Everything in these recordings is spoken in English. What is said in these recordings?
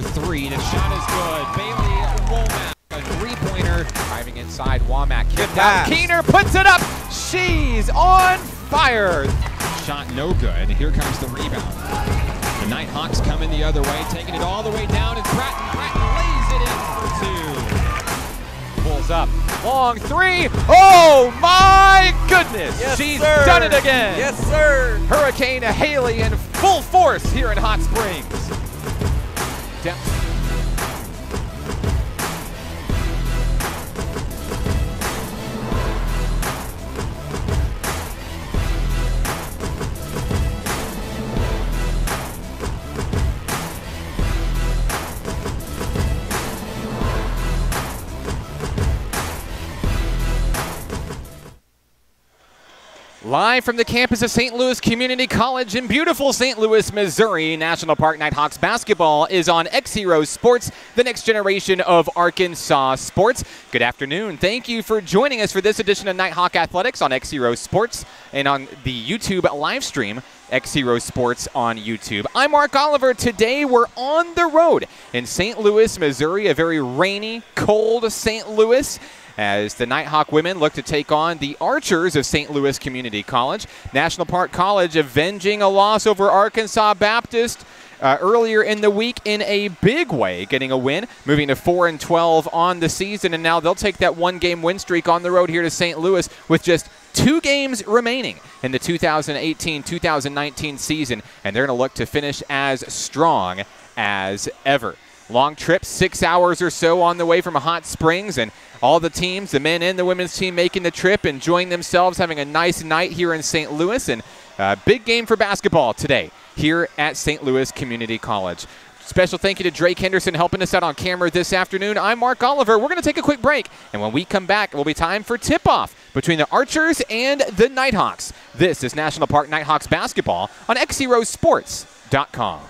for three. The shot is good. Bailey Womack, a three-pointer. Driving inside, Womack. Good pass. Keener puts it up. She's on fire. Shot no good. Here comes the rebound. The Nighthawks coming the other way, taking it all the way down. It's Bratton. Bratton lays it in for two. Pulls up. Long three. Oh my goodness. Yes, She's sir. done it again. Yes, sir. Hurricane Haley in full force here in Hot Springs. Live from the campus of St. Louis Community College in beautiful St. Louis, Missouri, National Park Nighthawks basketball is on XZero Sports, the next generation of Arkansas sports. Good afternoon. Thank you for joining us for this edition of Nighthawk Athletics on XZero Sports and on the YouTube live stream, XZero Sports on YouTube. I'm Mark Oliver. Today we're on the road in St. Louis, Missouri, a very rainy, cold St. Louis, as the Nighthawk women look to take on the Archers of St. Louis Community College. National Park College avenging a loss over Arkansas Baptist earlier in the week in a big way, getting a win, moving to 4-12 on the season, and now they'll take that one-game win streak on the road here to St. Louis with just 2 games remaining in the 2018-2019 season, and they're going to look to finish as strong as ever. Long trip, 6 hours or so on the way from Hot Springs, and all the teams, the men and the women's team, making the trip, enjoying themselves, having a nice night here in St. Louis, and a big game for basketball today here at St. Louis Community College. Special thank you to Drake Henderson helping us out on camera this afternoon. I'm Mark Oliver. We're going to take a quick break, and when we come back, it will be time for tip-off between the Archers and the Nighthawks. This is National Park Nighthawks basketball on XZeroSports.com.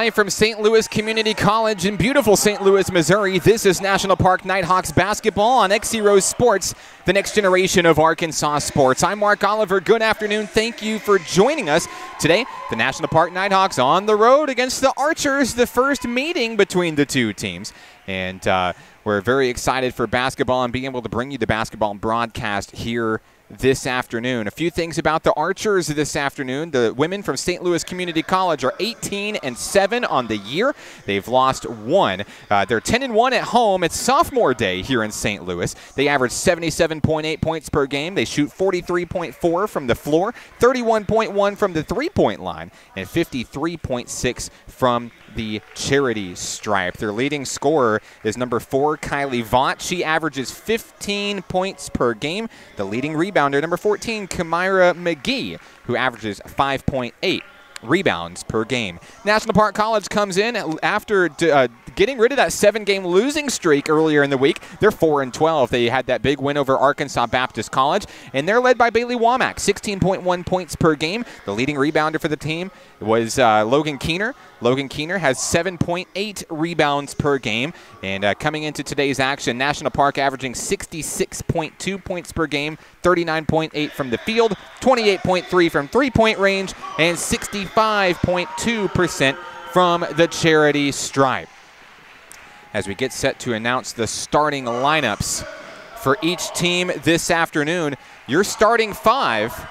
Live from St. Louis Community College in beautiful St. Louis, Missouri. This is National Park Nighthawks basketball on XZero Sports, the next generation of Arkansas sports. I'm Mark Oliver. Good afternoon. Thank you for joining us. Today, the National Park Nighthawks on the road against the Archers, the first meeting between the two teams. And we're very excited for basketball and being able to bring you the basketball broadcast here this afternoon. A few things about the Archers this afternoon. The women from St. Louis Community College are 18-7 on the year. They've lost one. They're 10-1 at home. It's sophomore day here in St. Louis. They average 77.8 points per game. They shoot 43.4 from the floor, 31.1 from the three-point line, and 53.6 from the charity stripe. Their leading scorer is number 4, Kylie Vaught. She averages 15 points per game. The leading rebounder, number 14, Kamira McGee, who averages 5.8 rebounds per game. National Park College comes in after getting rid of that 7-game losing streak earlier in the week. They're 4-12. They had that big win over Arkansas Baptist College, and they're led by Bailey Womack, 16.1 points per game. The leading rebounder for the team was Logan Keener. Logan Keener has 7.8 rebounds per game. And coming into today's action, National Park averaging 66.2 points per game, 39.8 from the field, 28.3 from three-point range, and 65.2% from the charity stripe. As we get set to announce the starting lineups for each team this afternoon, your starting 5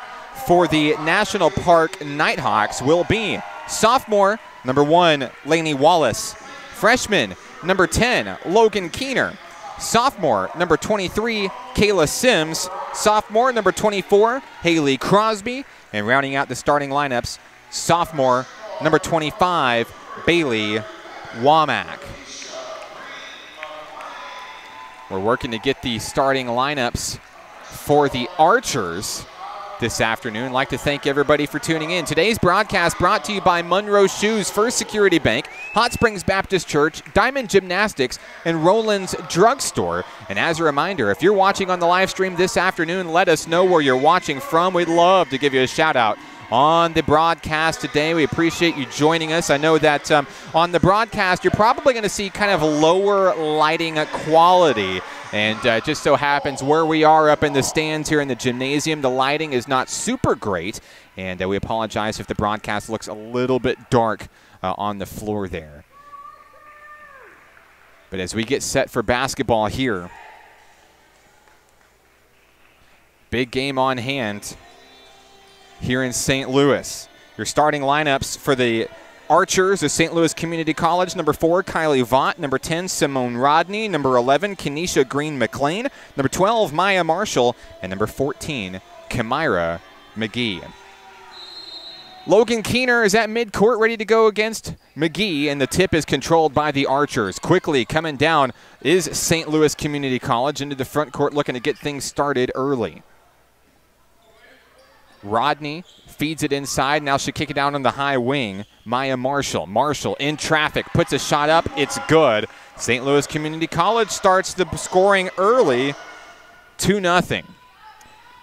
for the National Park Nighthawks will be sophomore, number 1, Lainey Wallace. Freshman, number 10, Logan Keener. Sophomore, number 23, Kayla Sims. Sophomore, number 24, Haley Crosby. And rounding out the starting lineups, sophomore, number 25, Bailey Womack. We're working to get the starting lineups for the Archers this afternoon. I'd like to thank everybody for tuning in. Today's broadcast brought to you by Monroe Shoes, First Security Bank, Hot Springs Baptist Church, Diamond Gymnastics, and Roland's Drugstore. And as a reminder, if you're watching on the live stream this afternoon, let us know where you're watching from. We'd love to give you a shout out on the broadcast today. We appreciate you joining us. I know that on the broadcast, you're probably going to see kind of lower lighting quality. And it just so happens where we are up in the stands here in the gymnasium, the lighting is not super great. And we apologize if the broadcast looks a little bit dark on the floor there. But as we get set for basketball here, big game on hand here in St. Louis. Your starting lineups for the Archers of St. Louis Community College: number 4, Kylie Vaught; number 10, Simone Rodney; number 11, Kenesha Green McLean; number 12, Maya Marshall; and number 14, Kamira McGee. Logan Keener is at midcourt ready to go against McGee, and the tip is controlled by the Archers. Quickly coming down is St. Louis Community College into the front court, looking to get things started early. Rodney feeds it inside. Now she'll kick it down on the high wing. Maya Marshall. Marshall in traffic. Puts a shot up. It's good. St. Louis Community College starts the scoring early. 2-0.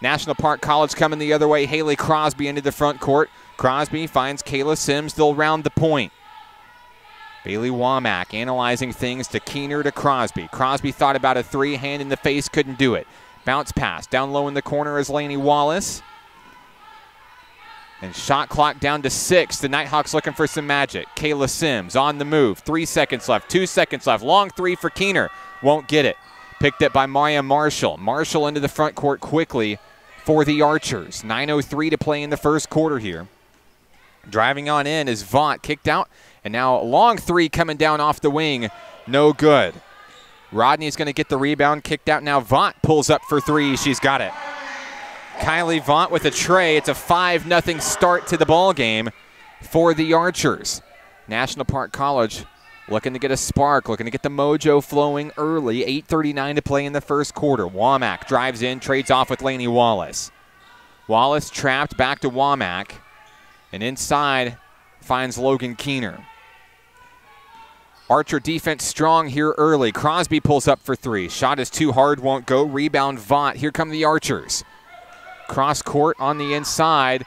National Park College coming the other way. Haley Crosby into the front court. Crosby finds Kayla Sims. They'll round the point. Bailey Womack analyzing things to Keener to Crosby. Crosby thought about a three. Hand in the face. Couldn't do it. Bounce pass. Down low in the corner is Lainey Wallace. And shot clock down to 6. The Nighthawks looking for some magic. Kayla Sims on the move. 3 seconds left. 2 seconds left. Long three for Keener. Won't get it. Picked up by Maya Marshall. Marshall into the front court quickly for the Archers. 9:03 to play in the first quarter here. Driving on in is Vaught. Kicked out. And now a long three coming down off the wing. No good. Rodney's going to get the rebound. Kicked out. Now Vaught pulls up for 3. She's got it. Kylie Vaught with a tray. It's a 5-0 start to the ball game for the Archers. National Park College looking to get a spark, looking to get the mojo flowing early. 8:39 to play in the first quarter. Womack drives in, trades off with Lainey Wallace. Wallace trapped, back to Womack. And inside finds Logan Keener. Archer defense strong here early. Crosby pulls up for 3. Shot is too hard, won't go. Rebound Vaught. Here come the Archers. Cross court on the inside.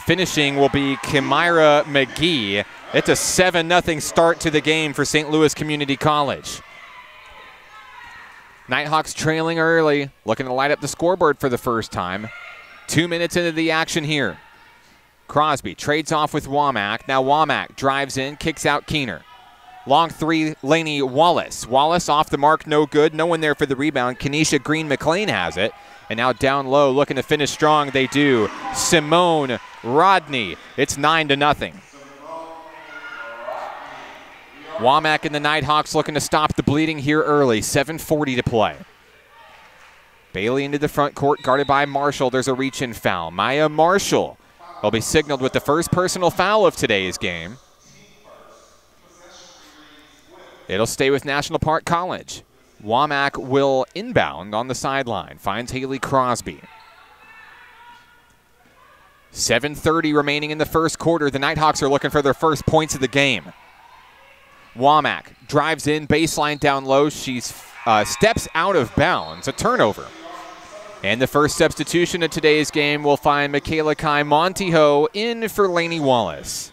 Finishing will be Kimira McGee. It's a 7-0 start to the game for St. Louis Community College. Nighthawks trailing early, looking to light up the scoreboard for the first time. 2 minutes into the action here. Crosby trades off with Womack. Now Womack drives in, kicks out Keener. Long three, Laney Wallace. Wallace off the mark, no good. No one there for the rebound. Kenesha Green McLean has it. And now down low, looking to finish strong. They do. Simone Rodney. It's 9-0. Womack and the Nighthawks looking to stop the bleeding here early. 7:40 to play. Bailey into the front court, guarded by Marshall. There's a reach-in foul. Maya Marshall will be signaled with the first personal foul of today's game. It'll stay with National Park College. Womack will inbound on the sideline. Finds Haley Crosby. 7:30 remaining in the first quarter. The Nighthawks are looking for their first points of the game. Womack drives in, baseline down low. She steps out of bounds. A turnover. And the first substitution of today's game will find Michaela Kai Montijo in for Laney Wallace.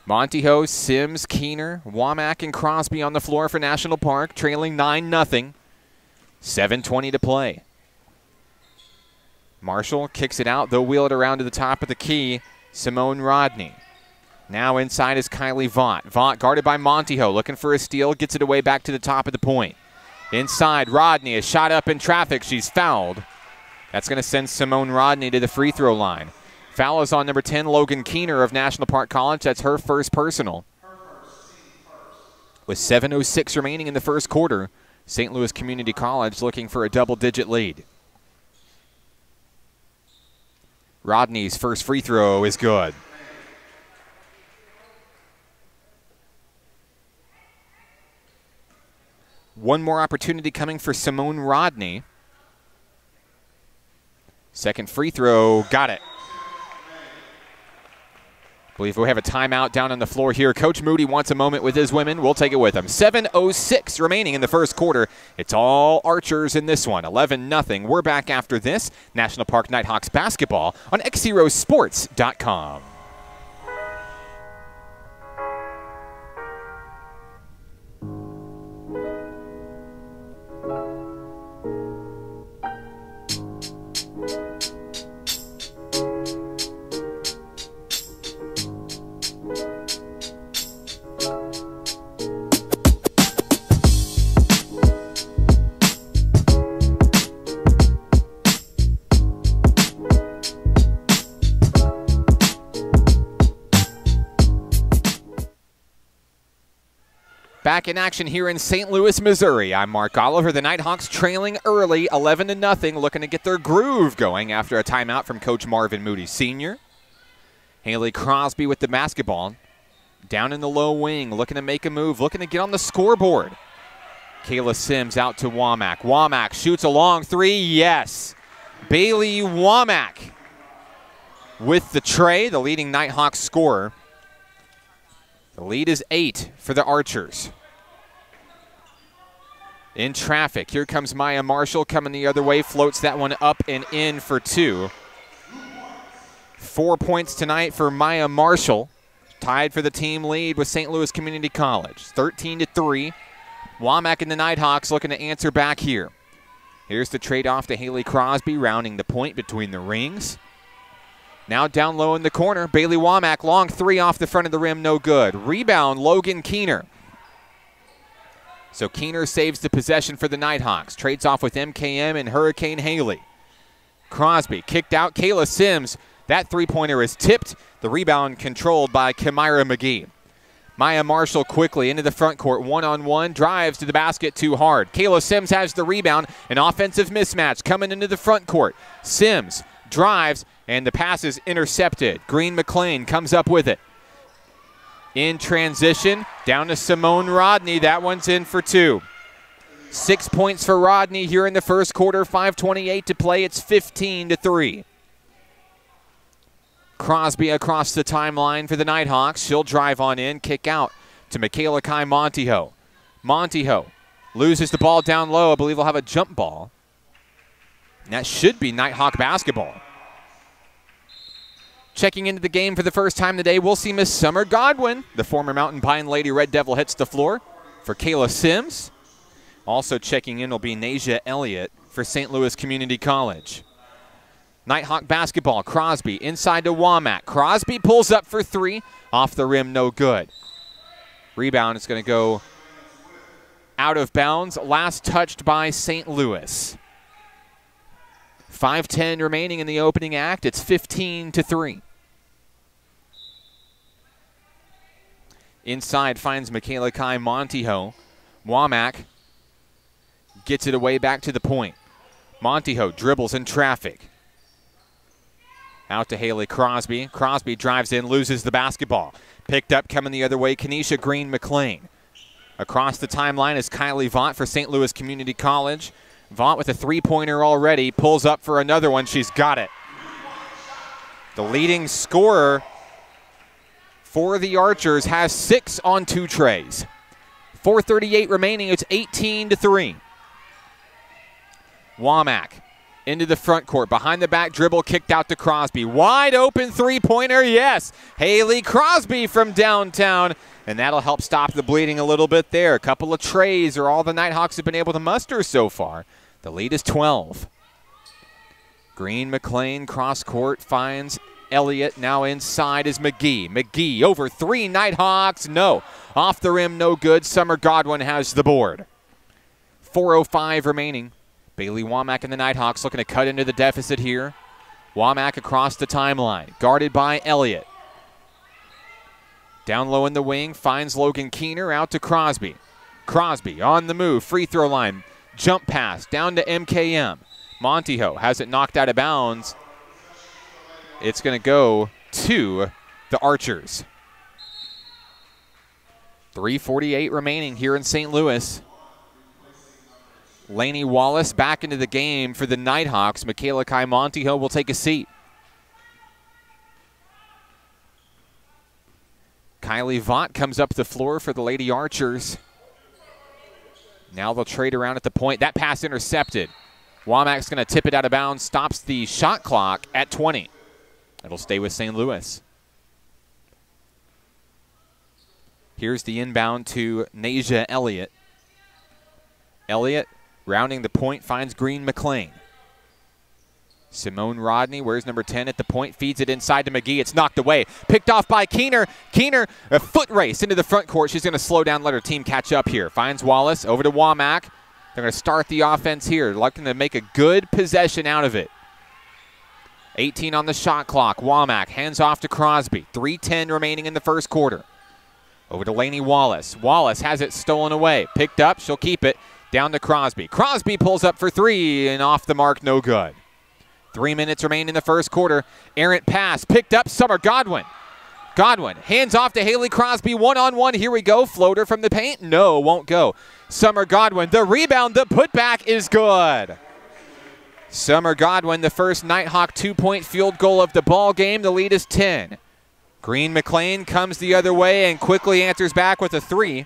Montijo, Sims, Keener, Womack, and Crosby on the floor for National Park, trailing 9-0. 7:20 to play. Marshall kicks it out. They'll wheel it around to the top of the key. Simone Rodney. Now inside is Kylie Vaught. Vaught guarded by Montijo, looking for a steal, gets it away back to the top of the point. Inside, Rodney is shot up in traffic. She's fouled. That's going to send Simone Rodney to the free throw line. Foul is on number 10, Logan Keener of National Park College. That's her first personal. With 7:06 remaining in the first quarter, St. Louis Community College looking for a double-digit lead. Rodney's first free throw is good. One more opportunity coming for Simone Rodney. Second free throw, got it. I believe we have a timeout down on the floor here. Coach Moody wants a moment with his women. We'll take it with him. 7:06 remaining in the first quarter. It's all Archers in this one. 11-0. We're back after this. National Park Nighthawks basketball on XZeroSports.com. Back in action here in St. Louis, Missouri. I'm Mark Oliver. The Nighthawks trailing early, 11-0, looking to get their groove going after a timeout from Coach Marvin Moody Sr. Haley Crosby with the basketball. Down in the low wing, looking to make a move, looking to get on the scoreboard. Kayla Sims out to Womack. Womack shoots a long three, yes. Bailey Womack with the tray, the leading Nighthawks scorer. The lead is 8 for the Archers. In traffic, here comes Maya Marshall coming the other way, floats that one up and in for 2. 4 points tonight for Maya Marshall, tied for the team lead with St. Louis Community College. 13-3. Womack and the Nighthawks looking to answer back here. Here's the trade-off to Haley Crosby, rounding the point between the rings. Now down low in the corner, Bailey Womack, long three off the front of the rim, no good. Rebound, Logan Keener. So Keener saves the possession for the Nighthawks. Trades off with MKM and Hurricane Haley. Crosby kicked out, Kayla Sims. That three-pointer is tipped. The rebound controlled by Kimira McGee. Maya Marshall quickly into the front court, one-on-one, drives to the basket too hard. Kayla Sims has the rebound, an offensive mismatch coming into the front court. Sims drives, and the pass is intercepted. Green McLean comes up with it. In transition, down to Simone Rodney. That one's in for 2. 6 points for Rodney here in the first quarter. 5:28 to play. It's 15-3. Crosby across the timeline for the Nighthawks. She'll drive on in, kick out to Michaela Kai Montijo. Montijo loses the ball down low. I believe we'll have a jump ball. And that should be Nighthawk basketball. Checking into the game for the first time today, we'll see Miss Summer Godwin. The former Mountain Pine Lady Red Devil hits the floor for Kayla Sims. Also checking in will be Nasia Elliott for St. Louis Community College. Nighthawk basketball, Crosby inside to Womack. Crosby pulls up for three. Off the rim, no good. Rebound is going to go out of bounds. Last touched by St. Louis. 5:10 remaining in the opening act. It's 15-3. Inside finds Michaela Kai Montijo. Womack gets it away back to the point. Montijo dribbles in traffic. Out to Haley Crosby. Crosby drives in, loses the basketball. Picked up coming the other way, Kenesha Green McLean. Across the timeline is Kylie Vaught for St. Louis Community College. Vaught with a three-pointer already, pulls up for another one. She's got it. The leading scorer for the Archers has 6 on 2 trays. 4:38 remaining, it's 18-3. Womack into the front court, behind the back dribble, kicked out to Crosby. Wide open three-pointer, yes. Haley Crosby from downtown, and that'll help stop the bleeding a little bit there. A couple of trays are all the Nighthawks have been able to muster so far. The lead is 12. Green McLean cross court finds Elliott. Now inside is McGee. McGee over three, Nighthawks, no. Off the rim, no good. Summer Godwin has the board. 4:05 remaining. Bailey Womack and the Nighthawks looking to cut into the deficit here. Womack across the timeline, guarded by Elliott. Down low in the wing, finds Logan Keener, out to Crosby. Crosby on the move, free throw line, jump pass, down to MKM. Montijo has it knocked out of bounds. It's going to go to the Archers. 3:48 remaining here in St. Louis. Lainey Wallace back into the game for the Nighthawks. Michaela Kai Montijo will take a seat. Kylie Vaught comes up the floor for the Lady Archers. Now they'll trade around at the point. That pass intercepted. Womack's going to tip it out of bounds, stops the shot clock at 20. It'll stay with St. Louis. Here's the inbound to Nasia Elliott. Elliott rounding the point, finds Green McLean. Simone Rodney, where's number 10 at the point, feeds it inside to McGee. It's knocked away. Picked off by Keener. Keener, a foot race into the front court. She's going to slow down, let her team catch up here. Finds Wallace, over to Womack. They're going to start the offense here, looking to make a good possession out of it. 18 on the shot clock. Womack hands off to Crosby. 3:10 remaining in the first quarter. Over to Lainey Wallace. Wallace has it stolen away. Picked up, she'll keep it. Down to Crosby. Crosby pulls up for three, and off the mark, no good. 3 minutes remain in the first quarter. Errant pass, picked up, Summer Godwin. Godwin hands off to Haley Crosby, one-on-one. Here we go, floater from the paint. No, won't go. Summer Godwin, the rebound, the putback is good. Summer Godwin, the first Nighthawk two-point field goal of the ball game. The lead is 10. Green McLean comes the other way and quickly answers back with a three.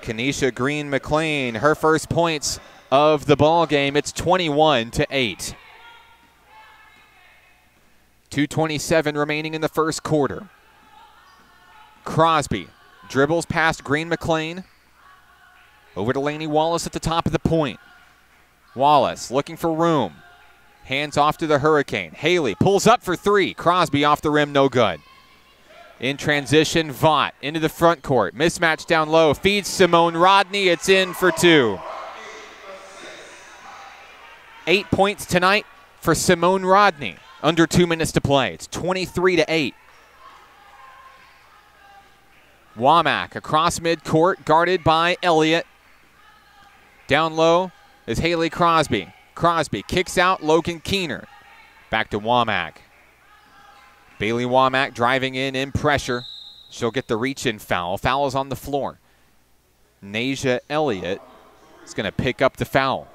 Kenesha Green McLean, her first points of the ball game. It's 21-8. 2:27 remaining in the first quarter. Crosby dribbles past Green McLean. Over to Lainey Wallace at the top of the point. Wallace looking for room. Hands off to the Hurricane. Haley pulls up for three. Crosby off the rim, no good. In transition, Vaught into the front court. Mismatch down low. Feeds Simone Rodney. It's in for two. 8 points tonight for Simone Rodney. Under 2 minutes to play. It's 23-8. Womack across midcourt, guarded by Elliott. Down low is Haley Crosby. Crosby kicks out Logan Keener. Back to Womack. Bailey Womack driving in pressure. She'll get the reach-in foul. Foul is on the floor. Nasia Elliott is going to pick up the foul.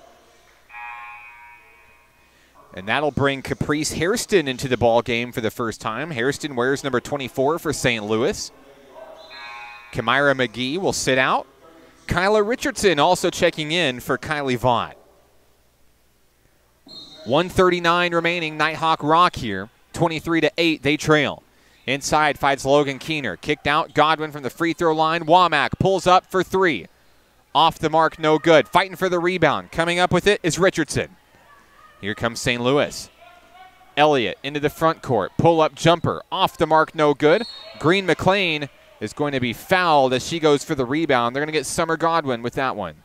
And that'll bring Caprice Hairston into the ball game for the first time. Hairston wears number 24 for St. Louis. Kamira McGee will sit out. Kyla Richardson also checking in for Kylie Vaught. 1:39 remaining. Nighthawk rock here. 23-8, they trail. Inside finds Logan Keener. Kicked out. Godwin from the free throw line. Womack pulls up for three. Off the mark, no good. Fighting for the rebound. Coming up with it is Richardson. Here comes St. Louis. Elliott into the front court. Pull-up jumper. Off the mark, no good. Green McLean is going to be fouled as she goes for the rebound. They're going to get Summer Godwin with that one.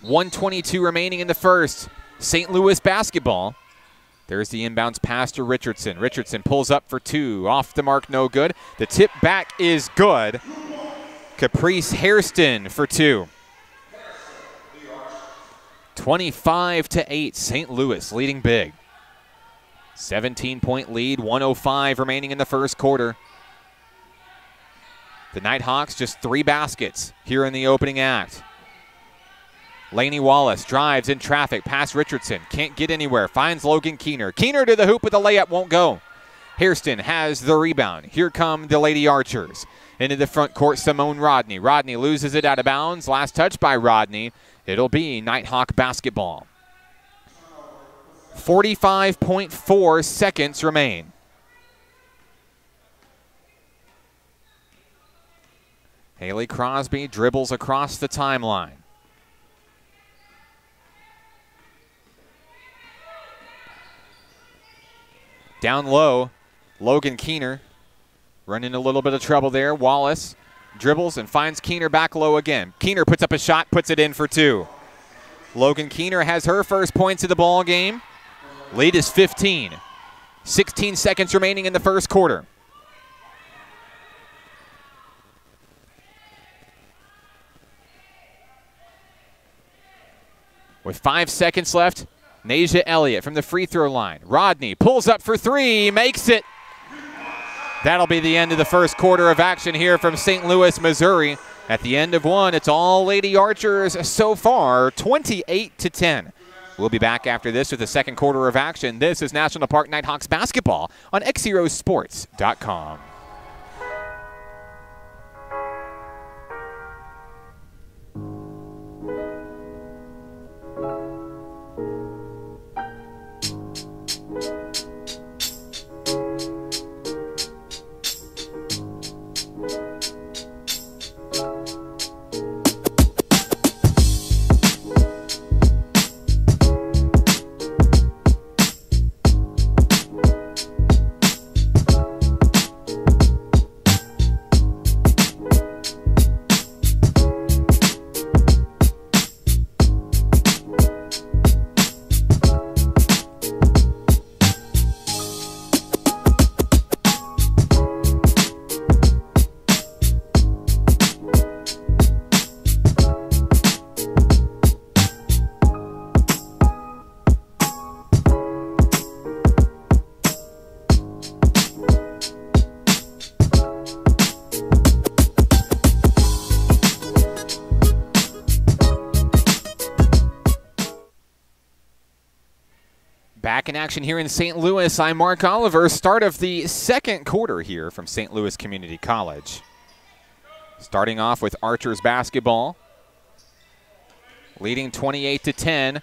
1:22 remaining in the first. St. Louis basketball. There's the inbounds pass to Richardson. Richardson pulls up for two. Off the mark, no good. The tip back is good. Caprice Hairston for two. 25-8, St. Louis leading big. 17-point lead, 1:05 remaining in the first quarter. The Nighthawks just 3 baskets here in the opening act. Lainey Wallace drives in traffic past Richardson. Can't get anywhere. Finds Logan Keener. Keener to the hoop with the layup. Won't go. Hairston has the rebound. Here come the Lady Archers. Into the front court, Simone Rodney. Rodney loses it out of bounds. Last touch by Rodney. It'll be Nighthawk basketball. 45.4 seconds remain. Haley Crosby dribbles across the timeline. Down low, Logan Keener running a little bit of trouble there. Wallace dribbles and finds Keener back low again. Keener puts up a shot, puts it in for two. Logan Keener has her first points of the ball game. Lead is 15. 16 seconds remaining in the first quarter. With 5 seconds left, Nasia Elliott from the free throw line. Rodney pulls up for three, makes it. That'll be the end of the first quarter of action here from St. Louis, Missouri. At the end of one, it's all Lady Archers so far, 28-10. We'll be back after this with the second quarter of action. This is National Park Nighthawks basketball on XZeroSports.com. Back in action here in St. Louis, I'm Mark Oliver. Start of the second quarter here from St. Louis Community College. Starting off with Archers basketball. Leading 28-10.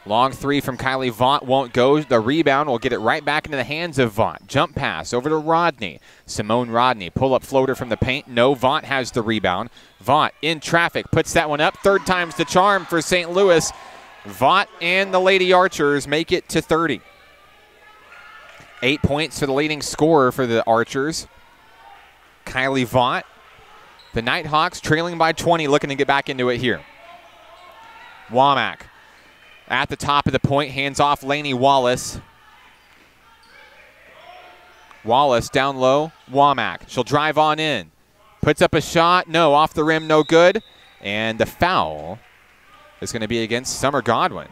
Long three from Kylie Vaught won't go. The rebound will get it right back into the hands of Vaught. Jump pass over to Rodney. Simone Rodney, pull-up floater from the paint. No, Vaught has the rebound. Vaught in traffic, puts that one up. Third time's the charm for St. Louis. Vaught and the Lady Archers make it to 30. 8 points for the leading scorer for the Archers, Kylie Vaught. The Nighthawks trailing by 20, looking to get back into it here. Womack at the top of the point, hands off Lainey Wallace. Wallace down low, Womack. She'll drive on in. Puts up a shot, no, off the rim, no good. And the foul is going to be against Summer Godwin.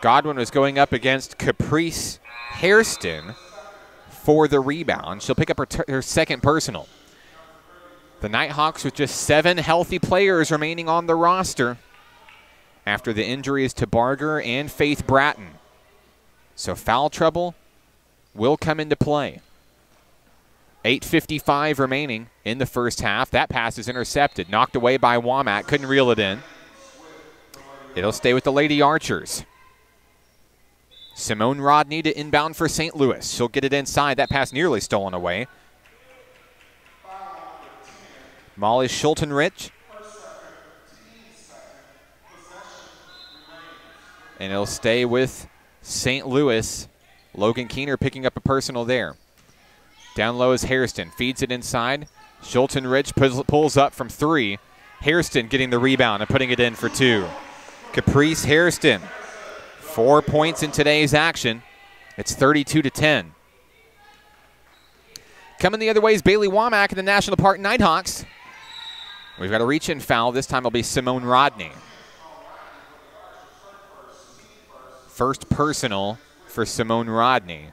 Godwin was going up against Caprice Hairston for the rebound. She'll pick up her second personal. The Nighthawks with just 7 healthy players remaining on the roster after the injuries to Barger and Faith Bratton. So foul trouble will come into play. 8:55 remaining in the first half. That pass is intercepted, knocked away by Womack. Couldn't reel it in. It'll stay with the Lady Archers. Simone Rodney to inbound for St. Louis. She'll get it inside. That pass nearly stolen away. Molly Schultenrich. And it'll stay with St. Louis. Logan Keener picking up a personal there. Down low is Hairston. Feeds it inside. Schultenrich pulls up from 3. Hairston getting the rebound and putting it in for 2. Caprice Hairston. 4 points in today's action. It's 32-10. Coming the other way is Bailey Womack and the National Park Nighthawks. We've got a reach-in foul. This time it'll be Simone Rodney. First personal for Simone Rodney.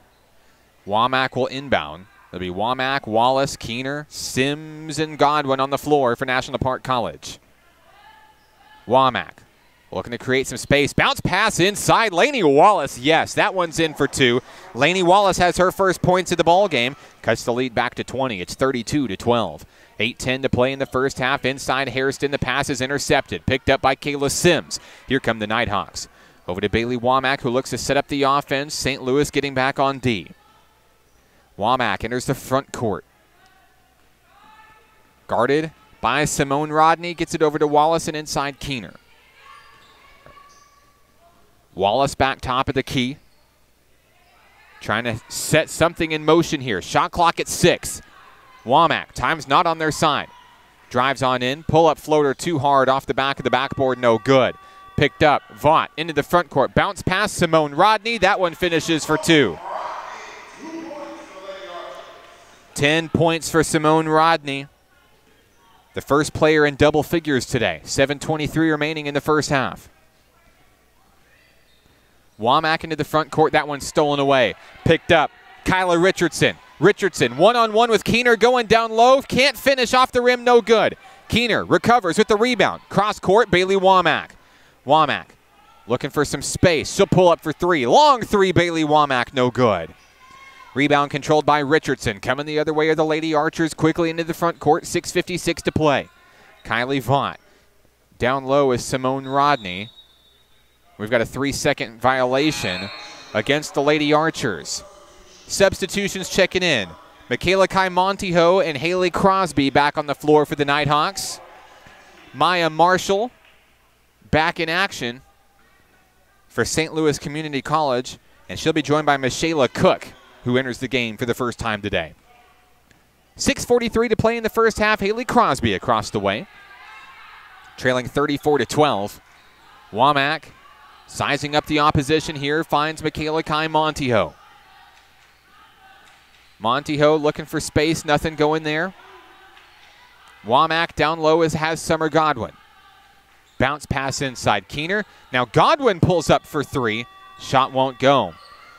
Womack will inbound. It'll be Womack, Wallace, Keener, Sims, and Godwin on the floor for National Park College. Womack looking to create some space. Bounce pass inside. Lainey Wallace, yes, that one's in for 2. Lainey Wallace has her first points of the ball game. Cuts the lead back to 20. It's 32-12. 8:10 to play in the first half. Inside Hairston, the pass is intercepted. Picked up by Kayla Sims. Here come the Nighthawks. Over to Bailey Womack, who looks to set up the offense. St. Louis getting back on D. Womack enters the front court. Guarded by Simone Rodney. Gets it over to Wallace and inside Keener. Wallace back top of the key. Trying to set something in motion here. Shot clock at 6. Womack, time's not on their side. Drives on in. Pull-up floater too hard off the back of the backboard. No good. Picked up. Vaught into the front court. Bounce pass Simone Rodney. That one finishes for 2. 10 points for Simone Rodney. The first player in double figures today. 7:23 remaining in the first half. Womack into the front court. That one's stolen away. Picked up. Kyla Richardson. Richardson one-on-one with Keener going down low. Can't finish off the rim. No good. Keener recovers with the rebound. Cross court. Bailey Womack. Womack looking for some space. She'll pull up for 3. Long 3. Bailey Womack. No good. Rebound controlled by Richardson. Coming the other way are the Lady Archers quickly into the front court. 6:56 to play. Kylie Vaught. Down low is Simone Rodney. We've got a 3-second violation against the Lady Archers. Substitutions checking in. Michaela Kai Montijo and Haley Crosby back on the floor for the Nighthawks. Maya Marshall back in action for St. Louis Community College, and she'll be joined by Michaela Cook, who enters the game for the first time today. 6:43 to play in the first half. Haley Crosby across the way, trailing 34-12. Womack sizing up the opposition here, finds Michaela Kai Montijo. Montijo looking for space, nothing going there. Womack down low has Summer Godwin. Bounce pass inside Keener. Now Godwin pulls up for 3. Shot won't go.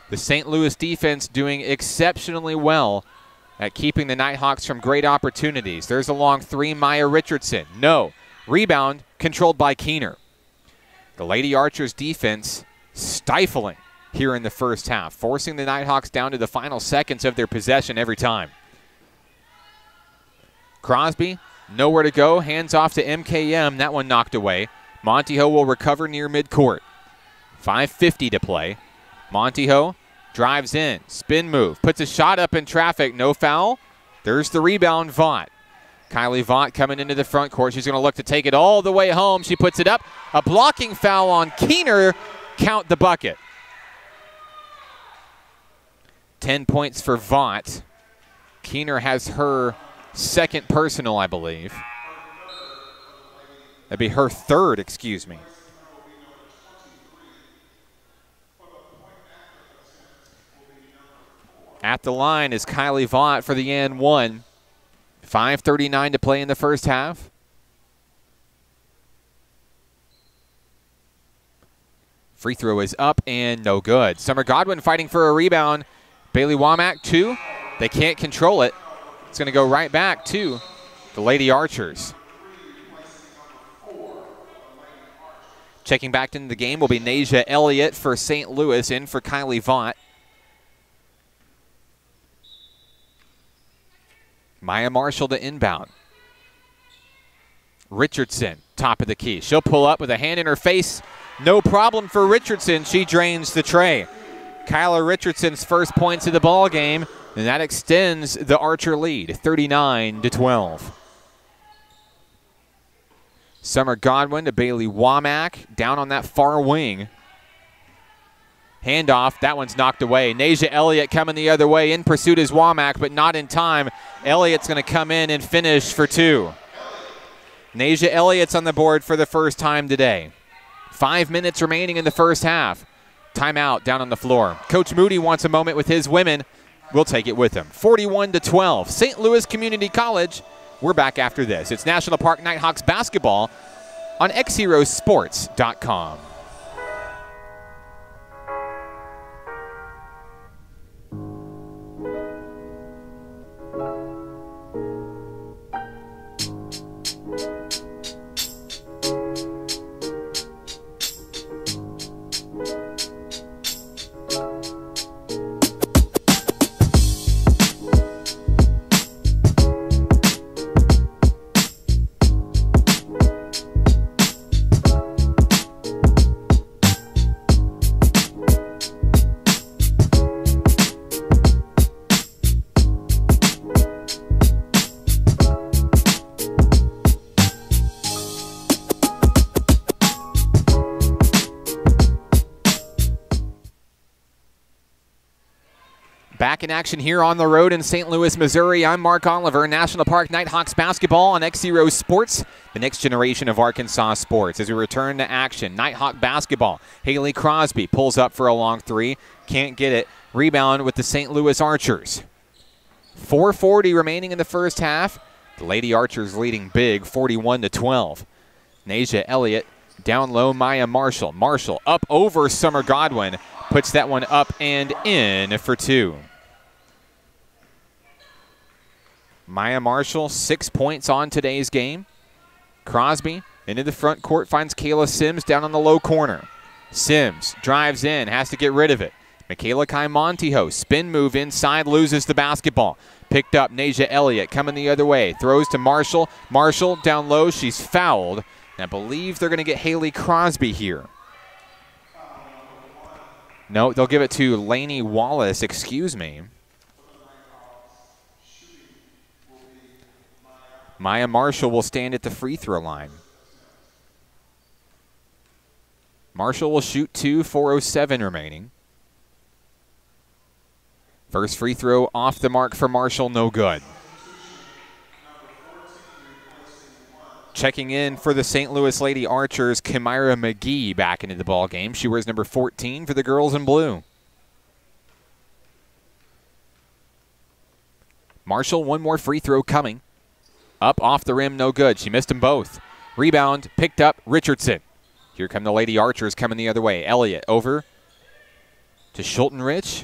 The St. Louis defense doing exceptionally well at keeping the Nighthawks from great opportunities. There's a long 3. Maya Richardson. No. Rebound controlled by Keener. The Lady Archers defense stifling here in the first half, forcing the Nighthawks down to the final seconds of their possession every time. Crosby, nowhere to go. Hands off to MKM. That one knocked away. Montijo will recover near midcourt. 5:50 to play. Montijo drives in. Spin move. Puts a shot up in traffic. No foul. There's the rebound, Vaught. Kylie Vaught coming into the front court. She's going to look to take it all the way home. She puts it up. A blocking foul on Keener. Count the bucket. 10 points for Vaught. Keener has her second personal, I believe. That'd be her third, excuse me. At the line is Kylie Vaught for the and 1. 5:39 to play in the first half. Free throw is up and no good. Summer Godwin fighting for a rebound. Bailey Womack, 2. They can't control it. It's going to go right back to the Lady Archers. Checking back into the game will be Nasia Elliott for St. Louis, in for Kylie Vaught. Maya Marshall to inbound. Richardson, top of the key. She'll pull up with a hand in her face. No problem for Richardson. She drains the tray. Kyla Richardson's first points of the ball game, and that extends the Archer lead, 39-12. Summer Godwin to Bailey Womack, down on that far wing. Handoff, that one's knocked away. Nasia Elliott coming the other way. In pursuit is Womack, but not in time. Elliott's going to come in and finish for two. Nasia Elliott's on the board for the first time today. 5 minutes remaining in the first half. Timeout down on the floor. Coach Moody wants a moment with his women. We'll take it with him. 41-12. St. Louis Community College. We're back after this. It's National Park Nighthawks basketball on XZeroSports.com. Back in action here on the road in St. Louis, Missouri. I'm Mark Oliver. National Park Nighthawks basketball on XZero Sports, the next generation of Arkansas sports. As we return to action, Nighthawk basketball. Haley Crosby pulls up for a long three. Can't get it. Rebound with the St. Louis Archers. 4:40 remaining in the first half. The Lady Archers leading big, 41-12. Nasia Elliott down low, Maya Marshall. Marshall up over Summer Godwin. Puts that one up and in for two. Maya Marshall, 6 points on today's game. Crosby into the front court, finds Kayla Sims down on the low corner. Sims drives in, has to get rid of it. Michaela Kai-Montijo, spin move inside, loses the basketball. Picked up, Nasia Elliott coming the other way. Throws to Marshall. Marshall down low, she's fouled. And I believe they're going to get Haley Crosby here. No, they'll give it to Lainey Wallace, excuse me. Maya Marshall will stand at the free throw line. Marshall will shoot two, 4:07 remaining. First free throw off the mark for Marshall, no good. Checking in for the St. Louis Lady Archers, Kamira McGee back into the ball game. She wears number 14 for the girls in blue. Marshall, one more free throw coming. Up off the rim, no good. She missed them both. Rebound picked up, Richardson. Here come the Lady Archers coming the other way. Elliott over to Schultenrich.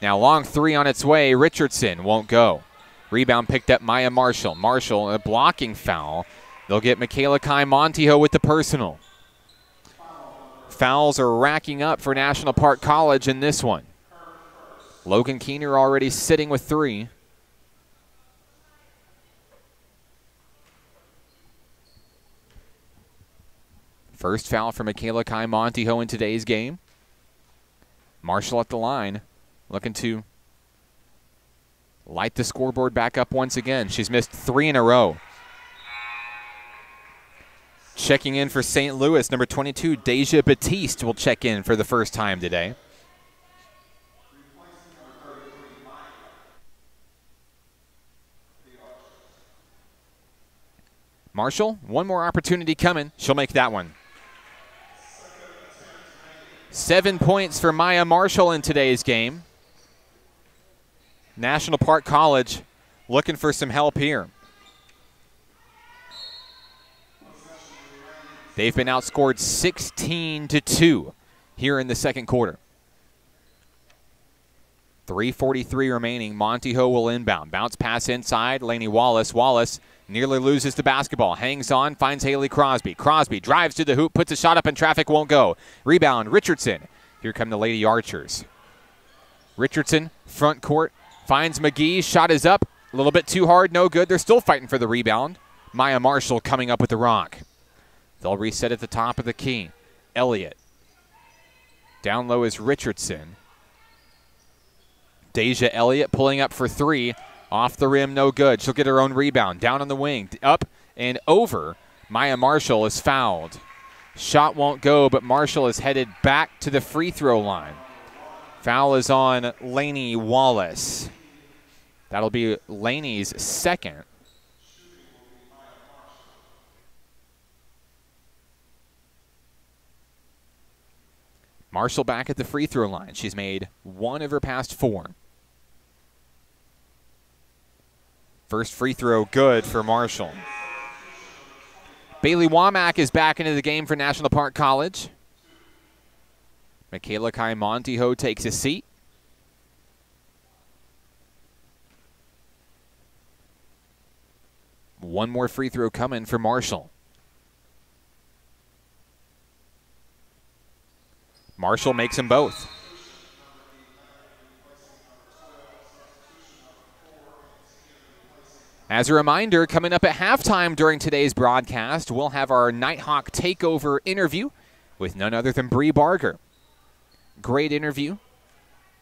Now long three on its way. Richardson won't go. Rebound picked up, Maya Marshall. Marshall, a blocking foul. They'll get Michaela Kai-Montijo with the personal. Fouls are racking up for National Park College in this one. Logan Keener already sitting with three. First foul for Michaela Kai-Montijo in today's game. Marshall at the line, looking to light the scoreboard back up once again. She's missed three in a row. Checking in for St. Louis, number 22, Deja Batiste will check in for the first time today. Marshall, one more opportunity coming. She'll make that one. 7 points for Maya Marshall in today's game. National Park College looking for some help here. They've been outscored 16-2 here in the second quarter. 3:43 remaining. Montijo will inbound. Bounce pass inside. Lainey Wallace. Wallace nearly loses the basketball. Hangs on. Finds Haley Crosby. Crosby drives to the hoop. Puts a shot up in traffic. Won't go. Rebound. Richardson. Here come the Lady Archers. Richardson, front court. Finds McGee. Shot is up. A little bit too hard, no good. They're still fighting for the rebound. Maya Marshall coming up with the rock. They'll reset at the top of the key. Elliott. Down low is Richardson. Deja Elliott pulling up for three. Off the rim, no good. She'll get her own rebound. Down on the wing, up and over. Maya Marshall is fouled. Shot won't go, but Marshall is headed back to the free throw line. Foul is on Lainey Wallace. That'll be Lainey's second. Marshall back at the free throw line. She's made one of her past four. First free throw good for Marshall. Bailey Womack is back into the game for National Park College. Michaela Kai Montijo takes a seat. One more free throw coming for Marshall. Marshall makes them both. As a reminder, coming up at halftime during today's broadcast, we'll have our Nighthawk Takeover interview with none other than Bree Barger. Great interview.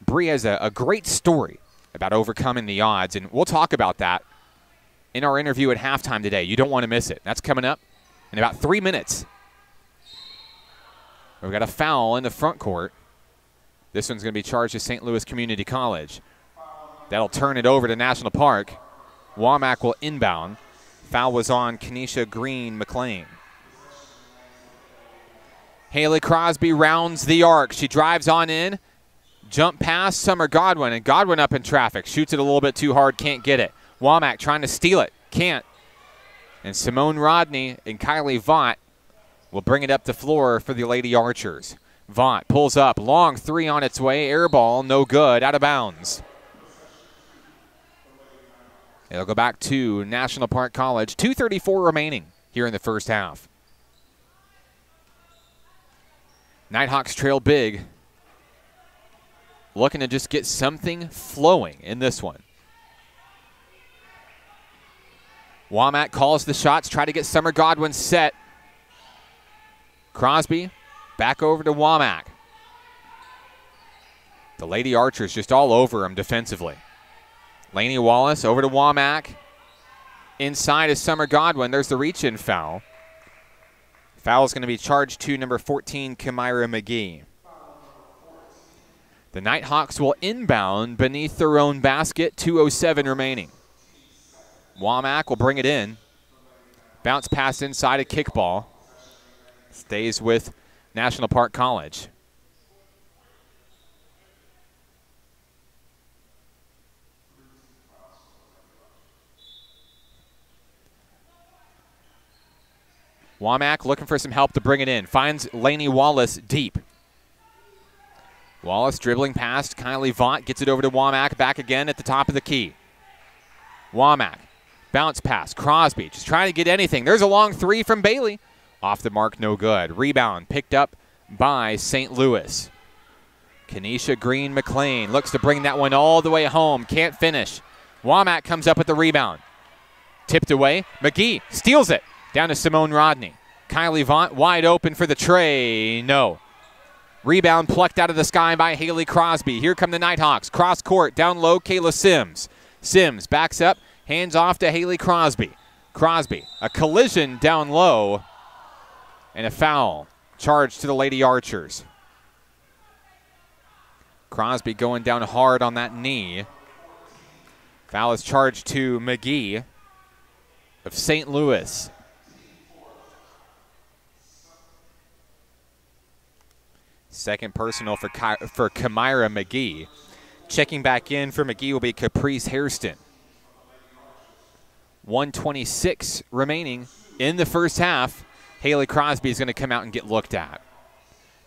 Bree has a great story about overcoming the odds, and we'll talk about that in our interview at halftime today. You don't want to miss it. That's coming up in about 3 minutes. We've got a foul in the front court. This one's going to be charged to St. Louis Community College. That'll turn it over to National Park. Womack will inbound. Foul was on Kenesha Green McLean. Haley Crosby rounds the arc. She drives on in. Jump past Summer Godwin, and Godwin up in traffic. Shoots it a little bit too hard, can't get it. Womack trying to steal it, can't. And Simone Rodney and Kylie Vaught will bring it up the floor for the Lady Archers. Vaught pulls up, long three on its way, air ball, no good, out of bounds. It'll go back to National Park College. 2:34 remaining here in the first half. Nighthawks trail big. Looking to just get something flowing in this one. Womack calls the shots, try to get Summer Godwin set. Crosby back over to Womack. The Lady Archers just all over him defensively. Lainey Wallace over to Womack. Inside is Summer Godwin. There's the reach-in foul. Foul is going to be charged to number 14, Kamira McGee. The Nighthawks will inbound beneath their own basket. 2:07 remaining. Womack will bring it in. Bounce pass inside, a kickball. Stays with National Park College. Womack looking for some help to bring it in. Finds Lainey Wallace deep. Wallace dribbling past Kylie Vaught. Gets it over to Womack. Back again at the top of the key. Womack. Bounce pass. Crosby just trying to get anything. There's a long three from Bailey. Off the mark, no good. Rebound picked up by St. Louis. Kenesha Green McLean looks to bring that one all the way home. Can't finish. Womack comes up with the rebound. Tipped away. McGee steals it. Down to Simone Rodney. Kylie Vaught wide open for the tray. No. Rebound plucked out of the sky by Haley Crosby. Here come the Nighthawks. Cross court. Down low, Kayla Sims. Sims backs up. Hands off to Haley Crosby. Crosby. A collision down low. And a foul. Charged to the Lady Archers. Crosby going down hard on that knee. Foul is charged to McGee of St. Louis. Second personal for Kamira McGee. Checking back in for McGee will be Caprice Hairston. 1:26 remaining in the first half. Haley Crosby is going to come out and get looked at.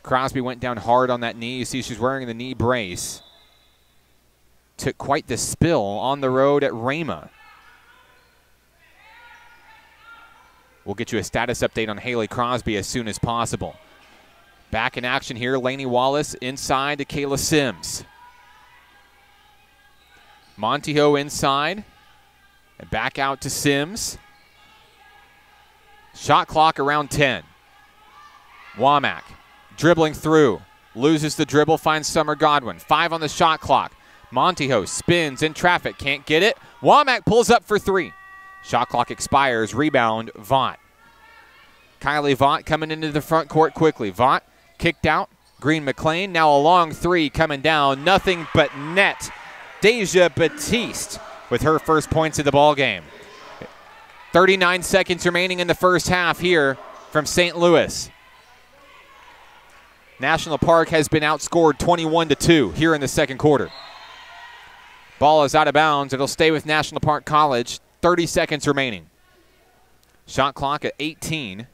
Crosby went down hard on that knee. You see she's wearing the knee brace. Took quite the spill on the road at Rhema. We'll get you a status update on Haley Crosby as soon as possible. Back in action here, Lainey Wallace inside to Kayla Sims. Montijo inside. And back out to Sims. Shot clock around 10. Womack dribbling through. Loses the dribble, finds Summer Godwin. 5 on the shot clock. Montijo spins in traffic, can't get it. Womack pulls up for 3. Shot clock expires, rebound, Vaught. Kylie Vaught coming into the front court quickly. Vaught kicked out, Green McLean, now a long 3 coming down, nothing but net. Deja Batiste with her first points of the ball game. 39 seconds remaining in the first half here from St. Louis. National Park has been outscored 21-2 here in the second quarter. Ball is out of bounds. It'll stay with National Park College. 30 seconds remaining. Shot clock at 18.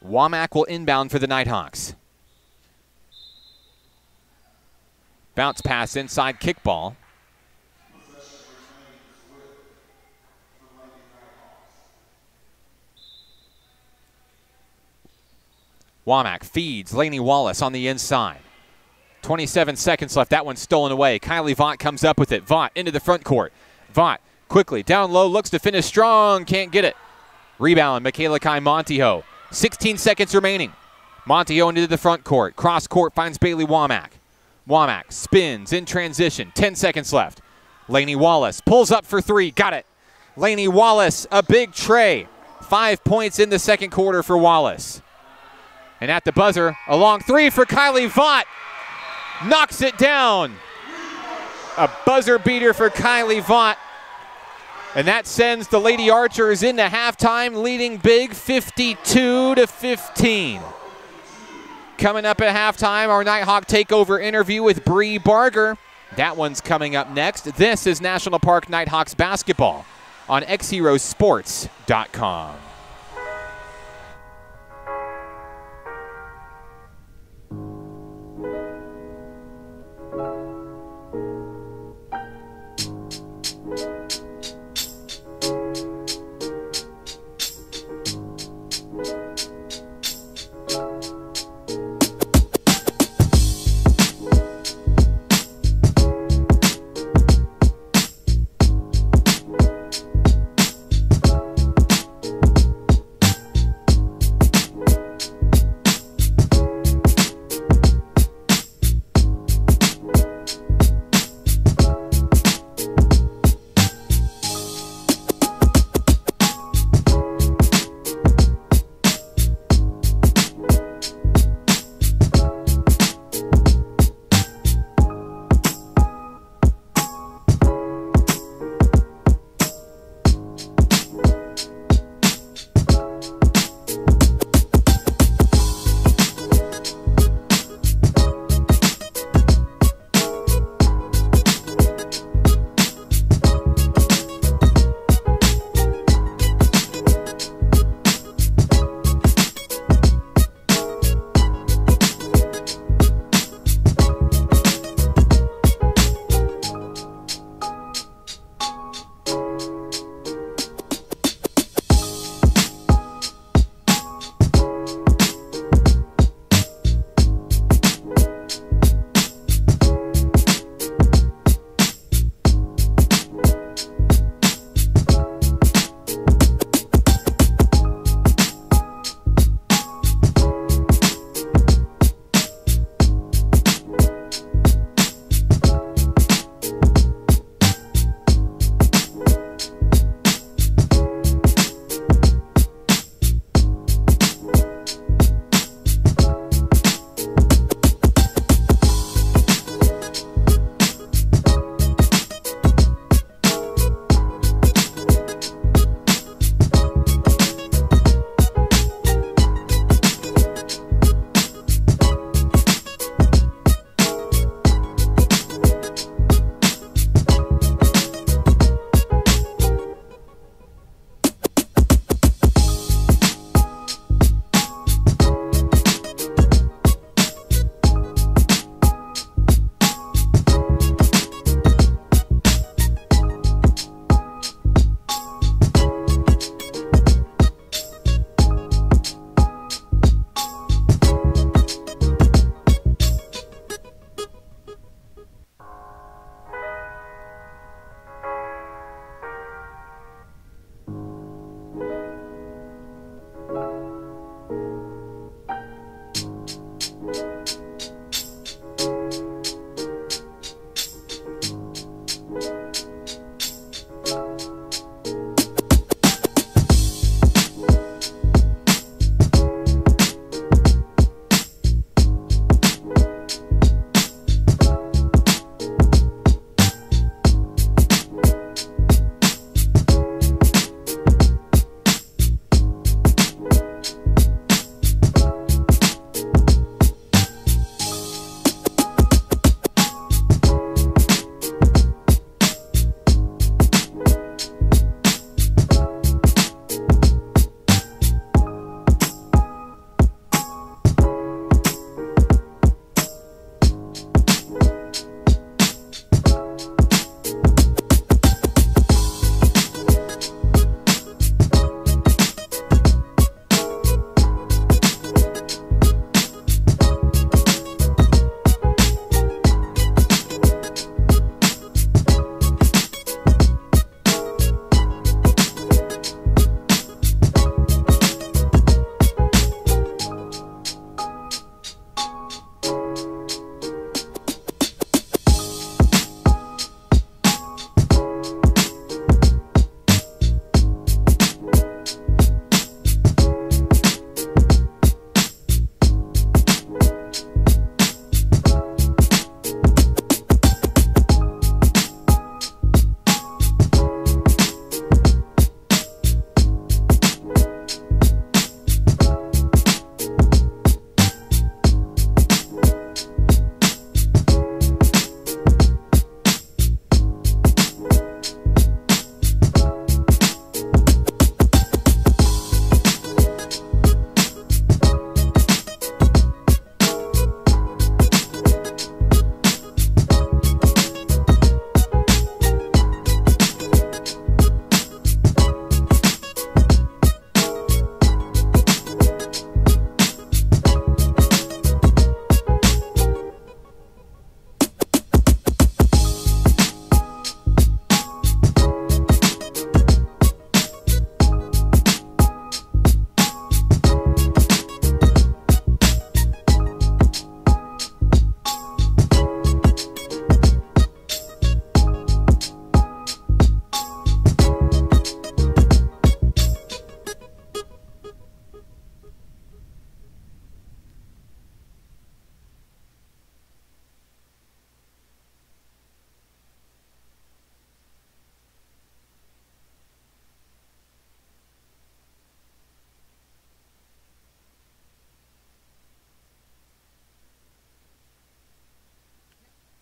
Womack will inbound for the Nighthawks. Bounce pass inside, kickball. Womack feeds Lainey Wallace on the inside. 27 seconds left. That one's stolen away. Kylie Vaught comes up with it. Vaught into the front court. Vaught quickly down low, looks to finish strong, can't get it. Rebound, Michaela Kai Montijo. 16 seconds remaining. Montijo into the front court. Cross court finds Bailey Womack. Womack spins in transition. 10 seconds left. Lainey Wallace pulls up for 3. Got it. Lainey Wallace, a big tray. 5 points in the second quarter for Wallace. And at the buzzer, a long 3 for Kylie Vaught. Knocks it down. A buzzer beater for Kylie Vaught. And that sends the Lady Archers into halftime, leading big 52-15. Coming up at halftime, our Nighthawk Takeover interview with Bree Barger. That one's coming up next. This is National Park Nighthawks basketball on XZeroSports.com.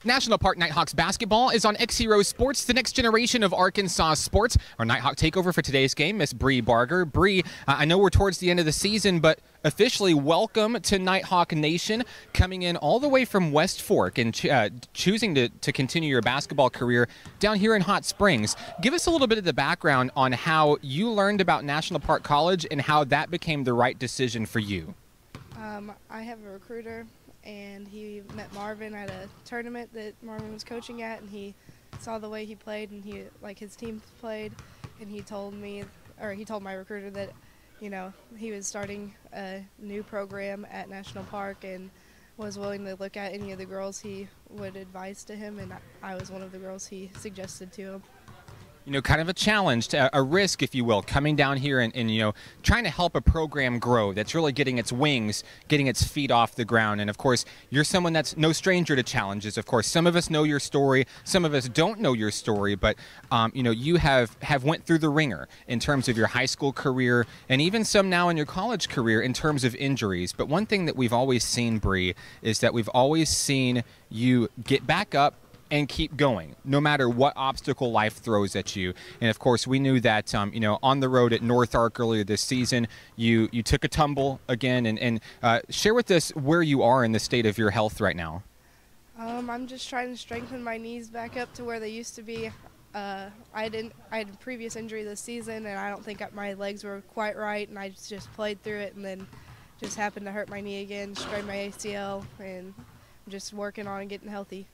National Park Nighthawks basketball is on XZero Sports, the next generation of Arkansas sports. Our Nighthawk takeover for today's game, Miss Bree Barger. Bree, I know we're towards the end of the season, but officially welcome to Nighthawk Nation, coming in all the way from West Fork and choosing to continue your basketball career down here in Hot Springs. Give us a little bit of the background on how you learned about National Park College and how that became the right decision for you. I have a recruiter, and he met Marvin at a tournament that Marvin was coaching at, and he saw the way he played and his team played, and he told my recruiter that, he was starting a new program at National Park and was willing to look at any of the girls he would advise to him, and I was one of the girls he suggested to him. Kind of a challenge, a risk, if you will, coming down here and trying to help a program grow that's really getting its wings, getting its feet off the ground. And, of course, you're someone that's no stranger to challenges. Of course, some of us know your story. Some of us don't know your story. But, you have went through the ringer in terms of your high school career and even some now in your college career in terms of injuries. But one thing that we've always seen, Bree, is that we've always seen you get back up and keep going, no matter what obstacle life throws at you. And of course, we knew that, on the road at North Ark earlier this season, you took a tumble again. And share with us where you are in the state of your health right now. I'm just trying to strengthen my knees back up to where they used to be. I had a previous injury this season, and I don't think my legs were quite right, and I just played through it, and then just happened to hurt my knee again, strained my ACL, and I'm just working on getting healthy.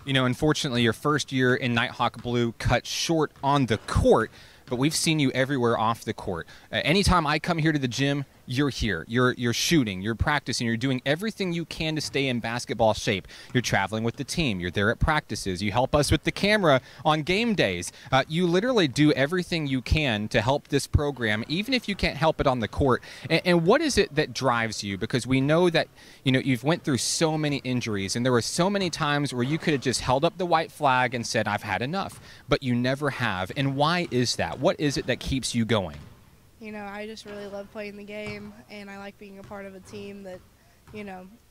Unfortunately, your first year in Nighthawk Blue cut short on the court, but we've seen you everywhere off the court. Anytime I come here to the gym, you're here. You're shooting, you're practicing, you're doing everything you can to stay in basketball shape. You're traveling with the team, you're there at practices, you help us with the camera on game days. You literally do everything you can to help this program, even if you can't help it on the court. And what is it that drives you? Because we know that you've went through so many injuries, and there were so many times where you could have just held up the white flag and said, I've had enough, but you never have. And why is that? What is it that keeps you going? I just really love playing the game, and I like being a part of a team that,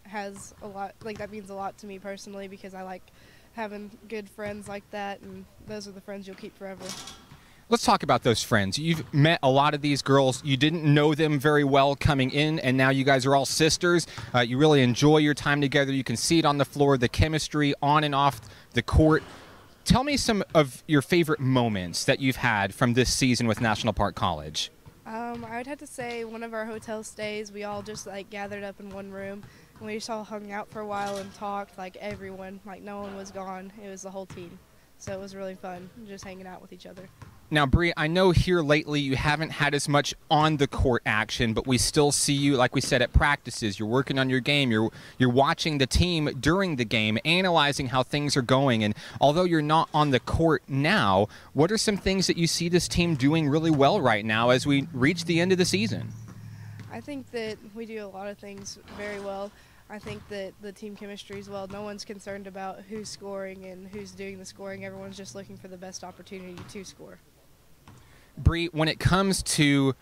has a lot, that means a lot to me personally, because I like having good friends like that, and those are the friends you'll keep forever. Let's talk about those friends. You've met a lot of these girls. You didn't know them very well coming in, and now you guys are all sisters. You really enjoy your time together. You can see it on the floor, the chemistry on and off the court. Tell me some of your favorite moments that you've had from this season with National Park College. I would have to say one of our hotel stays, we all just gathered up in one room, and we just all hung out for a while and talked, everyone, no one was gone. It was the whole team. So it was really fun just hanging out with each other. Now, Bree, I know here lately you haven't had as much on-the-court action, but we still see you, like we said, at practices. You're working on your game. You're watching the team during the game, analyzing how things are going. And although you're not on the court now, what are some things that you see this team doing really well right now as we reach the end of the season? I think that we do a lot of things very well. I think that the team chemistry is well. No one's concerned about who's scoring and who's doing the scoring. Everyone's just looking for the best opportunity to score. Bree, when it comes to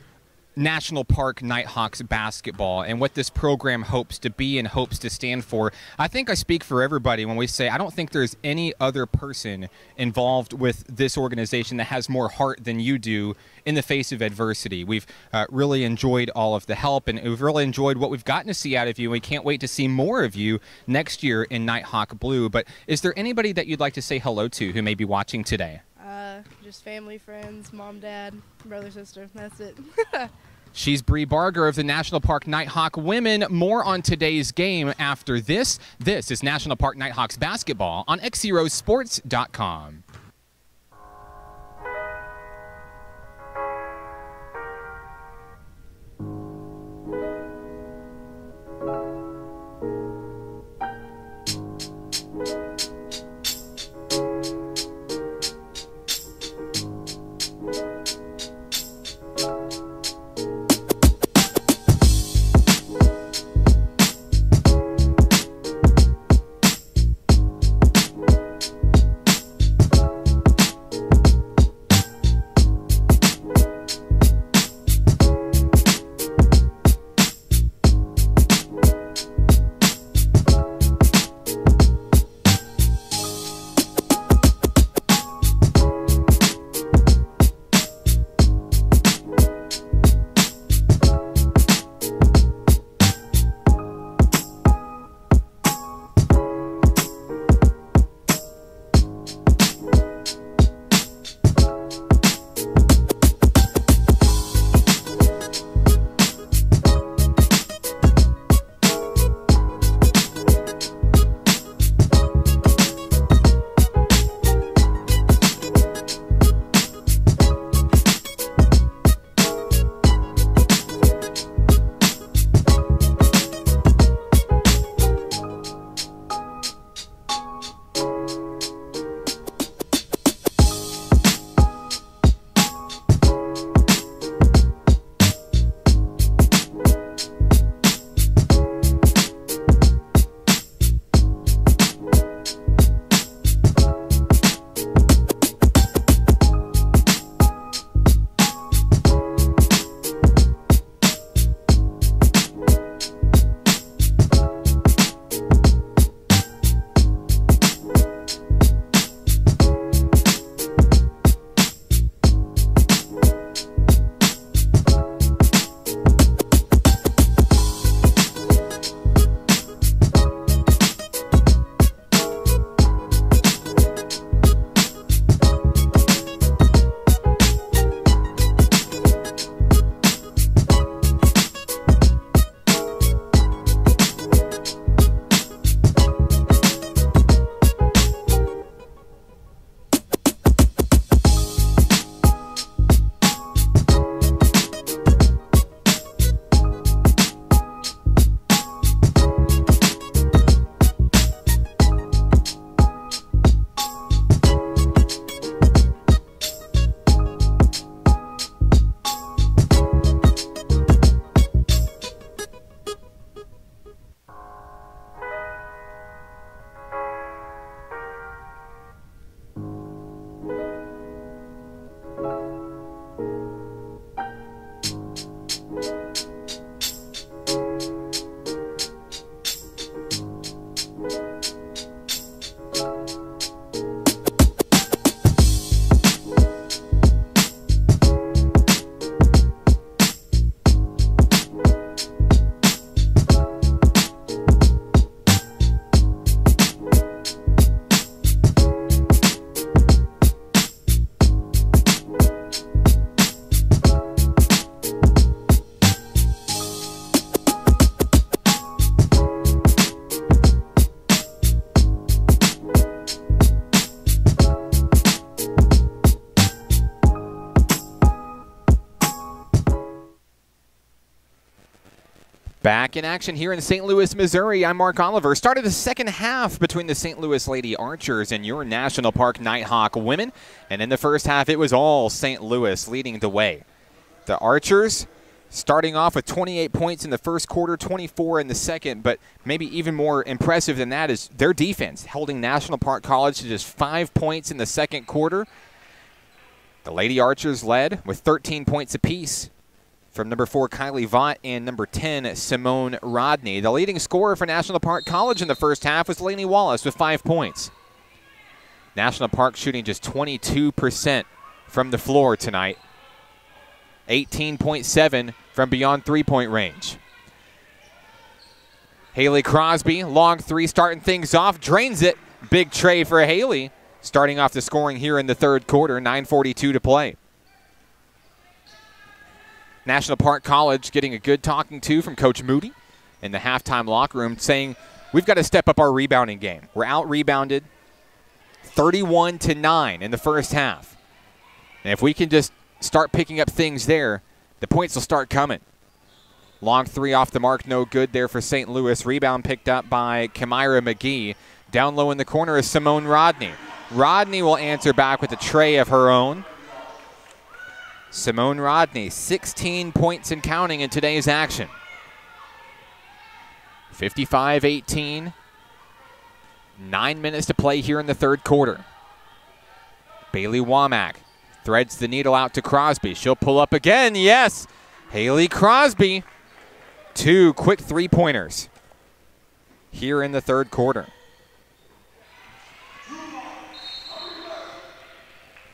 National Park Nighthawks basketball and what this program hopes to be and hopes to stand for, I think I speak for everybody when we say I don't think there's any other person involved with this organization that has more heart than you do in the face of adversity. We've really enjoyed all of the help, and we've really enjoyed what we've gotten to see out of you, and we can't wait to see more of you next year in Nighthawk Blue. But is there anybody that you'd like to say hello to who may be watching today? Just family, friends, mom, dad, brother, sister. That's it. She's Bree Barger of the National Park Nighthawk women. More on today's game after this. This is National Park Nighthawks basketball on XZeroSports.com. Back in action here in St. Louis, Missouri. I'm Mark Oliver. Started the second half between the St. Louis Lady Archers and your National Park Nighthawk women. And in the first half, it was all St. Louis leading the way. The Archers starting off with 28 points in the first quarter, 24 in the second. But maybe even more impressive than that is their defense, holding National Park College to just 5 points in the second quarter. The Lady Archers led with 13 points apiece from number 4, Kylie Vaught, and number 10, Simone Rodney. The leading scorer for National Park College in the first half was Lainey Wallace with 5 points. National Park shooting just 22% from the floor tonight. 18.7 from beyond three-point range. Haley Crosby, long three, starting things off, drains it. Big tray for Haley, starting off the scoring here in the third quarter, 9:42 to play. National Park College getting a good talking to from Coach Moody in the halftime locker room, saying we've got to step up our rebounding game. We're out-rebounded 31-9 in the first half. And if we can just start picking up things there, the points will start coming. Long three off the mark, no good there for St. Louis. Rebound picked up by Kamira McGee. Down low in the corner is Simone Rodney. Rodney will answer back with a tray of her own. Simone Rodney, 16 points and counting in today's action. 55-18. 9 minutes to play here in the third quarter. Bailey Womack threads the needle out to Crosby. She'll pull up again. Yes! Haley Crosby. 2 quick three-pointers here in the third quarter.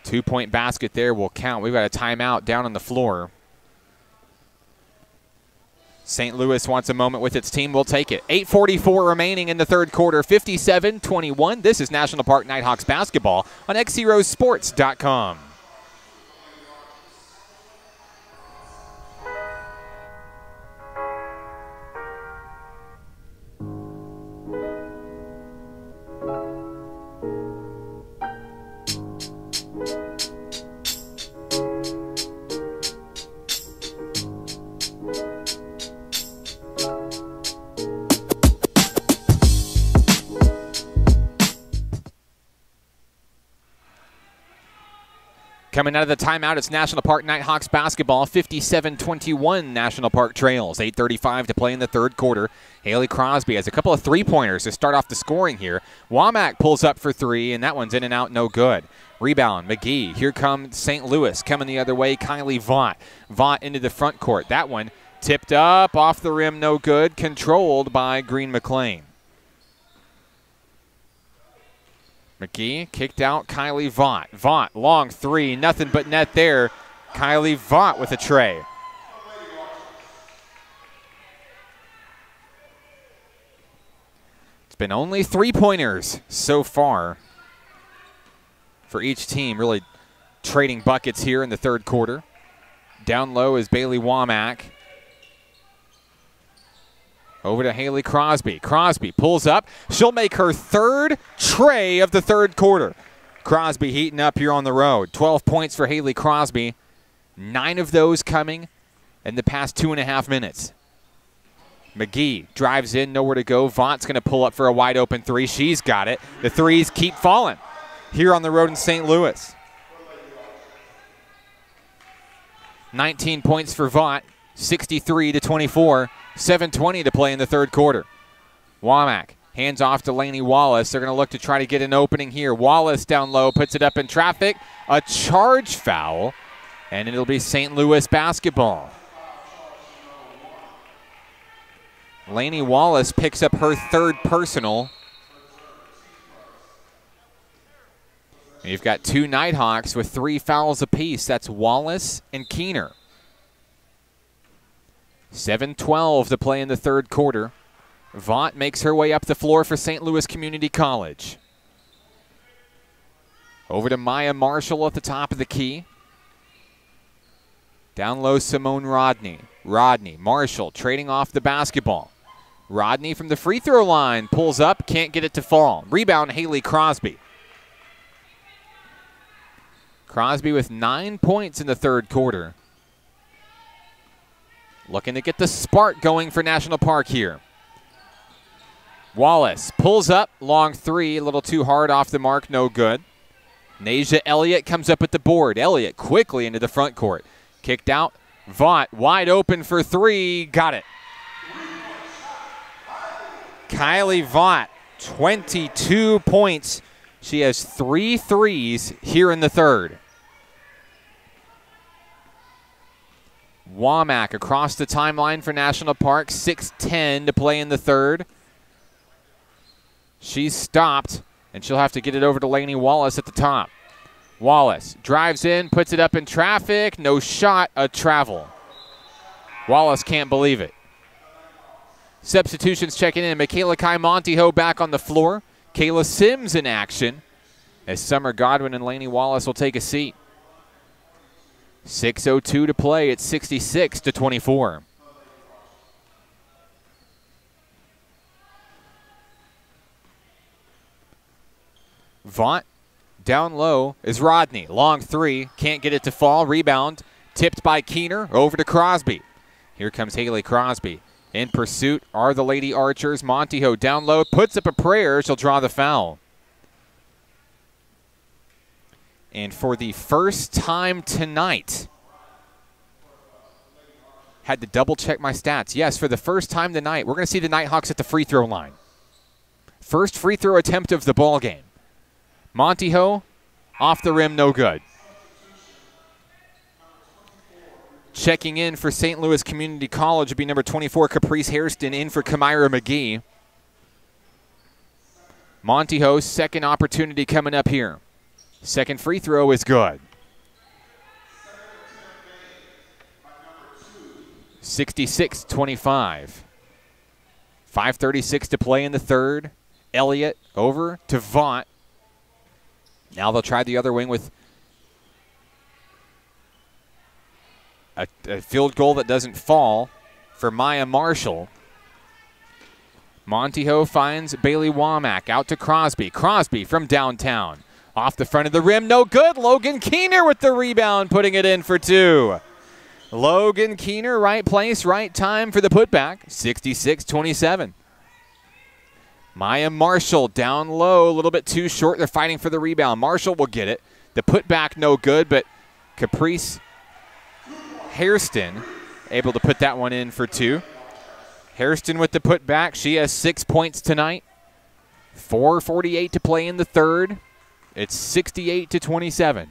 2-point basket there will count. We've got a timeout down on the floor. St. Louis wants a moment with its team. We'll take it. 8:44 remaining in the third quarter, 57-21. This is National Park Nighthawks basketball on XZeroSports.com. Coming out of the timeout, it's National Park Nighthawks basketball, 57-21 National Park trails. 8:35 to play in the third quarter. Haley Crosby has a couple of three-pointers to start off the scoring here. Womack pulls up for three, and that one's in and out, no good. Rebound, McGee. Here comes St. Louis. Coming the other way, Kylie Vaught. Vaught into the front court. That one tipped up, off the rim, no good. Controlled by Green McLean. McGee kicked out Kylie Vaught. Vaught, long three, nothing but net there. Kylie Vaught with a tray. It's been only three-pointers so far for each team, really trading buckets here in the third quarter. Down low is Bailey Womack. Over to Haley Crosby. Crosby pulls up. She'll make her third tray of the third quarter. Crosby heating up here on the road. 12 points for Haley Crosby. 9 of those coming in the past 2.5 minutes. McGee drives in, nowhere to go. Vaught's going to pull up for a wide open three. She's got it. The threes keep falling here on the road in St. Louis. 19 points for Vaught. 63-24. 7:20 to play in the third quarter. Womack hands off to Lainey Wallace. They're going to look to try to get an opening here. Wallace down low, puts it up in traffic. A charge foul, and it'll be St. Louis basketball. Lainey Wallace picks up her third personal. You've got 2 Nighthawks with 3 fouls apiece. That's Wallace and Keener. 7:12 to play in the third quarter. Vaught makes her way up the floor for St. Louis Community College. Over to Maya Marshall at the top of the key. Down low, Simone Rodney. Marshall trading off the basketball. Rodney from the free throw line pulls up, can't get it to fall. Rebound, Haley Crosby. Crosby with 9 points in the third quarter. looking to get the spark going for National Park here. Wallace pulls up, long three, a little too hard off the mark, no good. Nasia Elliott comes up at the board. Elliott quickly into the front court. Kicked out, Vaught wide open for three, got it. Kylie Vaught, 22 points. She has 3 threes here in the third. Womack across the timeline for National Park, 6:10 to play in the third. She's stopped, and she'll have to get it over to Lainey Wallace at the top. Wallace drives in, puts it up in traffic, no shot, a travel. Wallace can't believe it. Substitutions checking in. Michaela Kai Montijo back on the floor. Kayla Sims in action as Summer Godwin and Lainey Wallace will take a seat. 6:02 to play. It's 66-24. Vaught down low is Rodney. Long three. Can't get it to fall. Rebound. Tipped by Keener. Over to Crosby. Here comes Haley Crosby. In pursuit are the Lady Archers. Montijo down low. Puts up a prayer. She'll draw the foul. And for the first time tonight, had to double check my stats. Yes, for the first time tonight, we're going to see the Nighthawks at the free throw line. First free throw attempt of the ball game. Montijo, off the rim, no good. Checking in for St. Louis Community College would be number 24, Caprice Hairston, in for Kamira McGee. Montijo's second opportunity coming up here. Second free throw is good. 66-25. 5:36 to play in the third. Elliott over to Vaught. Now they'll try the other wing with a field goal that doesn't fall for Maya Marshall. Montijo finds Bailey Womack out to Crosby. Crosby from downtown. Off the front of the rim, no good. Logan Keener with the rebound, putting it in for two. Logan Keener, right place, right time for the putback. 66-27. Maya Marshall down low, a little bit too short. They're fighting for the rebound. Marshall will get it. The putback no good, but Caprice Hairston able to put that one in for two. Hairston with the putback. She has 6 points tonight. 4:48 to play in the third. It's 68-27.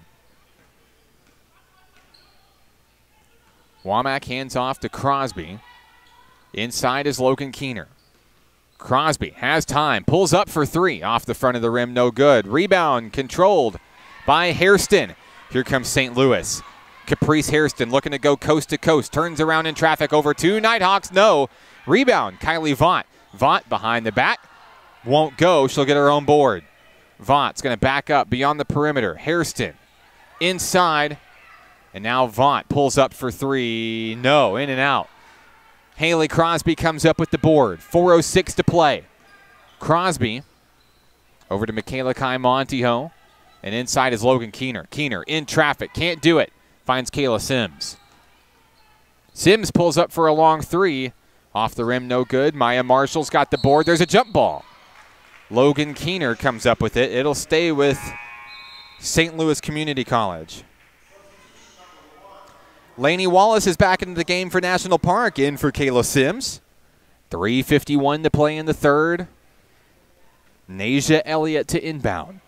Womack hands off to Crosby. Inside is Logan Keener. Crosby has time, pulls up for three. Off the front of the rim, no good. Rebound controlled by Hairston. Here comes St. Louis. Caprice Hairston looking to go coast to coast. Turns around in traffic over two. Nighthawks, no. Rebound, Kylie Vaught. Vaught behind the back. Won't go. She'll get her own board. Vaught's going to back up beyond the perimeter. Hairston inside. And now Vaught pulls up for three. No, in and out. Haley Crosby comes up with the board. 4:06 to play. Crosby over to Michaela Kai Montijo. And inside is Logan Keener. Keener in traffic. Can't do it. Finds Kayla Sims. Sims pulls up for a long three. Off the rim, no good. Maya Marshall's got the board. There's a jump ball. Logan Keener comes up with it. It'll stay with St. Louis Community College. Lainey Wallace is back into the game for National Park, in for Kayla Sims. 3:51 to play in the third. Nasia Elliott to inbound.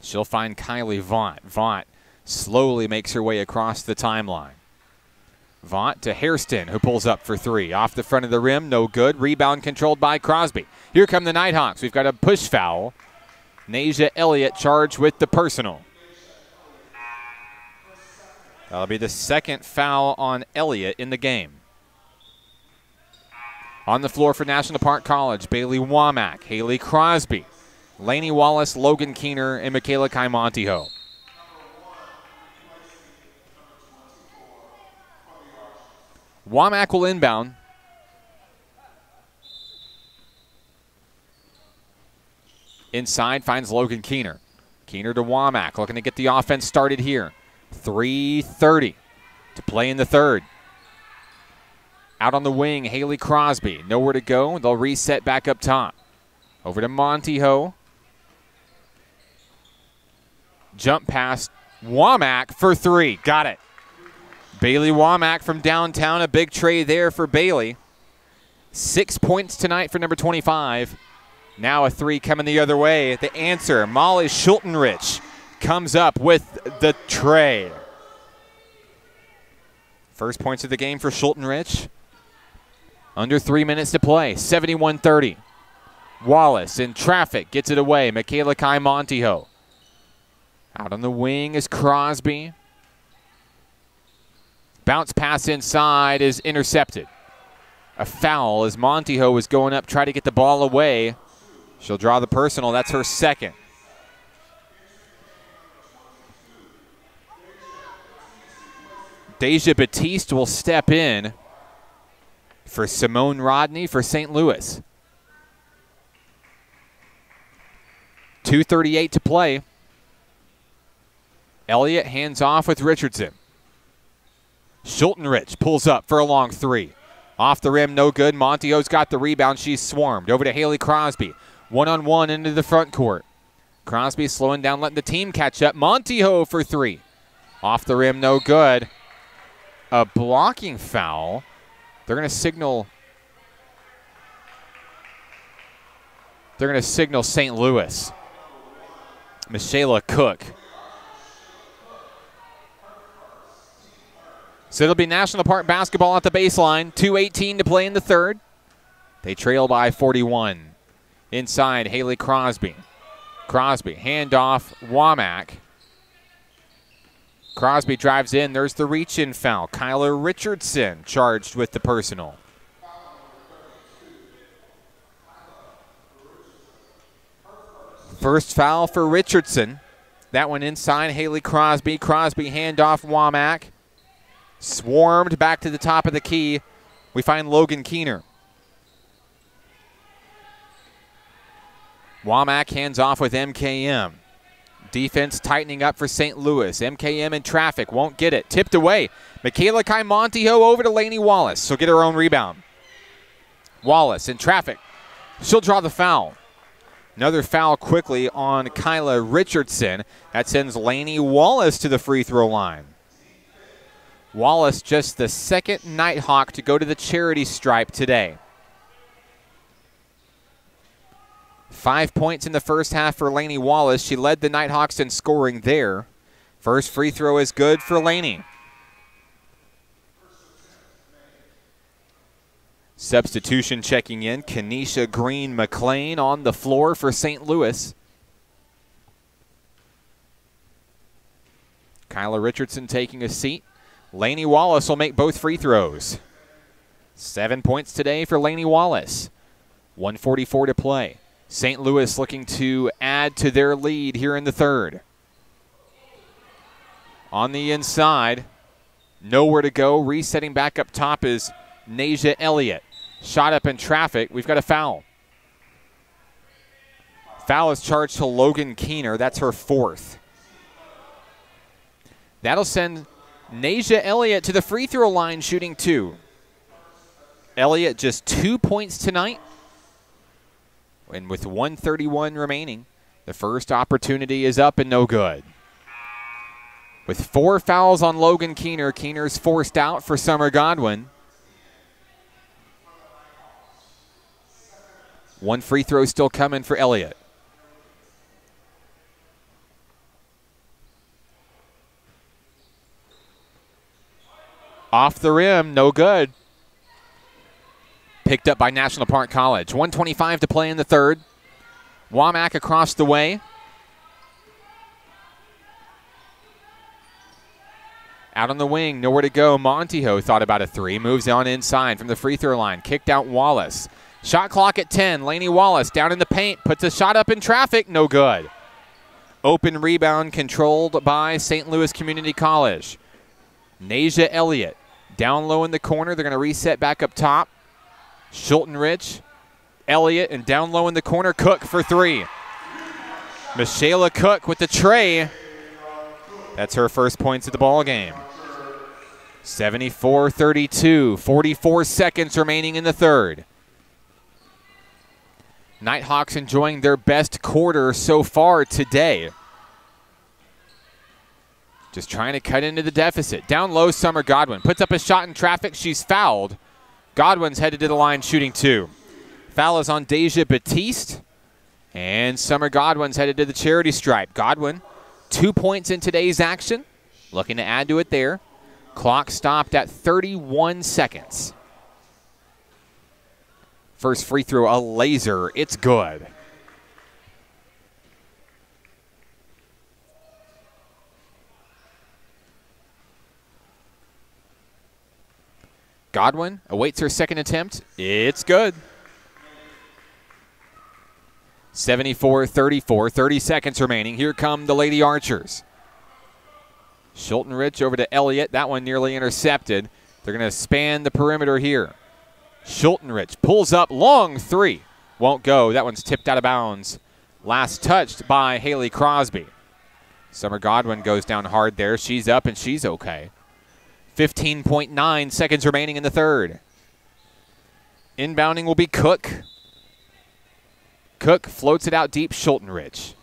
She'll find Kylie Vaught. Vaught slowly makes her way across the timeline. Vaught to Hairston, who pulls up for three. Off the front of the rim, no good. Rebound controlled by Crosby. Here come the Nighthawks. We've got a push foul. Nasia Elliott charged with the personal. That'll be the second foul on Elliott in the game. On the floor for National Park College, Bailey Womack, Haley Crosby, Lainey Wallace, Logan Keener, and Michaela Kai Montijo. Womack will inbound. Inside finds Logan Keener. Keener to Womack, looking to get the offense started here. 3:30 to play in the third. Out on the wing, Haley Crosby. Nowhere to go. They'll reset back up top. Over to Montijo. Jump past Womack for three. Got it. Bailey Womack from downtown. A big tray there for Bailey. 6 points tonight for number 25. Now a three coming the other way. The answer, Molly Schultenrich comes up with the tray. First points of the game for Schultenrich. Under 3 minutes to play, 71-30. Wallace in traffic, gets it away. Michaela Kai Montijo. Out on the wing is Crosby. Bounce pass inside is intercepted. A foul as Montijo is going up, try to get the ball away. She'll draw the personal, that's her second. Deja Batiste will step in for Simone Rodney for St. Louis. 2:38 to play. Elliott hands off with Richardson. Schultenrich pulls up for a long three. Off the rim, no good. Montijo's got the rebound. She's swarmed. Over to Haley Crosby. One-on-one into the front court. Crosby slowing down, letting the team catch up. Montijo for three. Off the rim, no good. A blocking foul. They're going to signal. They're going to signal St. Louis. Michaela Cook. So it'll be National Park basketball at the baseline. 2:18 to play in the third. They trail by 41. Inside, Haley Crosby. Crosby, handoff, Womack. Crosby drives in. There's the reach-in foul. Kyla Richardson charged with the personal. First foul for Richardson. That one inside, Haley Crosby. Crosby, handoff, Womack. Swarmed back to the top of the key. We find Logan Keener. Womack hands off with MKM. Defense tightening up for St. Louis. MKM in traffic, won't get it. Tipped away. Michaela Kai Montijo over to Lainey Wallace. She'll get her own rebound. Wallace in traffic. She'll draw the foul. Another foul quickly on Kyla Richardson. That sends Lainey Wallace to the free throw line. Wallace just the second Nighthawk to go to the charity stripe today. 5 points in the first half for Lainey Wallace. She led the Nighthawks in scoring there. First free throw is good for Lainey. Substitution checking in. Kenesha Green McLean on the floor for St. Louis. Kyla Richardson taking a seat. Lainey Wallace will make both free throws. 7 points today for Lainey Wallace. 1:44 to play. St. Louis looking to add to their lead here in the third. On the inside, nowhere to go. Resetting back up top is Nasia Elliott. Shot up in traffic. We've got a foul. Foul is charged to Logan Keener. That's her fourth. That'll send Nasia Elliott to the free throw line shooting two. Elliott just 2 points tonight. And with 1:31 remaining, the first opportunity is up and no good. With 4 fouls on Logan Keener, Keener's forced out for Summer Godwin. 1 free throw still coming for Elliott. Off the rim, no good. Picked up by National Park College. 1:25 to play in the third. Womack across the way. Out on the wing, nowhere to go. Montijo thought about a three. Moves on inside from the free throw line. Kicked out Wallace. Shot clock at 10. Lainey Wallace down in the paint. Puts a shot up in traffic. No good. Open rebound controlled by St. Louis Community College. Nasia Elliott down low in the corner. They're going to reset back up top. Schultenrich, Elliott, and down low in the corner, Cook for three. Michaela Cook with the tray. That's her first points of the ball game. 74-32, 44 seconds remaining in the third. Nighthawks enjoying their best quarter so far today. Just trying to cut into the deficit. Down low, Summer Godwin puts up a shot in traffic. She's fouled. Godwin's headed to the line shooting two. Foul is on Deja Batiste. And Summer Godwin's headed to the charity stripe. Godwin, 2 points in today's action. Looking to add to it there. Clock stopped at 31 seconds. First free throw, a laser. It's good. Godwin awaits her second attempt. It's good. 74-34, 30 seconds remaining. Here come the Lady Archers. Schultenrich over to Elliott. That one nearly intercepted. They're going to span the perimeter here. Schultenrich pulls up, long three. Won't go. That one's tipped out of bounds. Last touched by Haley Crosby. Summer Godwin goes down hard there. She's up and she's okay. 15.9 seconds remaining in the third. Inbounding will be Cook. Cook floats it out deep, Schultenrich.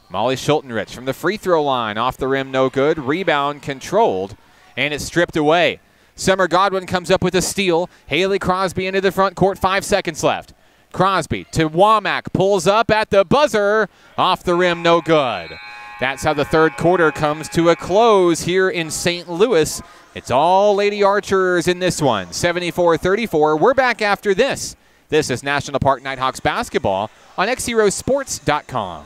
Molly Schultenrich from the free throw line. Off the rim, no good. Rebound controlled, and it's stripped away. Summer Godwin comes up with a steal. Haley Crosby into the front court, 5 seconds left. Crosby to Womack, pulls up at the buzzer. Off the rim, no good. That's how the third quarter comes to a close here in St. Louis. It's all Lady Archers in this one, 74-34. We're back after this. This is National Park Nighthawks basketball on XZeroSports.com.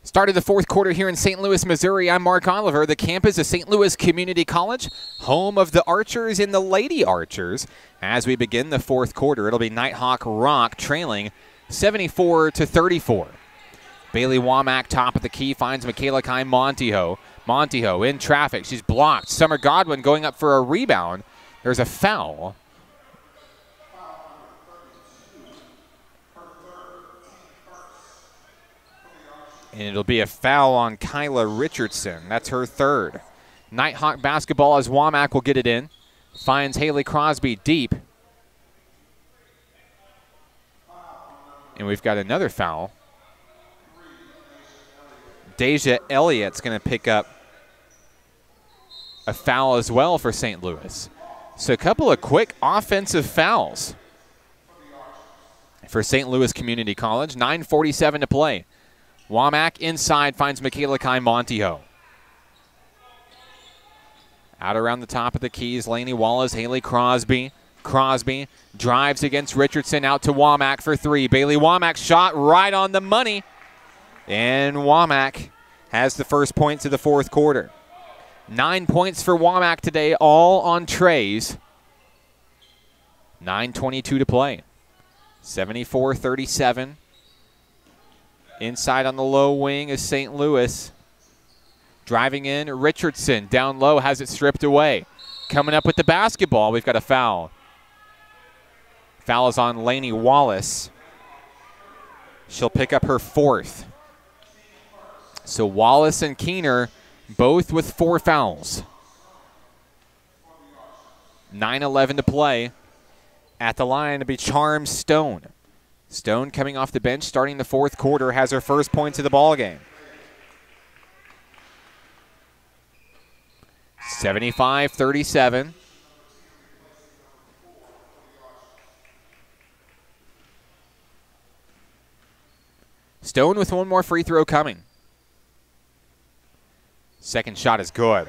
Started the fourth quarter here in St. Louis, Missouri. I'm Mark Oliver. The campus of St. Louis Community College, home of the Archers and the Lady Archers. As we begin the fourth quarter, it'll be Nighthawk Rock trailing 74-34. Bailey Womack, top of the key, finds Michaela Kai Montijo. Montijo in traffic. She's blocked. Summer Godwin going up for a rebound. There's a foul. And it'll be a foul on Kyla Richardson. That's her third. Nighthawk basketball as Womack will get it in. Finds Haley Crosby deep. And we've got another foul. Deja Elliott's going to pick up a foul as well for St. Louis. So a couple of quick offensive fouls for St. Louis Community College. 9:47 to play. Womack inside finds Michaela Kai Montijo. Out around the top of the keys, Lainey Wallace, Haley Crosby. Crosby drives against Richardson, out to Womack for three. Bailey Womack shot right on the money. And Womack has the first points of the fourth quarter. 9 points for Womack today, all on trays. 9:22 to play. 74-37. Inside on the low wing is St. Louis. Driving in, Richardson down low, has it stripped away. Coming up with the basketball, we've got a foul. Foul is on Lainey Wallace. She'll pick up her fourth. So Wallace and Keener both with 4 fouls. 9:11 to play. At the line to be Charm Stone. Stone coming off the bench starting the 4th quarter, has her first points of the ball game. 75-37. Stone with 1 more free throw coming. Second shot is good.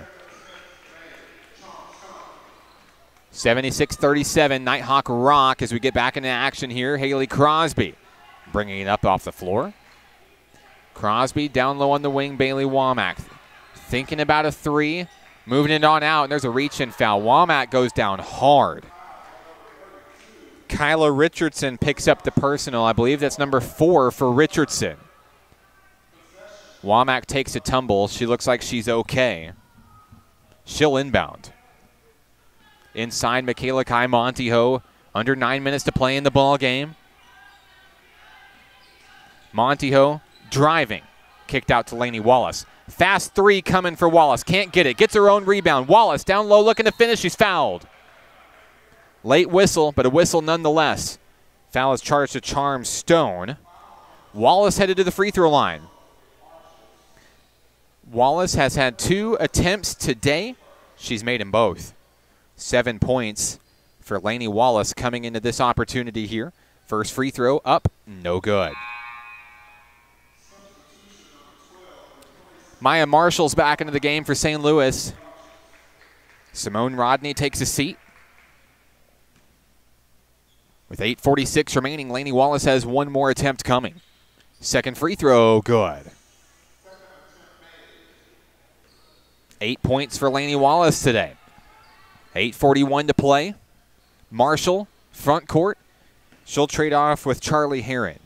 76-37, Nighthawk rock as we get back into action here. Haley Crosby bringing it up off the floor. Crosby down low on the wing, Bailey Womack thinking about a 3, moving it on out, and there's a reach-in foul. Womack goes down hard. Kyla Richardson picks up the personal. I believe that's number 4 for Richardson. Womack takes a tumble. She looks like she's okay. She'll inbound. Inside, Michaela Kai Montijo. Under 9 minutes to play in the ball game. Montijo driving. Kicked out to Lainey Wallace. Fast 3 coming for Wallace. Can't get it. Gets her own rebound. Wallace down low looking to finish. She's fouled. Late whistle, but a whistle nonetheless. Foul is charged to Charm Stone. Wallace headed to the free throw line. Wallace has had 2 attempts today. She's made them both. 7 points for Lainey Wallace coming into this opportunity here. First free throw up, no good. Maya Marshall's back into the game for St. Louis. Simone Rodney takes a seat. With 8:46 remaining, Lainey Wallace has 1 more attempt coming. Second free throw, good. 8 points for Lainey Wallace today. 8:41 to play. Marshall, front court. She'll trade off with Charlie Heron.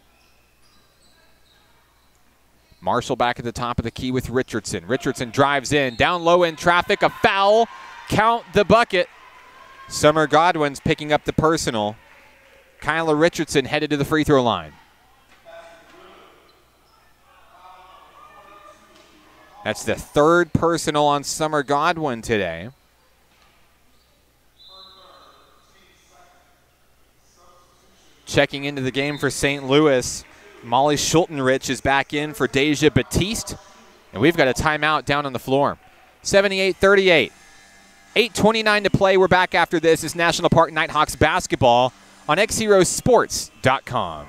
Marshall back at the top of the key with Richardson. Richardson drives in, down low in traffic, a foul. Count the bucket. Summer Godwin's picking up the personal. Kyla Richardson headed to the free throw line. That's the 3rd personal on Summer Godwin today. Checking into the game for St. Louis, Molly Schultenrich is back in for Deja Batiste. And we've got a timeout down on the floor. 78-38. 8:29 to play. We're back after this. It's National Park Nighthawks basketball on XZeroSports.com.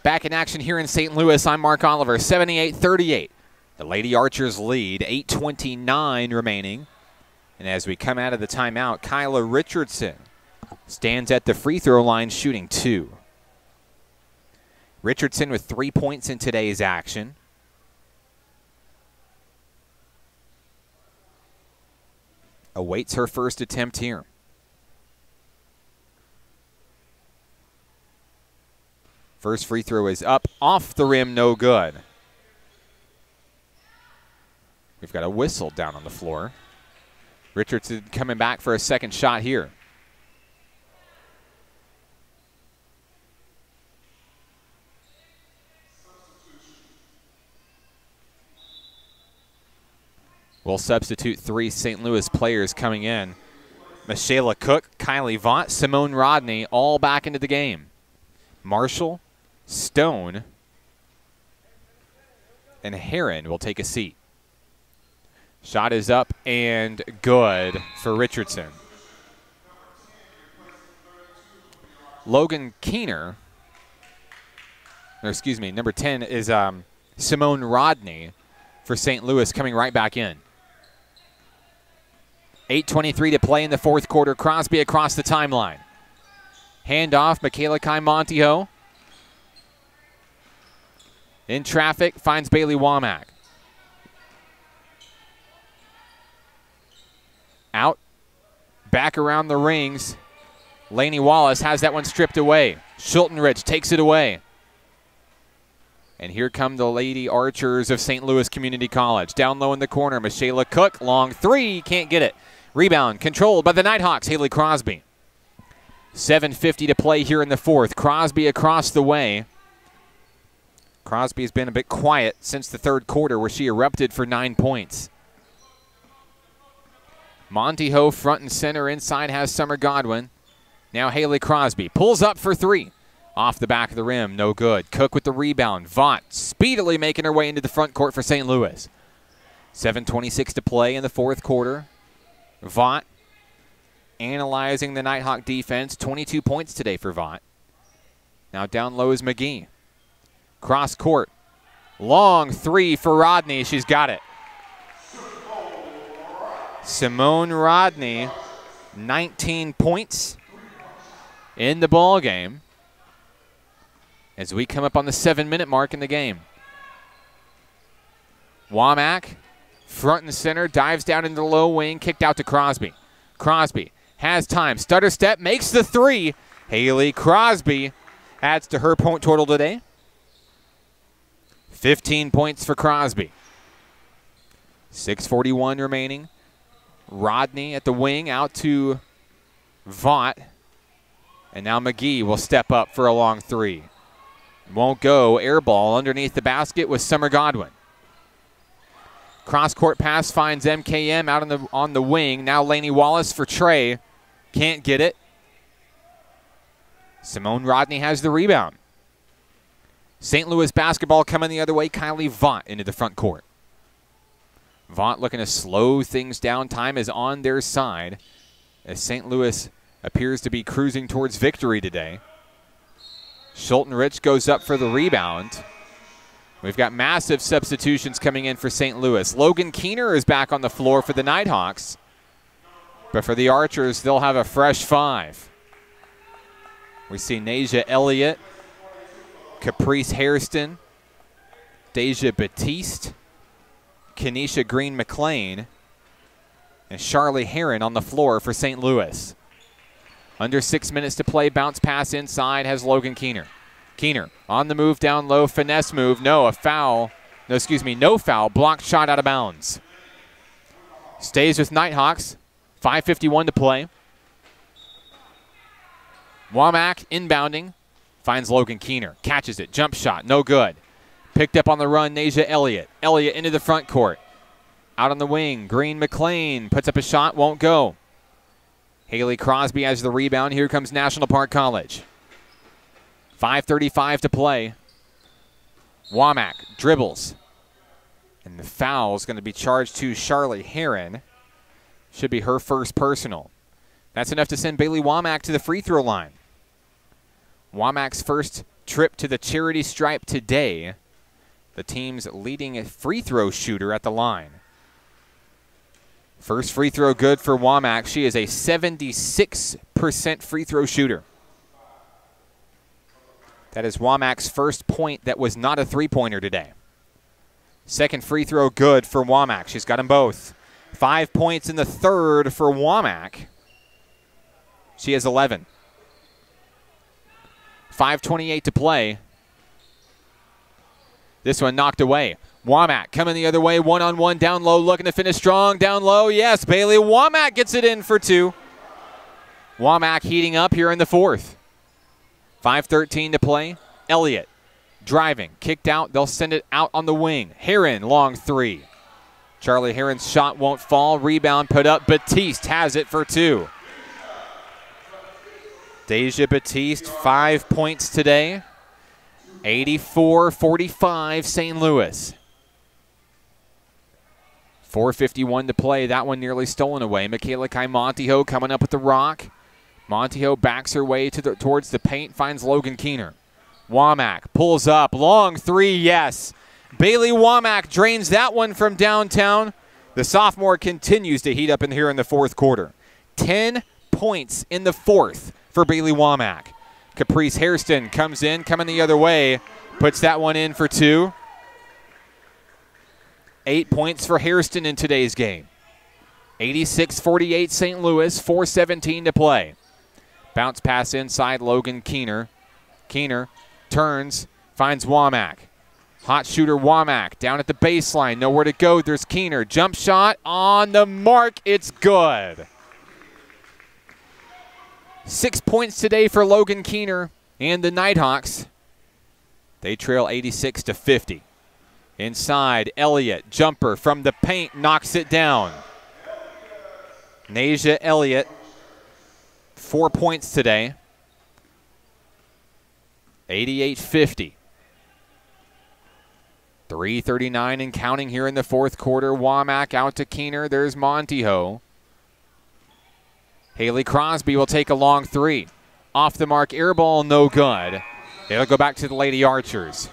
Back in action here in St. Louis, I'm Mark Oliver, 78-38. The Lady Archers lead, 8:29 remaining. And as we come out of the timeout, Kyla Richardson stands at the free throw line shooting 2. Richardson with 3 points in today's action. Awaits her first attempt here. First free throw is up, off the rim, no good. We've got a whistle down on the floor. Richardson coming back for a second shot here. We'll substitute 3 St. Louis players coming in. Michaela Cook, Kylie Vaught, Simone Rodney, all back into the game. Marshall, Stone, and Heron will take a seat. Shot is up and good for Richardson. Logan Keener, or excuse me, number 10 is Simone Rodney for St. Louis coming right back in. 8:23 to play in the fourth quarter. Crosby across the timeline. Handoff, Michaela Montijo. In traffic, finds Bailey Womack. Out, back around the rings. Lainey Wallace has that one stripped away. Schultenrich takes it away. And here come the Lady Archers of St. Louis Community College. Down low in the corner, Michaela Cook, long three, can't get it. Rebound controlled by the Nighthawks, Haley Crosby. 7:50 to play here in the fourth. Crosby across the way. Crosby has been a bit quiet since the third quarter where she erupted for 9 points. Montijo front and center. Inside has Summer Godwin. Now Haley Crosby pulls up for three. Off the back of the rim, no good. Cook with the rebound. Vaught speedily making her way into the front court for St. Louis. 7:26 to play in the fourth quarter. Vaught analyzing the Nighthawk defense. 22 points today for Vaught. Now down low is McGee. Cross court. Long three for Rodney. She's got it. Simone Rodney, 19 points in the ball game as we come up on the 7-minute mark in the game. Womack, front and center, dives down into the low wing, kicked out to Crosby. Crosby has time, stutter step, makes the three. Haley Crosby adds to her point total today. 15 points for Crosby. 6:41 remaining. Rodney at the wing, out to Vaught. And now McGee will step up for a long three. Won't go. Air ball underneath the basket with Summer Godwin. Cross-court pass finds MKM out on the wing. Now Lainey Wallace for Trey. Can't get it. Simone Rodney has the rebound. St. Louis basketball coming the other way. Kylie Vaught into the front court. Vaught looking to slow things down. Time is on their side as St. Louis appears to be cruising towards victory today. Schultenrich goes up for the rebound. We've got massive substitutions coming in for St. Louis. Logan Keener is back on the floor for the Nighthawks. But for the Archers, they'll have a fresh five. We see Nasia Elliott, Caprice Hairston, Deja Batiste, Kenesha Green-McLean, and Charlie Heron on the floor for St. Louis. Under 6 minutes to play, bounce pass inside has Logan Keener. Keener on the move down low, finesse move, no foul, blocked shot out of bounds. Stays with Nighthawks, 5:51 to play. Womack inbounding, finds Logan Keener, catches it, jump shot, no good. Picked up on the run, Nasia Elliott. Elliott into the front court. Out on the wing, Green-McLean puts up a shot, won't go. Haley Crosby has the rebound. Here comes National Park College. 5:35 to play. Womack dribbles. And the foul is going to be charged to Charlie Heron. Should be her first personal. That's enough to send Bailey Womack to the free throw line. Womack's first trip to the charity stripe today. The team's leading free throw shooter at the line. First free throw good for Womack. She is a 76% free throw shooter. That is Womack's first point that was not a three-pointer today. Second free throw good for Womack. She's got them both. 5 points in the third for Womack. She has 11. 5:28 to play. This one knocked away. Womack coming the other way, one-on-one down low, looking to finish strong down low. Yes, Bailey Womack gets it in for two. Womack heating up here in the fourth. 5:13 to play. Elliott driving, kicked out. They'll send it out on the wing. Heron, long three. Charlie Heron's shot won't fall. Rebound put up. Batiste has it for two. Deja Batiste, 5 points today. 84-45 St. Louis. 4:51 to play. That one nearly stolen away. Michaela Montijo coming up with the rock. Montijo backs her way towards the paint, finds Logan Keener. Womack pulls up. Long three, yes. Bailey Womack drains that one from downtown. The sophomore continues to heat up in here in the fourth quarter. 10 points in the fourth for Bailey Womack. Caprice Hairston comes in, coming the other way, puts that one in for 2. 8 points for Hairston in today's game. 86-48 St. Louis, 4:17 to play. Bounce pass inside Logan Keener. Keener turns, finds Womack. Hot shooter Womack down at the baseline, nowhere to go. There's Keener, jump shot on the mark, it's good. 6 points today for Logan Keener and the Nighthawks. They trail 86-50. Inside, Elliott, jumper from the paint, knocks it down. Nasia Elliott, 4 points today. 88-50. 3:39 and counting here in the fourth quarter. Womack out to Keener. There's Montijo. Haley Crosby will take a long 3. Off the mark, air ball, no good. It'll go back to the Lady Archers.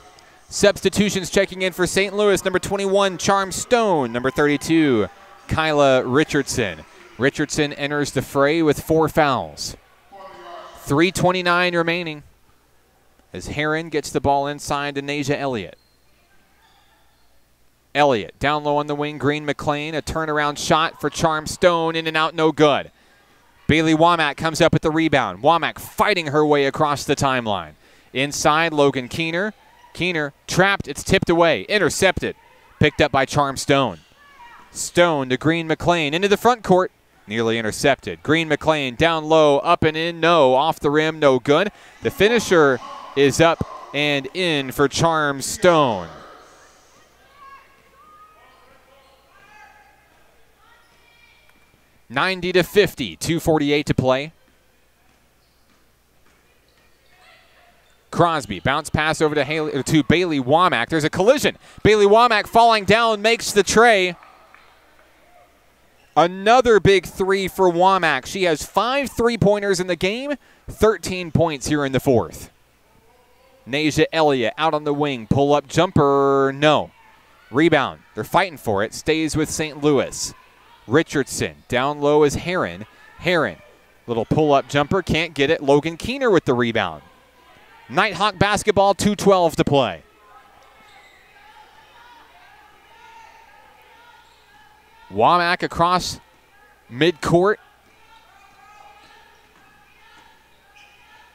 Substitutions checking in for St. Louis. Number 21, Charm Stone. Number 32, Kyla Richardson. Richardson enters the fray with 4 fouls. 3:29 remaining as Heron gets the ball inside to Nasia Elliott. Elliott down low on the wing. Green McLean, a turnaround shot for Charm Stone. In and out, no good. Bailey Womack comes up with the rebound. Womack fighting her way across the timeline. Inside, Logan Keener. Keener trapped. It's tipped away. Intercepted. Picked up by Charm Stone. Stone to Green McLean. Into the front court. Nearly intercepted. Green McLean down low. Up and in. No. Off the rim. No good. The finisher is up and in for Charm Stone. (90-50). 2:48 to play. Crosby, bounce pass over to Bailey Womack. There's a collision. Bailey Womack falling down, makes the tray. Another big 3 for Womack. She has 5 3-pointers in the game, 13 points here in the fourth. Nasia Elliott out on the wing, pull-up jumper, no. Rebound, they're fighting for it, stays with St. Louis. Richardson, down low is Heron. Heron, little pull-up jumper, can't get it. Logan Keener with the rebound. Nighthawk basketball, 2:12 to play. Womack across midcourt.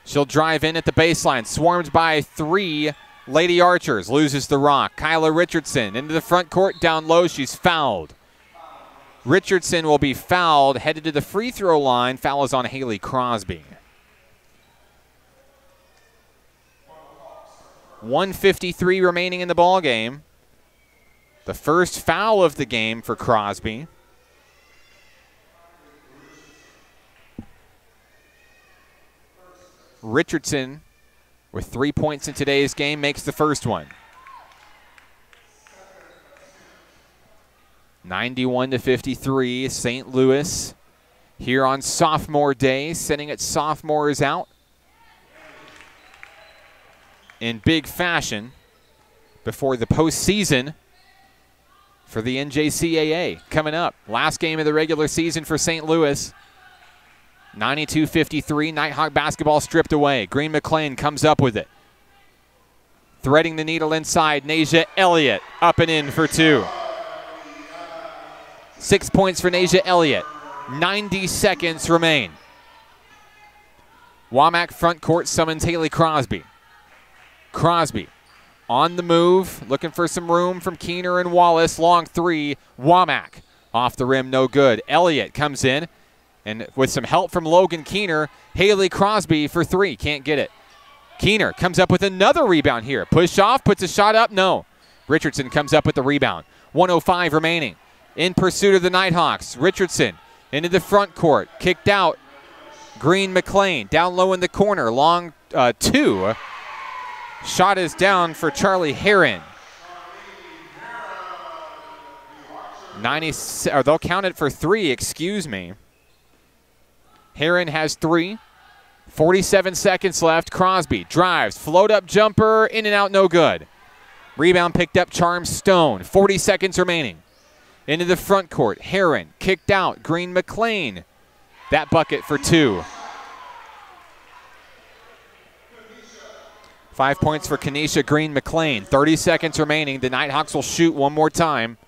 She'll drive in at the baseline, swarmed by 3 Lady Archers, loses the rock. Kyla Richardson into the front court, down low, she's fouled. Richardson will be fouled, headed to the free throw line. Foul is on Haley Crosby. 1:53 remaining in the ball game. The first foul of the game for Crosby. Richardson, with 3 points in today's game, makes the first one. 91-53, St. Louis here on sophomore day, sending its sophomores out in big fashion before the postseason for the NJCAA coming up. Last game of the regular season for St. Louis. 92-53, Nighthawk basketball stripped away. Green McLean comes up with it. Threading the needle inside, Nasia Elliott up and in for 2. 6 points for Nasia Elliott. 90 seconds remain. Womack front court summons Haley Crosby. Crosby on the move, looking for some room from Keener and Wallace. Long 3, Womack off the rim, no good. Elliott comes in, and with some help from Logan Keener, Haley Crosby for 3, can't get it. Keener comes up with another rebound here. Push off, puts a shot up, no. Richardson comes up with the rebound. 1:05 remaining. In pursuit of the Nighthawks. Richardson into the front court. Kicked out. Green McLean down low in the corner. Long 2. Shot is down for Charlie Heron. They'll count it for 3, excuse me. Heron has 3. 47 seconds left. Crosby drives. Float up jumper. In and out, no good. Rebound picked up Charm Stone. 40 seconds remaining. into the front court. Heron kicked out. Green McLean. That bucket for 2. 5 points for Kenesha Green McLean. 30 seconds remaining. The Nighthawks will shoot one more time.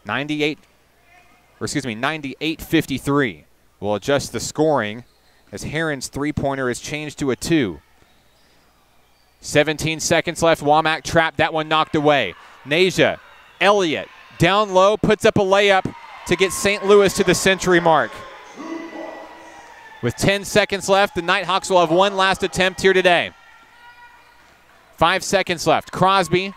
98-53. We'll adjust the scoring as Heron's three-pointer is changed to a 2. 17 seconds left. Womack trapped. That one knocked away. Nasia Elliott down low, puts up a layup to get St. Louis to the century mark. With 10 seconds left, the Nighthawks will have one last attempt here today. 5 seconds left. Crosby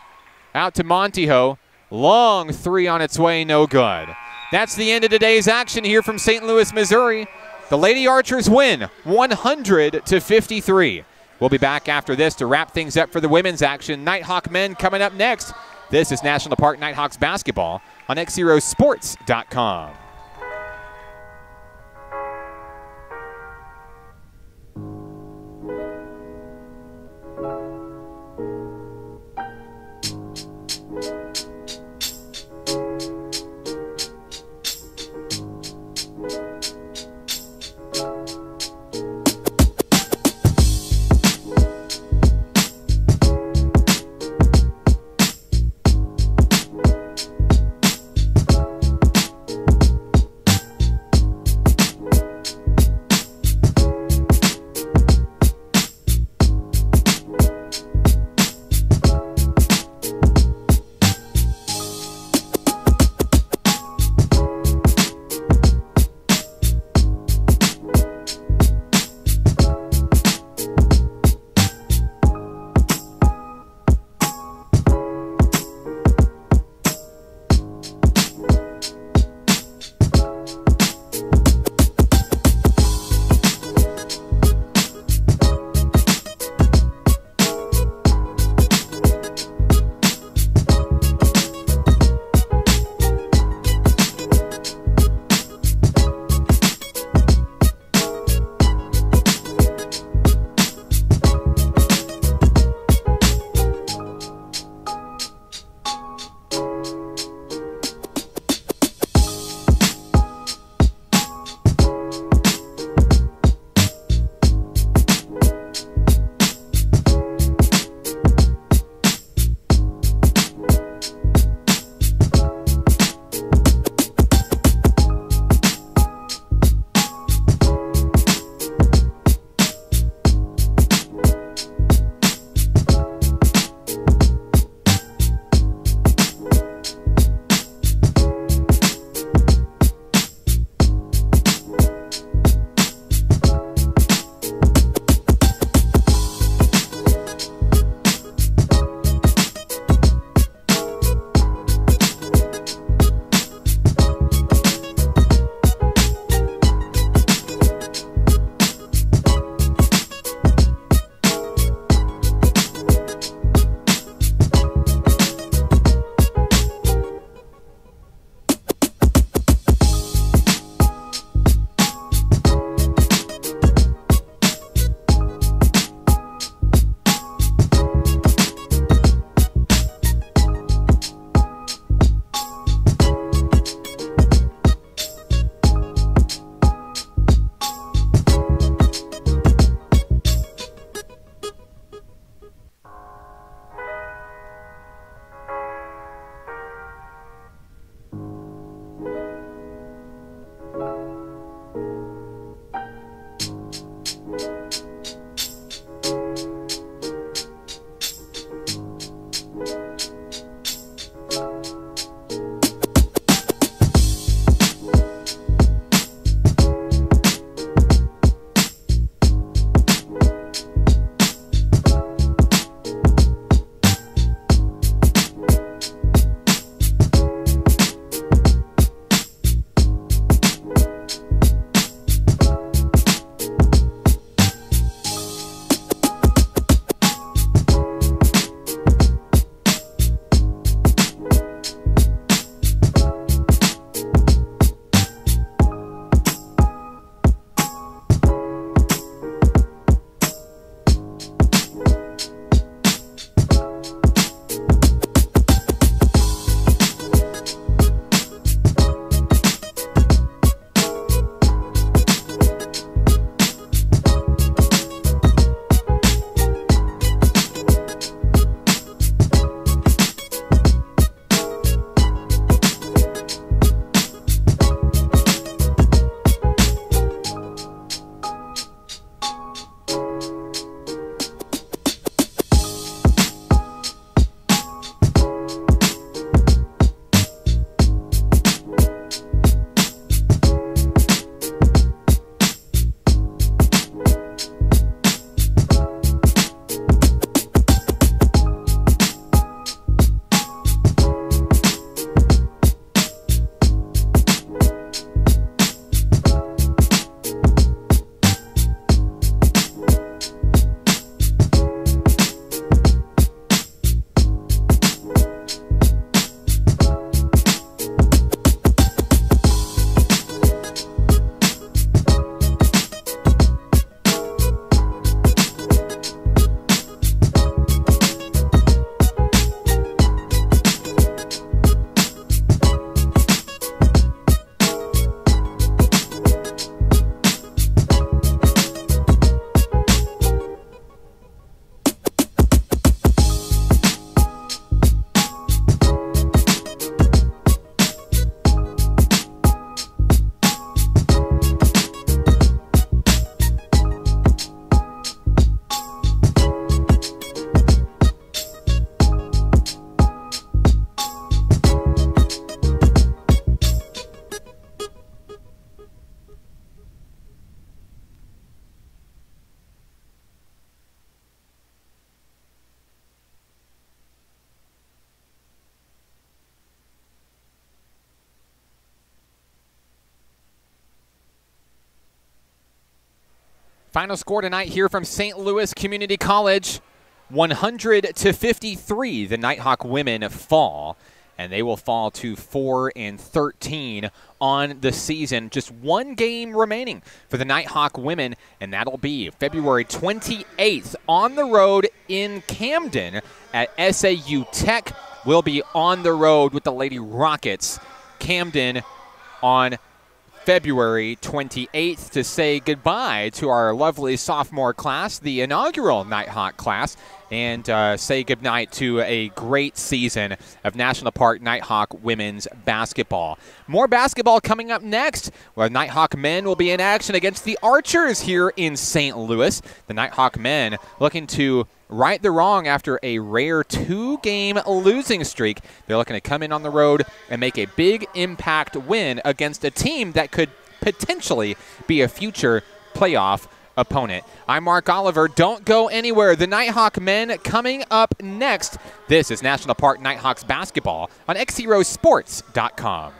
out to Montijo. Long three on its way, no good. That's the end of today's action here from St. Louis, Missouri. The Lady Archers win 100-53. We'll be back after this to wrap things up for the women's action. Nighthawk men coming up next. This is National Park Nighthawks basketball on XZeroSports.com. Final score tonight here from St. Louis Community College, 100-53. The Nighthawk women fall, and they will fall to 4-13 on the season. Just one game remaining for the Nighthawk women, and that'll be February 28th on the road in Camden at SAU Tech. We'll be on the road with the Lady Rockets. Camden on February 28th to say goodbye to our lovely sophomore class, the inaugural Nighthawk class, and say goodnight to a great season of National Park Nighthawk women's basketball. More basketball coming up next, where Nighthawk men will be in action against the Archers here in St. Louis. The Nighthawk men looking to right the wrong after a rare 2-game losing streak. They're looking to come in on the road and make a big impact win against a team that could potentially be a future playoff opponent. I'm Mark Oliver. Don't go anywhere. The Nighthawk men coming up next. This is National Park Nighthawks basketball on XZeroSports.com.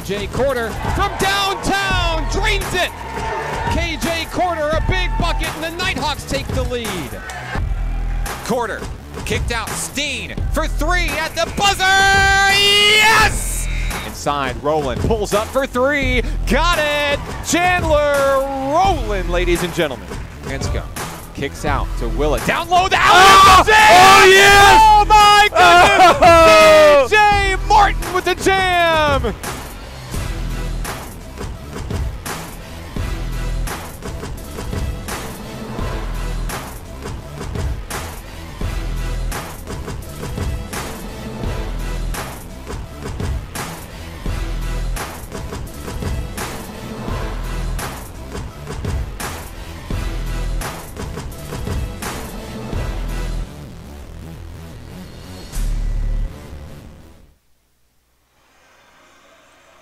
KJ Corder from downtown drains it. KJ Corder, a big bucket, and the Nighthawks take the lead. Corder kicked out. Steen for three at the buzzer. Yes! Inside, Rowland pulls up for three. Got it. Chandler Rowland, ladies and gentlemen. Let's go. Kicks out to Willett. Down low, the alley. Oh, yes! Oh, my goodness! DJ Martin with the jam!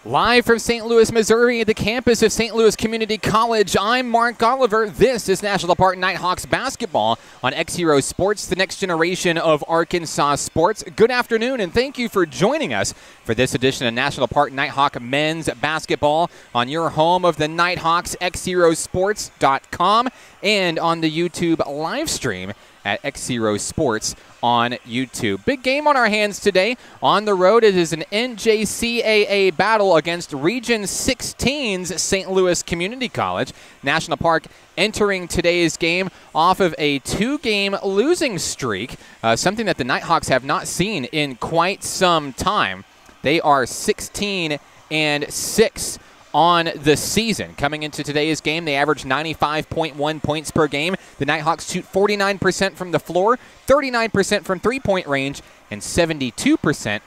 Live from St. Louis, Missouri, at the campus of St. Louis Community College, I'm Mark Oliver. This is National Park Nighthawks basketball on XZero Sports, the next generation of Arkansas sports. Good afternoon, and thank you for joining us for this edition of National Park Nighthawk men's basketball on your home of the Nighthawks, XZerosports.com, and on the YouTube live stream at XZero Sports on YouTube. Big game on our hands today. On the road, it is an NJCAA battle against Region 16's St. Louis Community College. National Park entering today's game off of a two-game losing streak, something that the Nighthawks have not seen in quite some time. They are 16-6 on the season. Coming into today's game, they average 95.1 points per game. The Nighthawks shoot 49% from the floor, 39% from three-point range, and 72%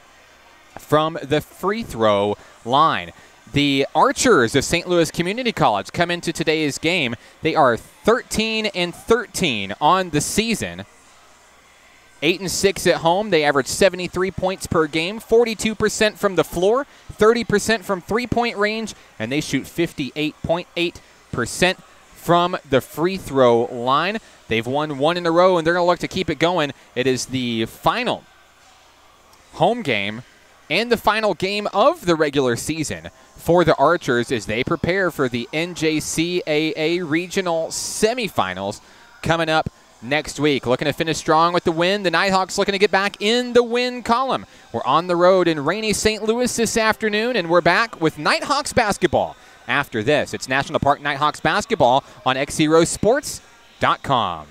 from the free throw line. The Archers of St. Louis Community College come into today's game. They are 13-13 on the season. 8-6 at home. They average 73 points per game, 42% from the floor, 30% from three-point range, and they shoot 58.8% from the free throw line. They've won one in a row, and they're going to look to keep it going. It is the final home game and the final game of the regular season for the Archers as they prepare for the NJCAA Regional Semifinals coming up next week. Looking to finish strong with the win. The Nighthawks looking to get back in the win column. We're on the road in rainy St. Louis this afternoon, and we're back with Nighthawks basketball after this. It's National Park Nighthawks basketball on XZerosports.com.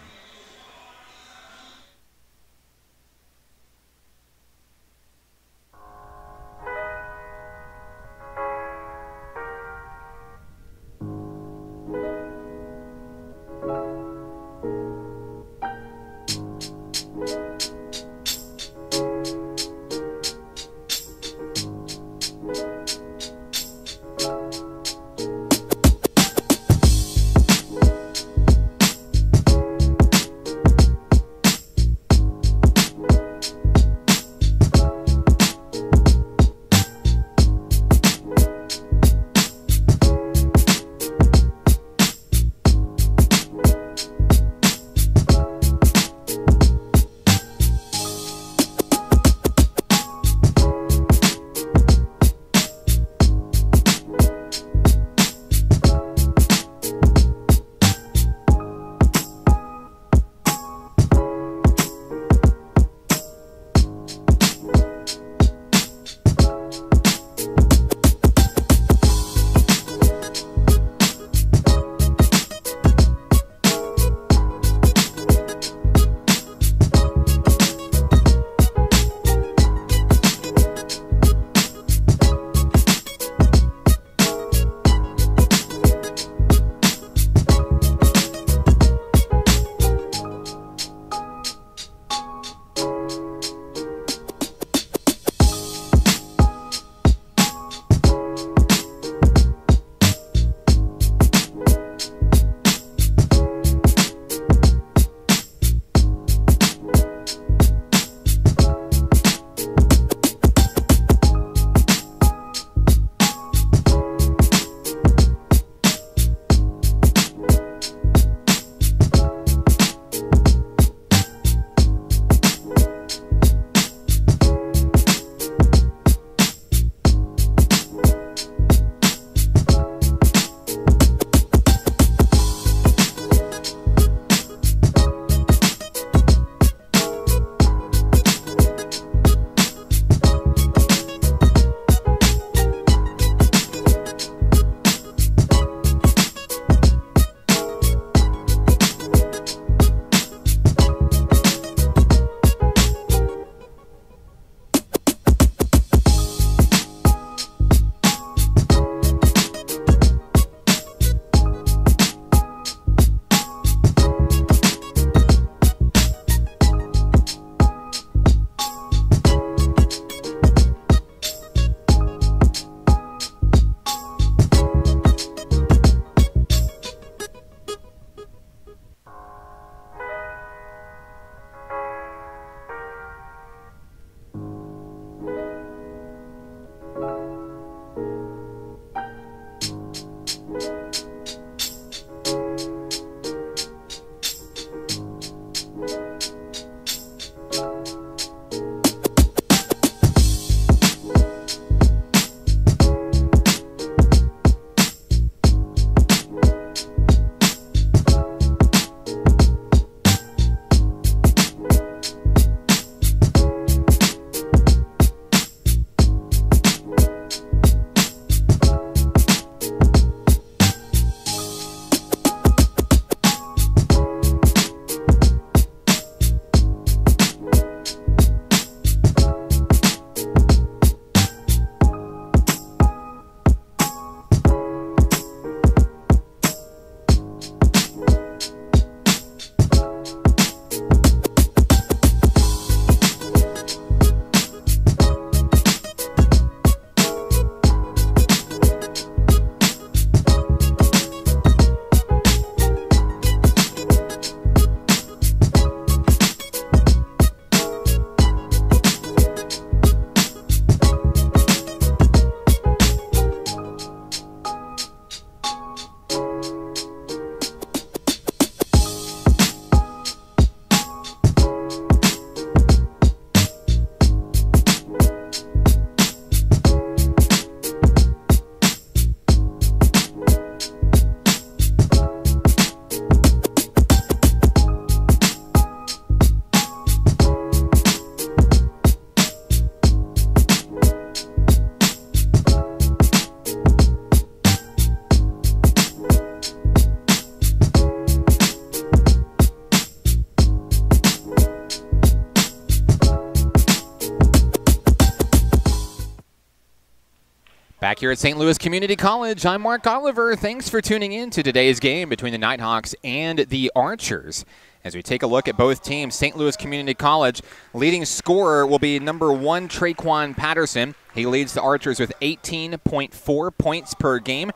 Back here at St. Louis Community College, I'm Mark Oliver. Thanks for tuning in to today's game between the Nighthawks and the Archers. As we take a look at both teams, St. Louis Community College leading scorer will be number 1, Traquan Patterson. He leads the Archers with 18.4 points per game.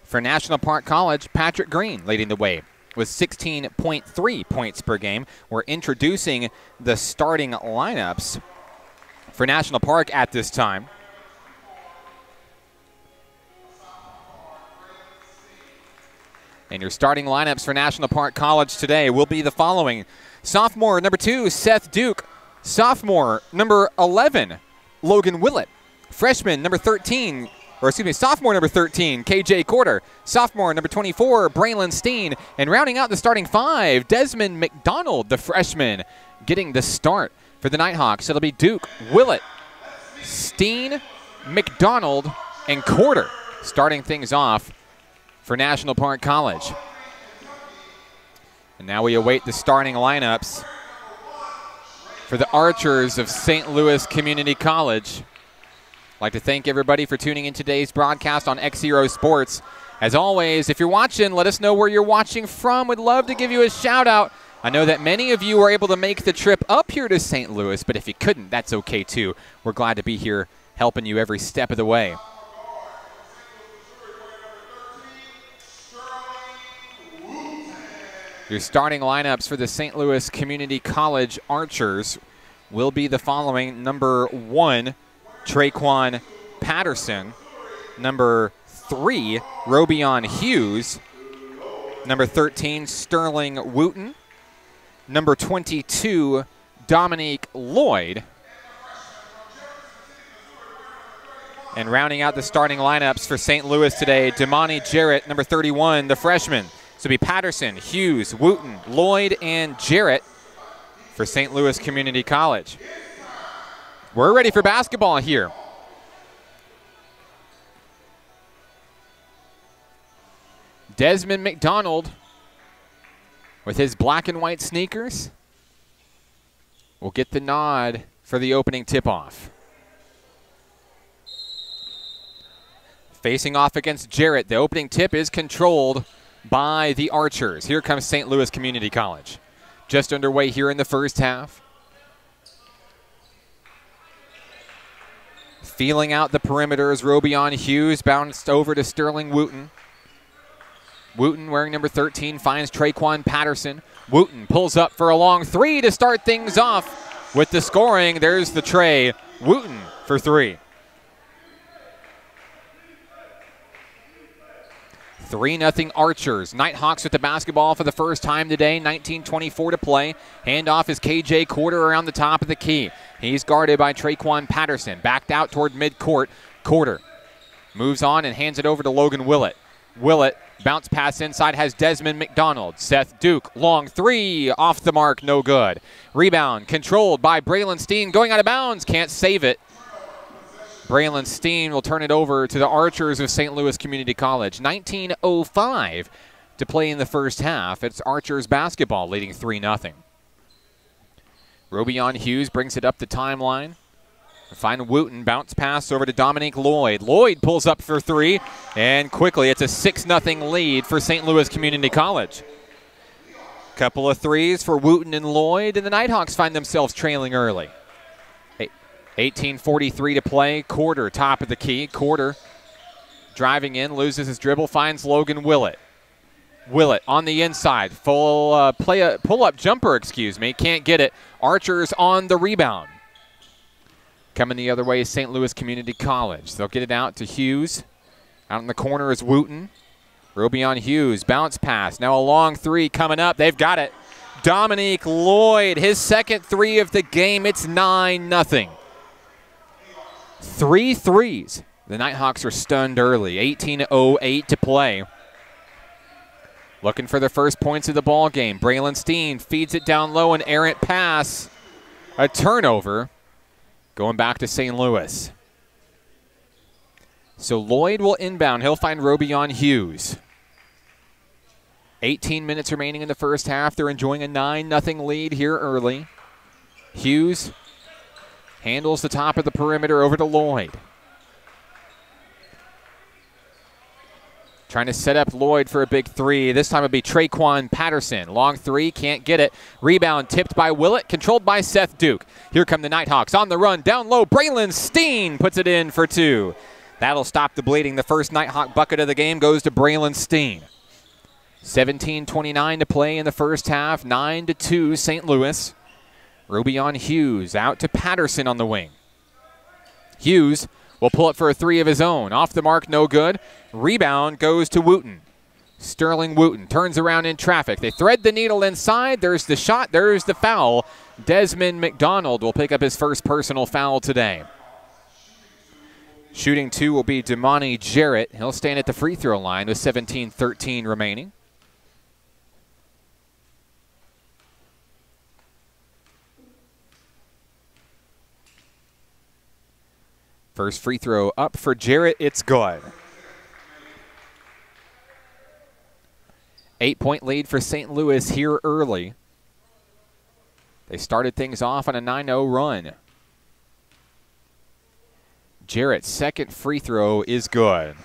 For National Park College, Patrick Green leading the way with 16.3 points per game. We're introducing the starting lineups for National Park at this time. And your starting lineups for National Park College today will be the following. Sophomore number 2, Seth Duke. Sophomore number 11, Logan Willett. Freshman number 13, sophomore number 13, KJ Corder. Sophomore number 24, Braylon Steen. And rounding out the starting 5, Desmond McDonald, the freshman, getting the start for the Nighthawks. It'll be Duke, Willett, Steen, McDonald, and Corder starting things off for National Park College. And now we await the starting lineups for the Archers of St. Louis Community College. I'd like to thank everybody for tuning in today's broadcast on XZero Sports. As always, if you're watching, let us know where you're watching from. We'd love to give you a shout out. I know that many of you were able to make the trip up here to St. Louis, but if you couldn't, that's okay too. We're glad to be here helping you every step of the way. Your starting lineups for the St. Louis Community College Archers will be the following. Number 1, Traquan Patterson. Number 3, Robion Hughes. Number 13, Sterling Wooten. Number 22, Dominique Lloyd. And rounding out the starting lineups for St. Louis today, Damani Jarrett, number 31, the freshman. So it'll be Patterson, Hughes, Wooten, Lloyd, and Jarrett for St. Louis Community College. We're ready for basketball here. Desmond McDonald with his black and white sneakers will get the nod for the opening tip-off. Facing off against Jarrett, the opening tip is controlled by the Archers. Here comes St. Louis Community College. Just underway here in the first half. Feeling out the perimeter as Robion Hughes bounced over to Sterling Wooten. Wooten, wearing number 13, finds Traquan Patterson. Wooten pulls up for a long 3 to start things off with the scoring. There's the tray. Wooten for 3. 3-0 Archers. Nighthawks with the basketball for the first time today. 19:24 to play. Handoff is KJ Corder around the top of the key. He's guarded by Traquan Patterson. Backed out toward midcourt. Corder moves on and hands it over to Logan Willett. Willett, bounce pass inside, has Desmond McDonald. Seth Duke, long 3, off the mark, no good. Rebound controlled by Braylon Steen, going out of bounds, can't save it. Braylon Steen will turn it over to the Archers of St. Louis Community College. 19:05 to play in the first half. It's Archers basketball leading 3-0. Robion Hughes brings it up the timeline. Find Wooten, bounce pass over to Dominique Lloyd. Lloyd pulls up for 3, and quickly it's a 6-0 lead for St. Louis Community College. Couple of threes for Wooten and Lloyd, and the Nighthawks find themselves trailing early. 18:43 to play. Corder, top of the key. Corder driving in, loses his dribble, finds Logan Willett. Willett on the inside. Pull-up jumper, can't get it. Archers on the rebound. Coming the other way is St. Louis Community College. They'll get it out to Hughes. Out in the corner is Wooten. Robion Hughes, bounce pass. Now a long 3 coming up. They've got it. Dominique Lloyd, his second 3 of the game. It's 9-0. 3 threes. The Nighthawks are stunned early. 18:08 to play. Looking for the first points of the ball game. Braylon Steen feeds it down low, an errant pass. A turnover. Going back to St. Louis. So Lloyd will inbound. He'll find Robion Hughes. 18 minutes remaining in the first half. They're enjoying a 9-0 lead here early. Hughes handles the top of the perimeter over to Lloyd. Trying to set up Lloyd for a big three. This time it'll be Traquan Patterson. Long three, can't get it. Rebound tipped by Willett, controlled by Seth Duke. Here come the Nighthawks on the run. Down low, Braylon Steen puts it in for two. That'll stop the bleeding. The first Nighthawk bucket of the game goes to Braylon Steen. 17:29 to play in the first half. 9-2 St. Louis. Rubion Hughes out to Patterson on the wing. Hughes will pull it for a three of his own. Off the mark, no good. Rebound goes to Wooten. Sterling Wooten turns around in traffic. They thread the needle inside. There's the shot. There's the foul. Desmond McDonald will pick up his first personal foul today. Shooting two will be Damani Jarrett. He'll stand at the free throw line with 17:13 remaining. First free throw up for Jarrett. It's good. 8-point lead for St. Louis here early. They started things off on a 9-0 run. Jarrett's second free throw is good.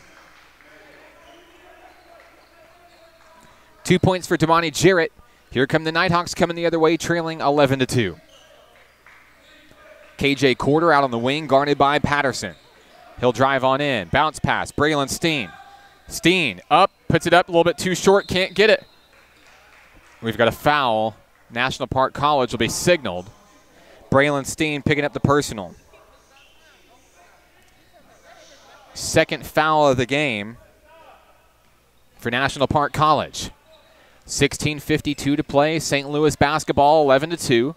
2 points for Damani Jarrett. Here come the Nighthawks coming the other way, trailing 11-2. KJ Quarter out on the wing, guarded by Patterson. He'll drive on in. Bounce pass. Braylon Steen. Steen up, puts it up a little bit too short, can't get it. We've got a foul. National Park College will be signaled. Braylon Steen picking up the personal. Second foul of the game for National Park College. 16:52 to play. St. Louis basketball 11-2.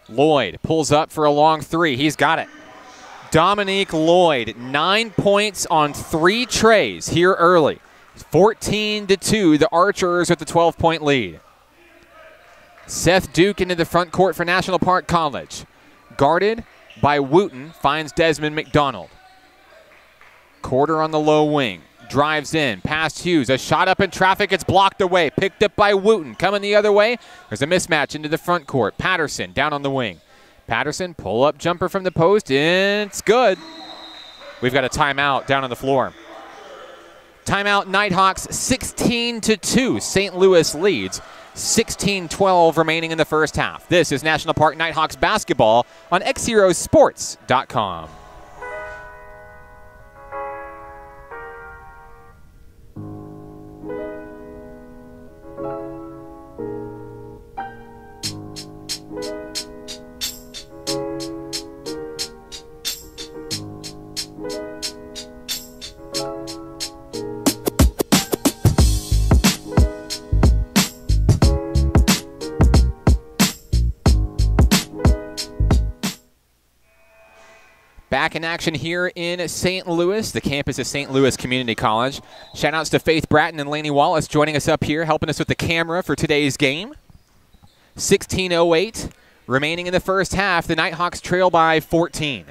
Lloyd pulls up for a long three. He's got it. Dominique Lloyd, 9 points on 3 trays here early. 14-2, the Archers with the 12-point lead. Seth Duke into the front court for National Park College. Guarded by Wooten, finds Desmond McDonald. Quarter on the low wing. Drives in, past Hughes. A shot up in traffic, it's blocked away. Picked up by Wooten. Coming the other way, there's a mismatch into the front court. Patterson down on the wing. Patterson, pull-up jumper from the post. It's good. We've got a timeout down on the floor. Timeout, Nighthawks, 16-2. St. Louis leads. 16-12 remaining in the first half. This is National Park Nighthawks basketball on XZeroSports.com. Back in action here in St. Louis, the campus of St. Louis Community College. Shout-outs to Faith Bratton and Laney Wallace joining us up here, helping us with the camera for today's game. 16:08 remaining in the first half. The Nighthawks trail by 14.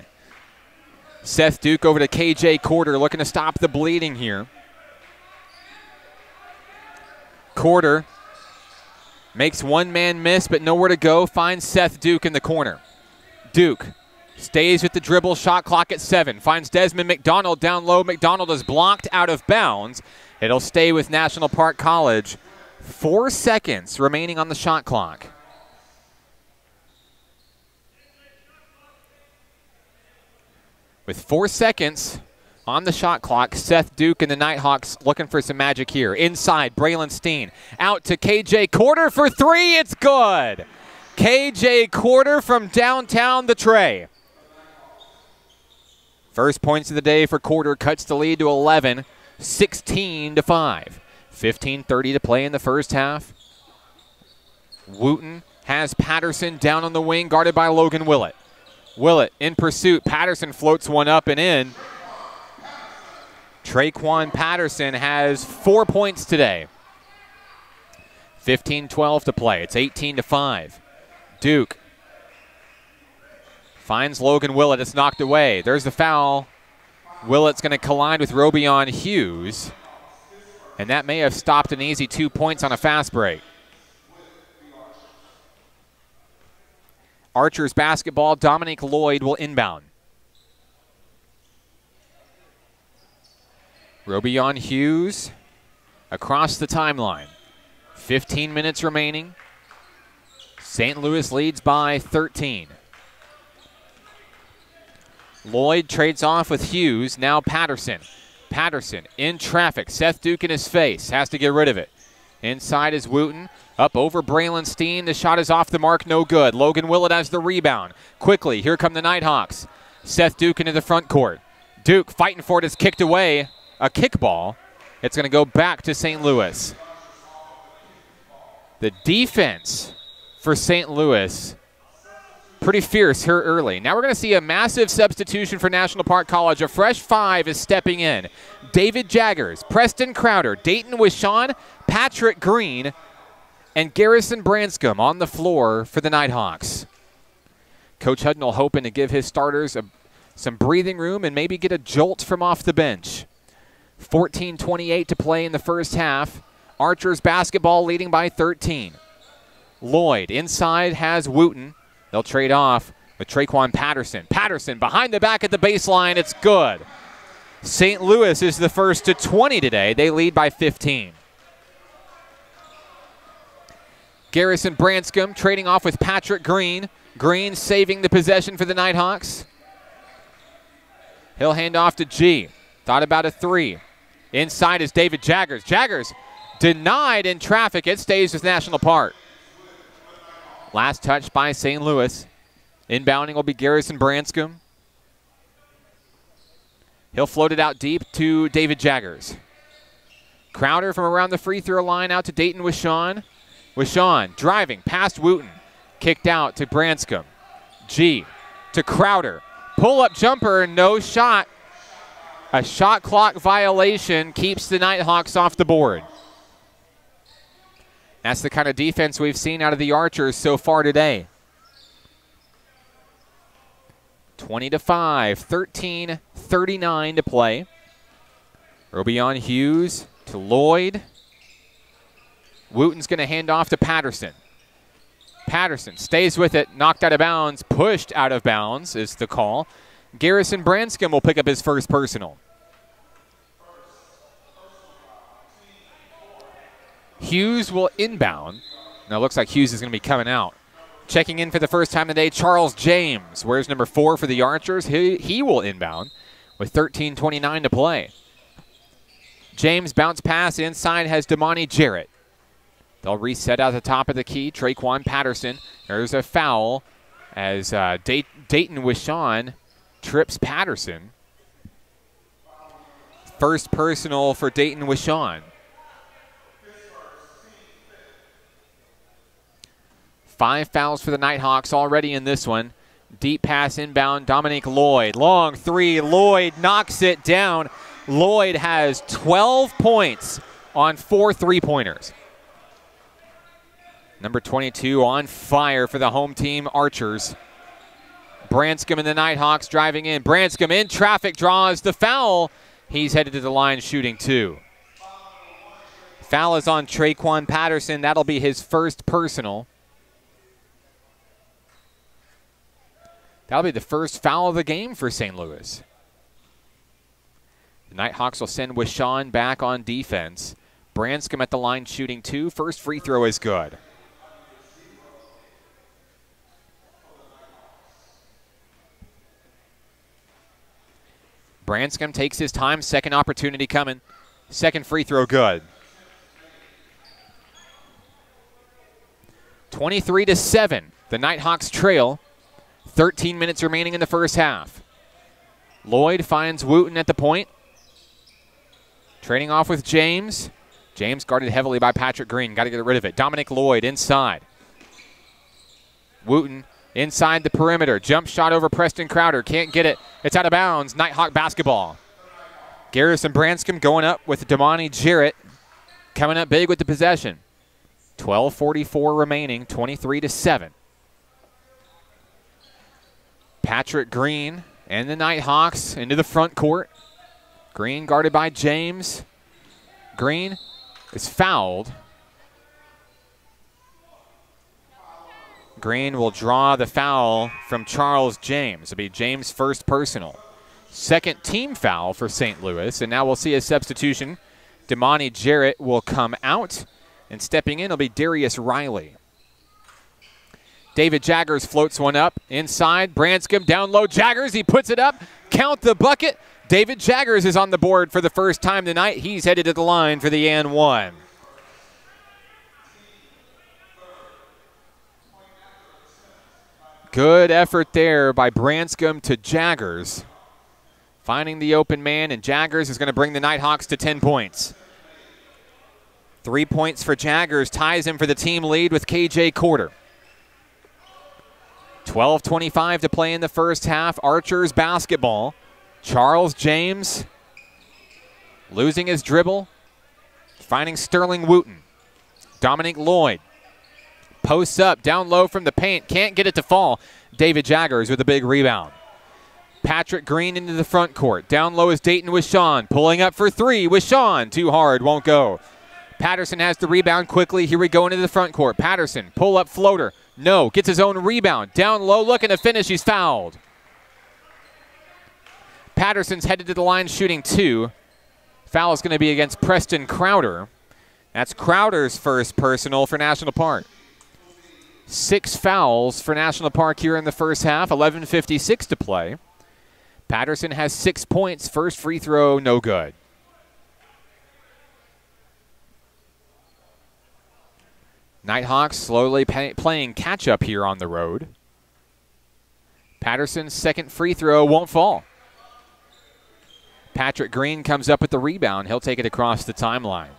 Seth Duke over to KJ Quarter, looking to stop the bleeding here. Quarter makes one man miss, but nowhere to go. Finds Seth Duke in the corner. Duke stays with the dribble, shot clock at 7. Finds Desmond McDonald down low. McDonald is blocked out of bounds. It'll stay with National Park College. 4 seconds remaining on the shot clock. With 4 seconds on the shot clock, Seth Duke and the Nighthawks looking for some magic here. Inside, Braylon Steen. Out to KJ Quarter for 3. It's good. KJ Quarter from downtown the tray. First points of the day for Quarter, cuts the lead to 11, 16-5. 15:30 to play in the first half. Wooten has Patterson down on the wing, guarded by Logan Willett. Willett in pursuit. Patterson floats one up and in. Traquan Patterson has 4 points today. 15:12 to play. It's 18-5. Duke finds Logan Willett. It's knocked away. There's the foul. Willett's going to collide with Rubion Hughes. And that may have stopped an easy 2 points on a fast break. Archers basketball. Dominique Lloyd will inbound. Robion Hughes across the timeline. 15 minutes remaining. St. Louis leads by 13. Lloyd trades off with Hughes. Now Patterson. Patterson in traffic. Seth Duke in his face. Has to get rid of it. Inside is Wooten. Up over Braylon Steen. The shot is off the mark. No good. Logan Willett has the rebound. Quickly, here come the Nighthawks. Seth Duke into the front court. Duke fighting for it is kicked away. A kickball. It's going to go back to St. Louis. The defense for St. Louis, pretty fierce here early. Now we're going to see a massive substitution for National Park College. A fresh 5 is stepping in. David Jaggers, Preston Crowder, Dayton Wishon, Patrick Green, and Garrison Branscombe on the floor for the Nighthawks. Coach Hudnall hoping to give his starters some breathing room and maybe get a jolt from off the bench. 14:28 to play in the first half. Archers basketball leading by 13. Lloyd inside has Wooten. They'll trade off with Traquan Patterson. Patterson behind the back at the baseline. It's good. St. Louis is the first to 20 today. They lead by 15. Garrison Branscombe trading off with Patrick Green. Green saving the possession for the Nighthawks. He'll hand off to G. Thought about a 3. Inside is David Jaggers. Jaggers denied in traffic. It stays with National Park. Last touch by St. Louis. Inbounding will be Garrison Branscombe. He'll float it out deep to David Jaggers. Crowder from around the free throw line out to Dayton Wishon. Wishon driving past Wooten. Kicked out to Branscombe. G to Crowder. Pull-up jumper, no shot. A shot clock violation keeps the Nighthawks off the board. That's the kind of defense we've seen out of the Archers so far today. 20-5, 13:39 to play. Robion Hughes to Lloyd. Wooten's going to hand off to Patterson. Patterson stays with it, knocked out of bounds, pushed out of bounds is the call. Garrison Branscombe will pick up his first personal. Hughes will inbound. Now it looks like Hughes is going to be coming out. Checking in for the first time today, Charles James. Where's number 4 for the Archers? He will inbound with 13:29 to play. James bounce pass inside has Damani Jarrett. They'll reset out the top of the key. Traquan Patterson. There's a foul as Dayton Wishon trips Patterson. First personal for Dayton Wishon. 5 fouls for the Nighthawks already in this one. Deep pass inbound, Dominique Lloyd. Long 3, Lloyd knocks it down. Lloyd has 12 points on 4 3-pointers. Number 22 on fire for the home team Archers. Branscombe and the Nighthawks driving in. Branscombe in traffic draws the foul. He's headed to the line shooting 2. Foul is on Traquan Patterson. That'll be his first personal. That'll be the first foul of the game for St. Louis. The Nighthawks will send Wishon back on defense. Branscombe at the line shooting 2. First free throw is good. Branscombe takes his time. Second opportunity coming. Second free throw good. 23-7. The Nighthawks trail. 13 minutes remaining in the first half. Lloyd finds Wooten at the point. Trading off with James. James guarded heavily by Patrick Green. Got to get rid of it. Dominic Lloyd inside. Wooten inside the perimeter. Jump shot over Preston Crowder. Can't get it. It's out of bounds. Nighthawk basketball. Garrison Branscombe going up with Damani Jarrett. Coming up big with the possession. 12:44 remaining. 23-7. Patrick Green and the Nighthawks into the front court. Green guarded by James. Green is fouled. Green will draw the foul from Charles James. It'll be James' first personal. Second team foul for St. Louis, and now we'll see a substitution. Damani Jarrett will come out, and stepping in will be Darius Riley. David Jaggers floats one up inside. Branscombe down low. Jaggers, he puts it up. Count the bucket. David Jaggers is on the board for the first time tonight. He's headed to the line for the and one. Good effort there by Branscombe to Jaggers. Finding the open man, and Jaggers is going to bring the Nighthawks to 10 points. 3 points for Jaggers ties him for the team lead with KJ Corder. 12:25 to play in the first half. Archers basketball. Charles James losing his dribble. Finding Sterling Wooten. Dominic Lloyd posts up, down low from the paint. Can't get it to fall. David Jaggers with a big rebound. Patrick Green into the front court. Down low is Dayton Wishon. Pulling up for three. Wishon, too hard, won't go. Patterson has the rebound quickly. Here we go into the front court. Patterson, pull up floater. No, gets his own rebound. Down low, looking to finish. He's fouled. Patterson's headed to the line shooting two. Foul is going to be against Preston Crowder. That's Crowder's first personal for National Park. 6 fouls for National Park here in the first half. 11:56 to play. Patterson has 6 points. First free throw, no good. Nighthawks slowly playing catch-up here on the road. Patterson's second free throw won't fall. Patrick Green comes up with the rebound. He'll take it across the timeline.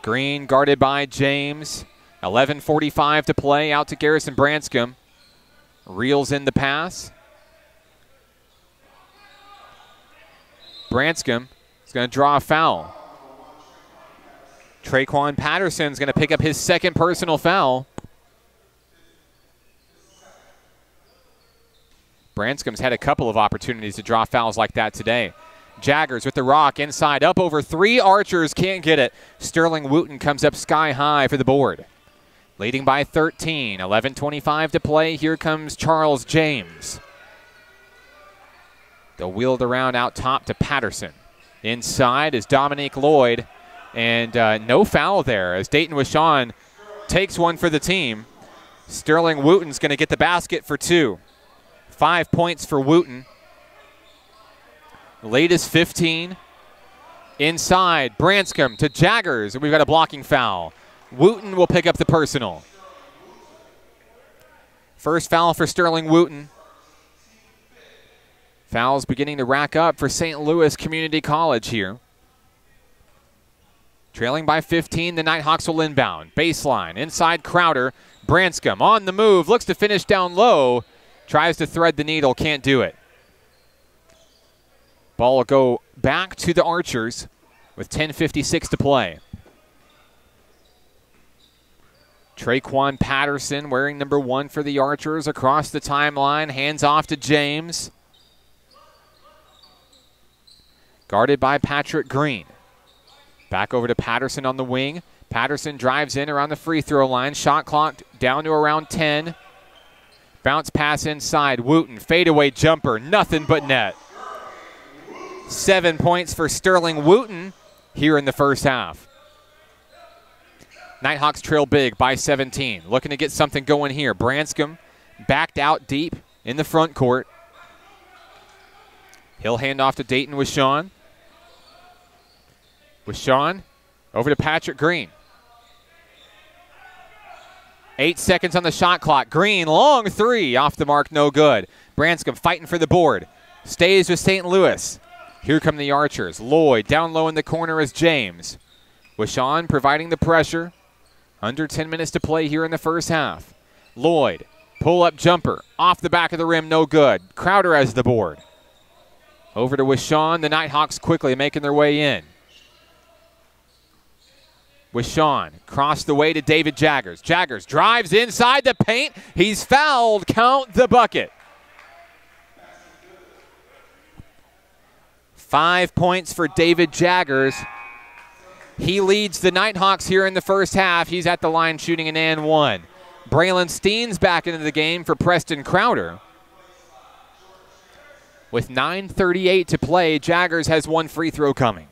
Green guarded by James. 11:45 to play. Out to Garrison Branscombe. Reels in the pass. Branscombe is going to draw a foul. Traquan Patterson's going to pick up his second personal foul. Branscombe's had a couple of opportunities to draw fouls like that today. Jaggers with the rock inside, up over three. Archers can't get it. Sterling Wooten comes up sky high for the board. Leading by 13, 11:25 to play. Here comes Charles James. They'll wheel it around out top to Patterson. Inside is Dominique Lloyd. And no foul there as Dayton Wishon takes one for the team. Sterling Wooten's going to get the basket for 2. 5 points for Wooten. Lead is 15. Inside, Branscombe to Jaggers, and we've got a blocking foul. Wooten will pick up the personal. First foul for Sterling Wooten. Fouls beginning to rack up for St. Louis Community College here. Trailing by 15, the Nighthawks will inbound. Baseline, inside Crowder. Branscombe on the move, looks to finish down low. Tries to thread the needle, can't do it. Ball will go back to the Archers with 10:56 to play. Traquan Patterson wearing number 1 for the Archers across the timeline. Hands off to James. Guarded by Patrick Green. Back over to Patterson on the wing. Patterson drives in around the free throw line. Shot clock down to around 10. Bounce pass inside. Wooten, fadeaway jumper. Nothing but net. 7 points for Sterling Wooten here in the first half. Nighthawks trail big by 17. Looking to get something going here. Branscombe backed out deep in the front court. He'll hand off to Dayton Wishon. Wishon over to Patrick Green. 8 seconds on the shot clock. Green, long three, off the mark, no good. Branscombe fighting for the board. Stays with St. Louis. Here come the Archers. Lloyd down low in the corner is James. Wishon providing the pressure. Under 10 minutes to play here in the first half. Lloyd, pull-up jumper. Off the back of the rim, no good. Crowder has the board. Over to Wishon. The Nighthawks quickly making their way in. Wishon crossed the way to David Jaggers. Jaggers drives inside the paint. He's fouled. Count the bucket. 5 points for David Jaggers. He leads the Nighthawks here in the first half. He's at the line shooting an and one. Braylon Steen's back into the game for Preston Crowder. With 9:38 to play, Jaggers has one free throw coming.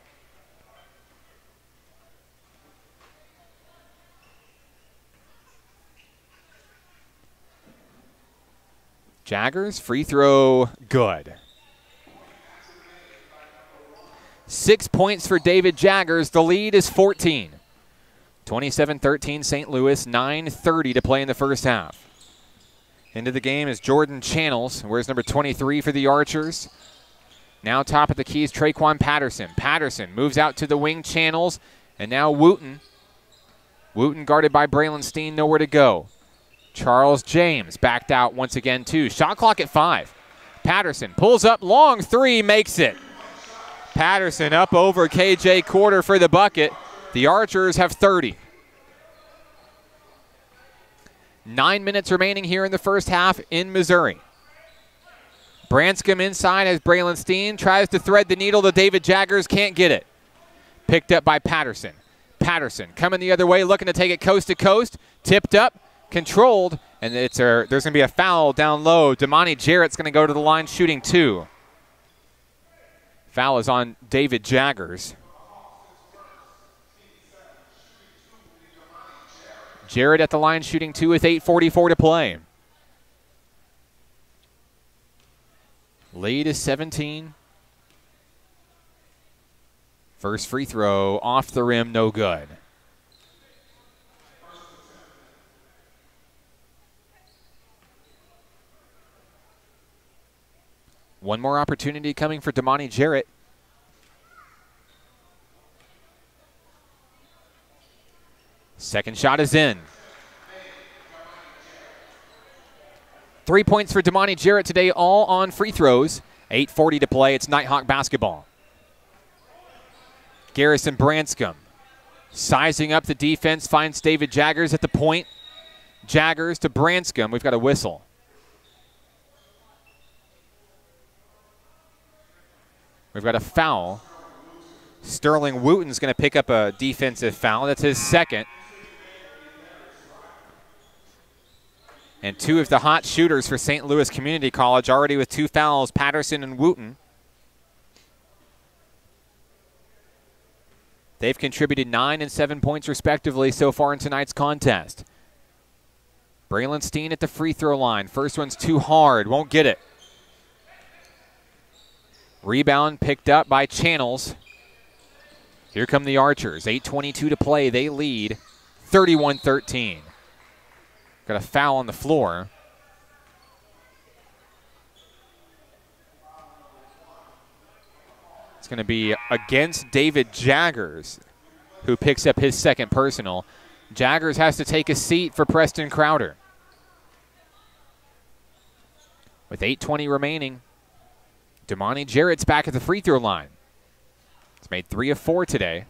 Jaggers, free throw, good. 6 points for David Jaggers. The lead is 14. 27-13 St. Louis, 9:30 to play in the first half. Into the game is Jordan Channels. Wears number 23 for the Archers. Now top of the keys, Traquan Patterson. Patterson moves out to the wing, Channels, and now Wooten. Wooten guarded by Braylon Steen, nowhere to go. Charles James backed out once again, too. Shot clock at 5. Patterson pulls up, long three, makes it. Patterson up over KJ Quarter for the bucket. The Archers have 30. 9 minutes remaining here in the first half in Missouri. Branscombe inside as Braylon Steen tries to thread the needle to David Jaggers, can't get it. Picked up by Patterson. Patterson coming the other way, looking to take it coast to coast. Tipped up, controlled, and there's going to be a foul down low. Damani Jarrett's going to go to the line shooting 2. Foul is on David Jaggers. Jarrett at the line shooting 2 with 8:44 to play. Lead is 17. First free throw off the rim, no good. One more opportunity coming for Damani Jarrett. Second shot is in. 3 points for Damani Jarrett today, all on free throws. 8:40 to play. It's Nighthawk basketball. Garrison Branscombe sizing up the defense, finds David Jaggers at the point. Jaggers to Branscombe. We've got a whistle. We've got a foul. Sterling Wooten's going to pick up a defensive foul. That's his second. And two of the hot shooters for St. Louis Community College already with 2 fouls, Patterson and Wooten. They've contributed 9 and 7 points respectively so far in tonight's contest. Braylon Steen at the free throw line. First one's too hard, won't get it. Rebound picked up by Channels. Here come the Archers. 8:22 to play. They lead 31-13. Got a foul on the floor. It's going to be against David Jaggers, who picks up his second personal. Jaggers has to take a seat for Preston Crowder. With 8:20 remaining, Damani Jarrett's back at the free throw line. He's made 3 of 4 today.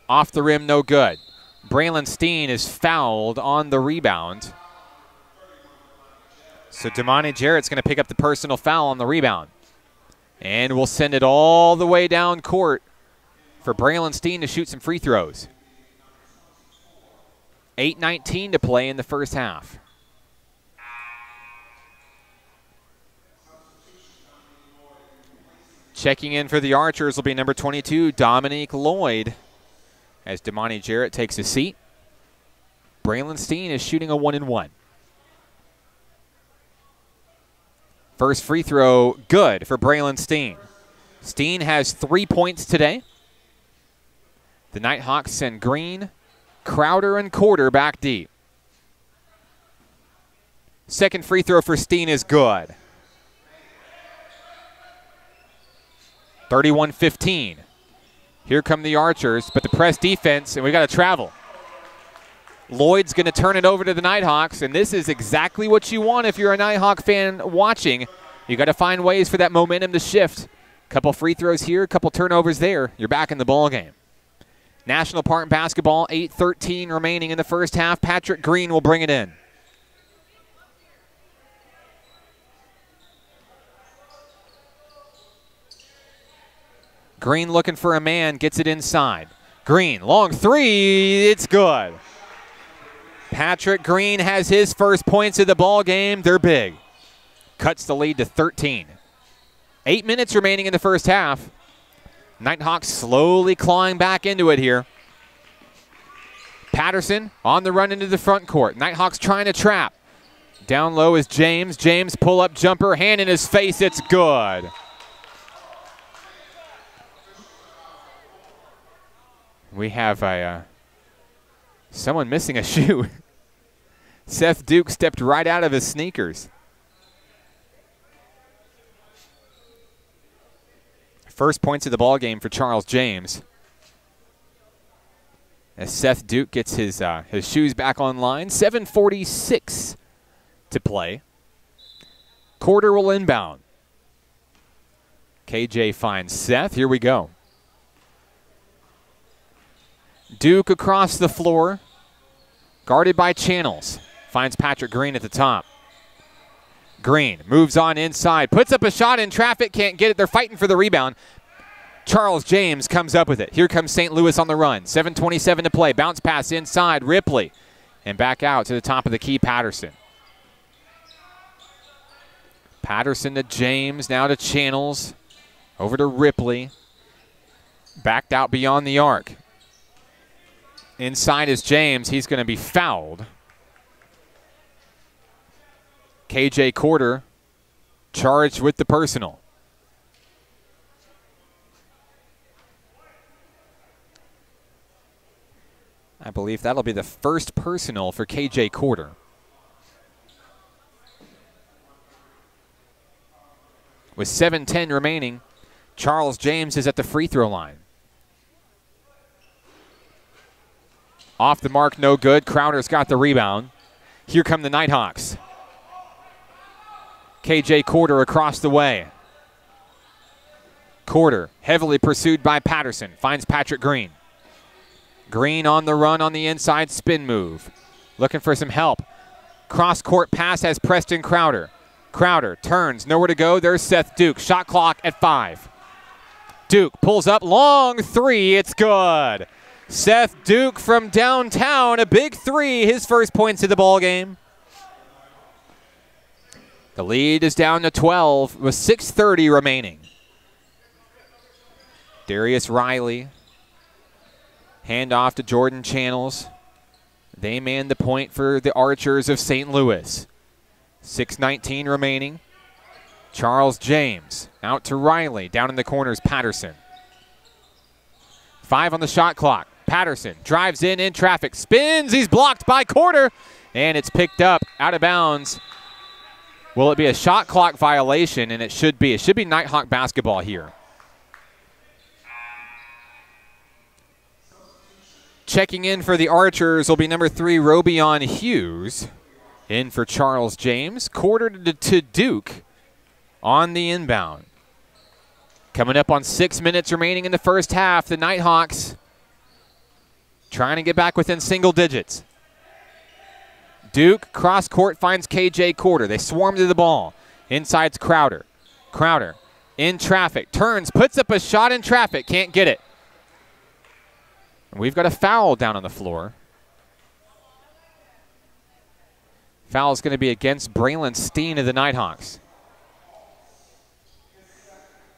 Off the rim, no good. Braylon Steen is fouled on the rebound. So Damani Jarrett's going to pick up the personal foul on the rebound. And we'll send it all the way down court for Braylon Steen to shoot some free throws. 8:19 to play in the first half. Checking in for the Archers will be number 22, Dominique Lloyd, as Damani Jarrett takes a seat. Braylon Steen is shooting a 1-and-1. First free throw, good for Braylon Steen. Steen has 3 points today. The Nighthawks send Green, Crowder, and Quarter back deep. Second free throw for Steen is good. 31-15. Here come the Archers, but the press defense, and we got to travel. Lloyd's going to turn it over to the Nighthawks, and this is exactly what you want if you're a Nighthawk fan watching. You got to find ways for that momentum to shift. Couple free throws here, couple turnovers there. You're back in the ball game. National Park basketball, 8:13 remaining in the first half. Patrick Green will bring it in. Green looking for a man, gets it inside. Green, long three, it's good. Patrick Green has his first points of the ball game. They're big. Cuts the lead to 13. 8 minutes remaining in the first half. Nighthawks slowly clawing back into it here. Patterson on the run into the front court. Nighthawks trying to trap. Down low is James. James pull-up jumper, hand in his face. It's good. We have someone missing a shoe. Seth Duke stepped right out of his sneakers. First points of the ball game for Charles James. As Seth Duke gets his shoes back online. 7:46 to play. Quarter will inbound. KJ finds Seth. Here we go. Duke across the floor. Guarded by Channels. Finds Patrick Green at the top. Green moves on inside. Puts up a shot in traffic. Can't get it. They're fighting for the rebound. Charles James comes up with it. Here comes St. Louis on the run. 7:27 to play. Bounce pass inside. Ripley. And back out to the top of the key, Patterson. Patterson to James. Now to Channels. Over to Ripley. Backed out beyond the arc. Inside is James. He's going to be fouled. KJ Quarter charged with the personal. I believe that'll be the first personal for KJ Quarter. With 7:10 remaining, Charles James is at the free throw line. Off the mark, no good. Crowder's got the rebound. Here come the Nighthawks. KJ Quarter across the way. Quarter, heavily pursued by Patterson, finds Patrick Green. Green on the run on the inside, spin move. Looking for some help. Cross-court pass has Preston Crowder. Crowder turns, nowhere to go. There's Seth Duke. Shot clock at 5. Duke pulls up, long three. It's good. Seth Duke from downtown, a big three, his first points of the ball game. The lead is down to 12 with 6:30 remaining. Darius Riley, handoff to Jordan Channels. They man the point for the Archers of St. Louis. 6:19 remaining. Charles James out to Riley. Down in the corners, Patterson. 5 on the shot clock. Patterson drives in traffic, spins, he's blocked by Quarter, and it's picked up out of bounds. Will it be a shot clock violation? And it should be. It should be Nighthawk basketball here. Checking in for the Archers will be number 3, Robion Hughes. In for Charles James. Quarter to Duke on the inbound. Coming up on 6 minutes remaining in the first half, the Nighthawks trying to get back within single digits. Duke, cross court, finds KJ Quarter. They swarm to the ball. Inside's Crowder. Crowder in traffic, turns, puts up a shot in traffic, can't get it. And we've got a foul down on the floor. Foul is going to be against Braylon Steen of the Nighthawks.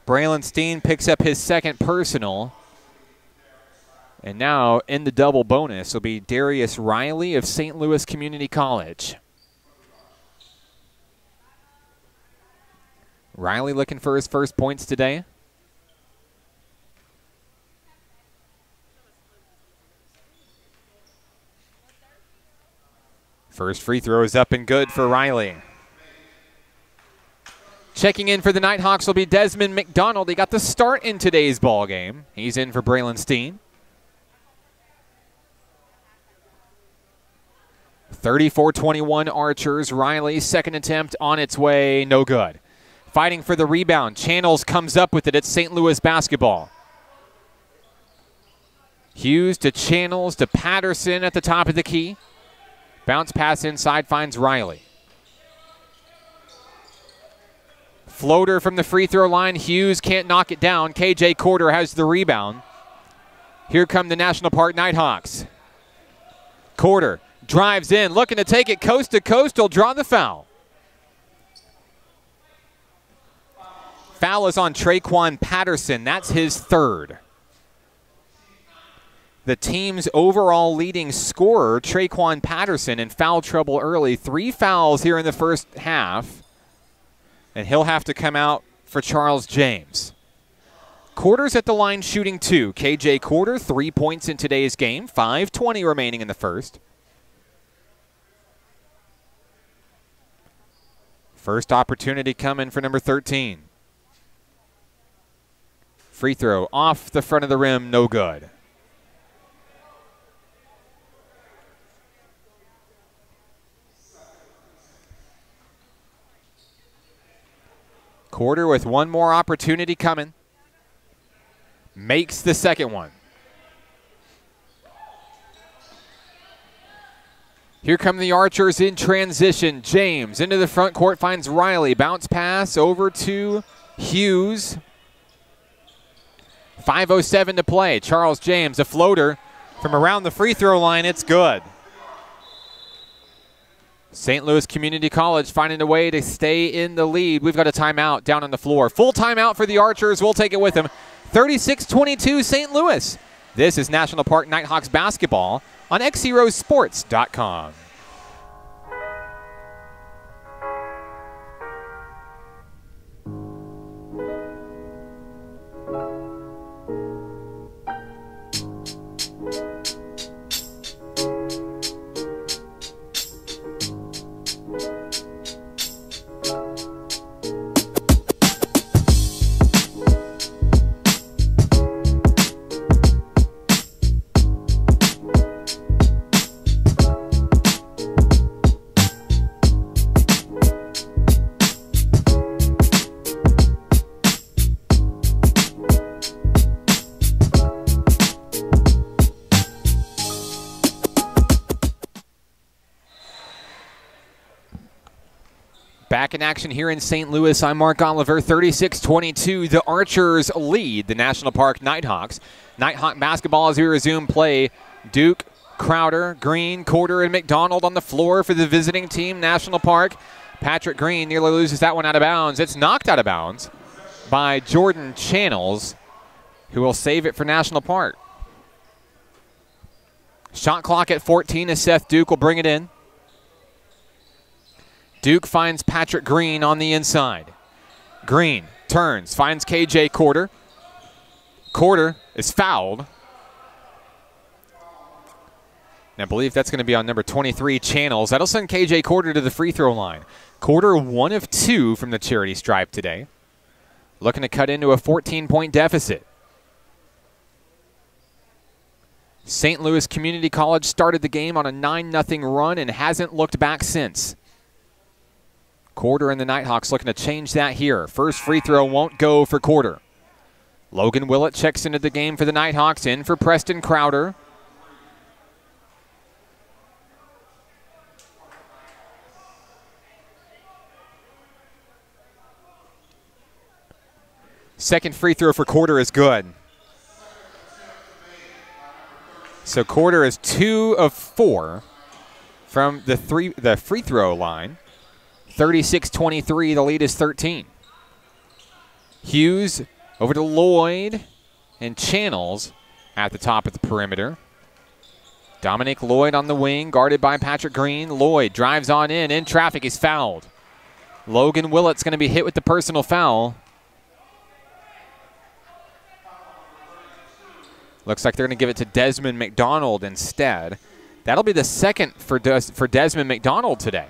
Braylon Steen picks up his second personal. And now in the double bonus will be Darius Riley of St. Louis Community College. Riley looking for his first points today. First free throw is up and good for Riley. Checking in for the Nighthawks will be Desmond McDonald. He got the start in today's ball game. He's in for Braylon Steen. 34-21 Archers. Riley, second attempt on its way, no good. Fighting for the rebound. Channels comes up with it. It's St. Louis basketball. Hughes to Channels to Patterson at the top of the key. Bounce pass inside finds Riley. Floater from the free throw line. Hughes can't knock it down. KJ Quarter has the rebound. Here come the National Park Nighthawks. Quarter Drives in, looking to take it coast to coast. He'll draw the foul. Foul is on Traquan Patterson. That's his third. The team's overall leading scorer, Traquan Patterson, in foul trouble early. 3 fouls here in the first half. And he'll have to come out for Charles James. Quarter's at the line shooting 2. KJ Quarter, 3 points in today's game. 5:20 remaining in the first. First opportunity coming for number 13. Free throw off the front of the rim, no good. Quarter with one more opportunity coming. Makes the second one. Here come the Archers in transition. James into the front court, finds Riley. Bounce pass over to Hughes. 5:07 to play. Charles James, a floater from around the free throw line. It's good. St. Louis Community College finding a way to stay in the lead. We've got a timeout down on the floor. Full timeout for the Archers. We'll take it with them. 36-22 St. Louis. This is National Park Nighthawks basketball on XZeroSports.com. Back in action here in St. Louis, I'm Mark Oliver. 36-22, the Archers lead the National Park Nighthawks. Nighthawk basketball as we resume play. Duke, Crowder, Green, Quarter, and McDonald on the floor for the visiting team, National Park. Patrick Green nearly loses that one out of bounds. It's knocked out of bounds by Jordan Channels, who will save it for National Park. Shot clock at 14 as Seth Duke will bring it in. Duke finds Patrick Green on the inside. Green turns, finds KJ Quarter. Quarter is fouled. And I believe that's going to be on number 23, Channels. That'll send KJ Quarter to the free throw line. Quarter 1 of 2 from the charity stripe today. Looking to cut into a 14-point deficit. St. Louis Community College started the game on a 9-0 run and hasn't looked back since. Quarter and the Nighthawks looking to change that here. First free throw won't go for Quarter. Logan Willett checks into the game for the Nighthawks, in for Preston Crowder. Second free throw for Quarter is good. So Quarter is 2 of 4 from the free throw line. 36-23, the lead is 13. Hughes over to Lloyd and Channels at the top of the perimeter. Dominic Lloyd on the wing, guarded by Patrick Green. Lloyd drives on in traffic, he's fouled. Logan Willett's going to be hit with the personal foul. Looks like they're going to give it to Desmond McDonald instead. That'll be the second for Desmond McDonald today.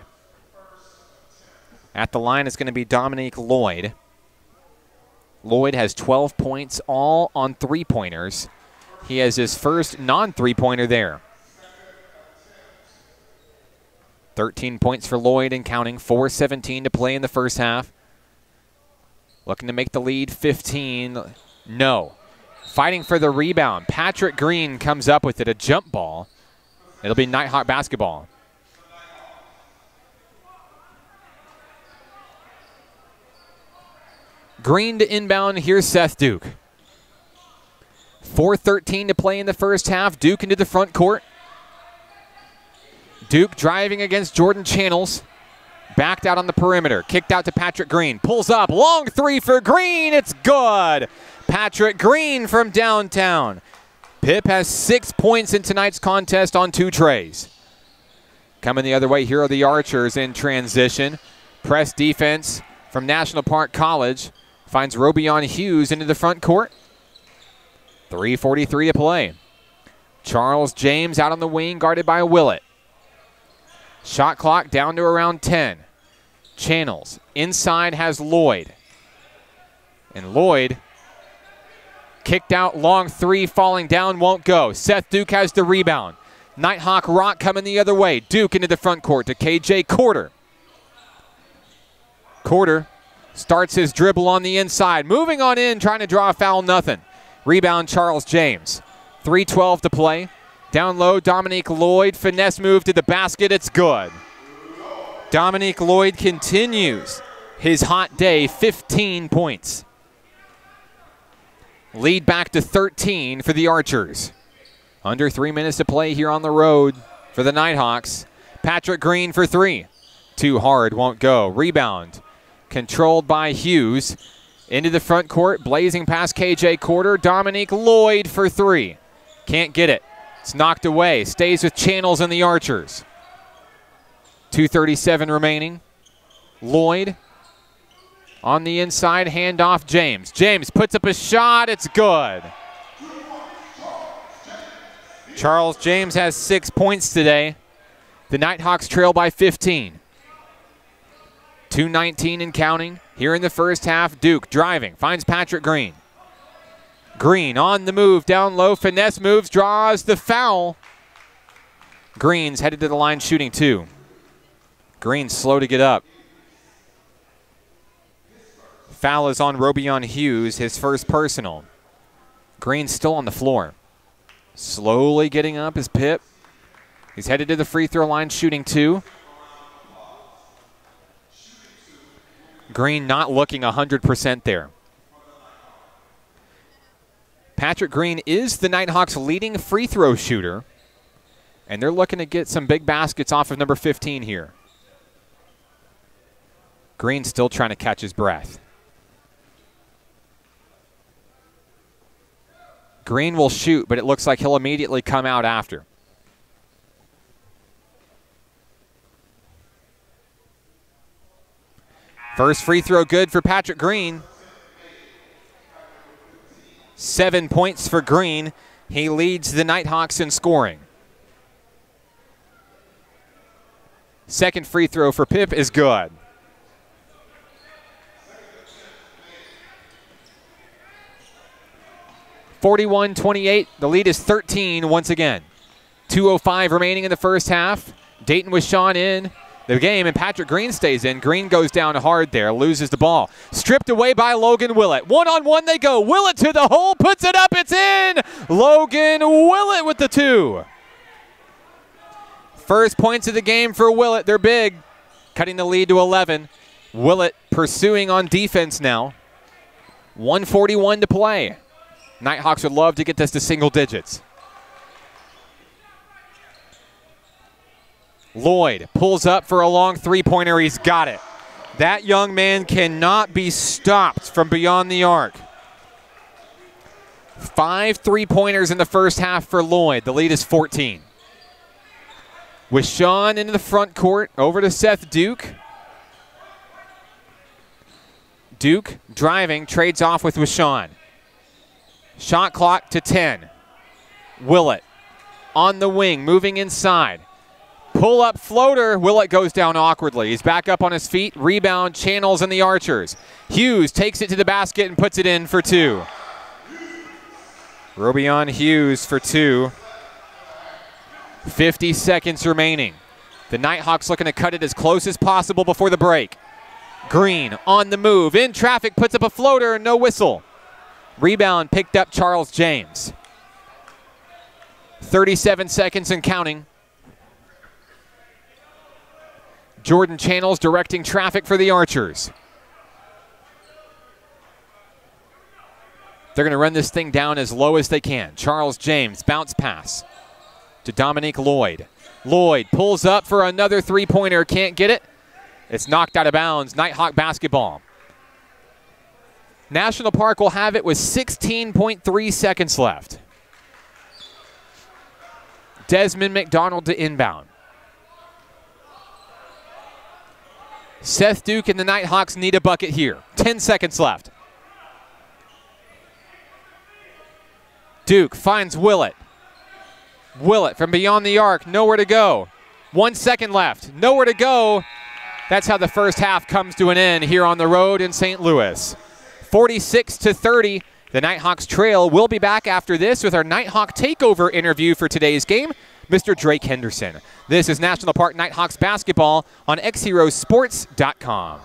At the line is going to be Dominic Lloyd. Lloyd has 12 points, all on three-pointers. He has his first non-three-pointer there. 13 points for Lloyd and counting. 4:17 to play in the first half. Looking to make the lead 15. No. Fighting for the rebound. Patrick Green comes up with it, a jump ball. It'll be Nighthawk basketball. Green to inbound. Here's Seth Duke. 4:13 to play in the first half. Duke into the front court. Duke driving against Jordan Channels. Backed out on the perimeter. Kicked out to Patrick Green. Pulls up. Long three for Green. It's good. Patrick Green from downtown. Pip has 6 points in tonight's contest on 2 trays. Coming the other way, here are the Archers in transition. Press defense from National Park College. Finds Robion Hughes into the front court. 3:43 to play. Charles James out on the wing, guarded by Willett. Shot clock down to around 10. Channels inside has Lloyd. And Lloyd kicked out, long three, falling down, won't go. Seth Duke has the rebound. Nighthawk Rock coming the other way. Duke into the front court to KJ Corder. Corder starts his dribble on the inside. Moving on in, trying to draw a foul, nothing. Rebound Charles James. 3:12 to play. Down low, Dominique Lloyd. Finesse move to the basket. It's good. Dominique Lloyd continues his hot day, 15 points. Lead back to 13 for the Archers. Under 3 minutes to play here on the road for the Nighthawks. Patrick Green for three. Too hard, won't go. Rebound controlled by Hughes. Into the front court, blazing past KJ Corder. Dominique Lloyd for three. Can't get it. It's knocked away. Stays with Channels and the Archers. 2:37 remaining. Lloyd on the inside, handoff James. James puts up a shot. It's good. Charles James has 6 points today. The Nighthawks trail by 15. 2:19 and counting. Here in the first half, Duke driving, finds Patrick Green. Green on the move, down low, finesse moves, draws the foul. Green's headed to the line shooting two. Green slow to get up. Foul is on Robion Hughes, his first personal. Green's still on the floor. Slowly getting up is Pip. He's headed to the free throw line shooting two. Green not looking 100% there. Patrick Green is the Nighthawks' leading free throw shooter, and they're looking to get some big baskets off of number 15 here. Green still trying to catch his breath. Green will shoot, but it looks like he'll immediately come out after. First free throw good for Patrick Green. 7 points for Green. He leads the Nighthawks in scoring. Second free throw for Pip is good. (41-28). The lead is 13 once again. 2:05 remaining in the first half. Dayton with Sean in the game, and Patrick Green stays in. Green goes down hard there, loses the ball. Stripped away by Logan Willett. One-on-one they go. Willett to the hole, puts it up, it's in! Logan Willett with the two. First points of the game for Willett. They're big, cutting the lead to 11. Willett pursuing on defense now. 1:41 to play. Nighthawks would love to get this to single digits. Lloyd pulls up for a long three-pointer. He's got it. That young man cannot be stopped from beyond the arc. 5 3-pointers in the first half for Lloyd. The lead is 14. With Sean into the front court, over to Seth Duke. Duke driving, trades off with Sean. Shot clock to 10. Willett on the wing, moving inside. Pull-up floater. Willett goes down awkwardly. He's back up on his feet. Rebound, Channels and the Archers. Hughes takes it to the basket and puts it in for two. Robion Hughes for two. 50 seconds remaining. The Nighthawks looking to cut it as close as possible before the break. Green on the move. In traffic, puts up a floater, no whistle. Rebound picked up Charles James. 37 seconds and counting. Jordan Channels directing traffic for the Archers. They're going to run this thing down as low as they can. Charles James, bounce pass to Dominique Lloyd. Lloyd pulls up for another three-pointer, can't get it. It's knocked out of bounds. Nighthawk basketball. National Park will have it with 16.3 seconds left. Desmond McDonald to inbound. Seth Duke and the Nighthawks need a bucket here. 10 seconds left. Duke finds Willett. Willett from beyond the arc, nowhere to go. 1 second left, nowhere to go. That's how the first half comes to an end here on the road in St. Louis. 46-30, the Nighthawks trail. We'll be back after this with our Nighthawk takeover interview for today's game, Mr. Drake Henderson. This is National Park Nighthawks basketball on XZeroSports.com.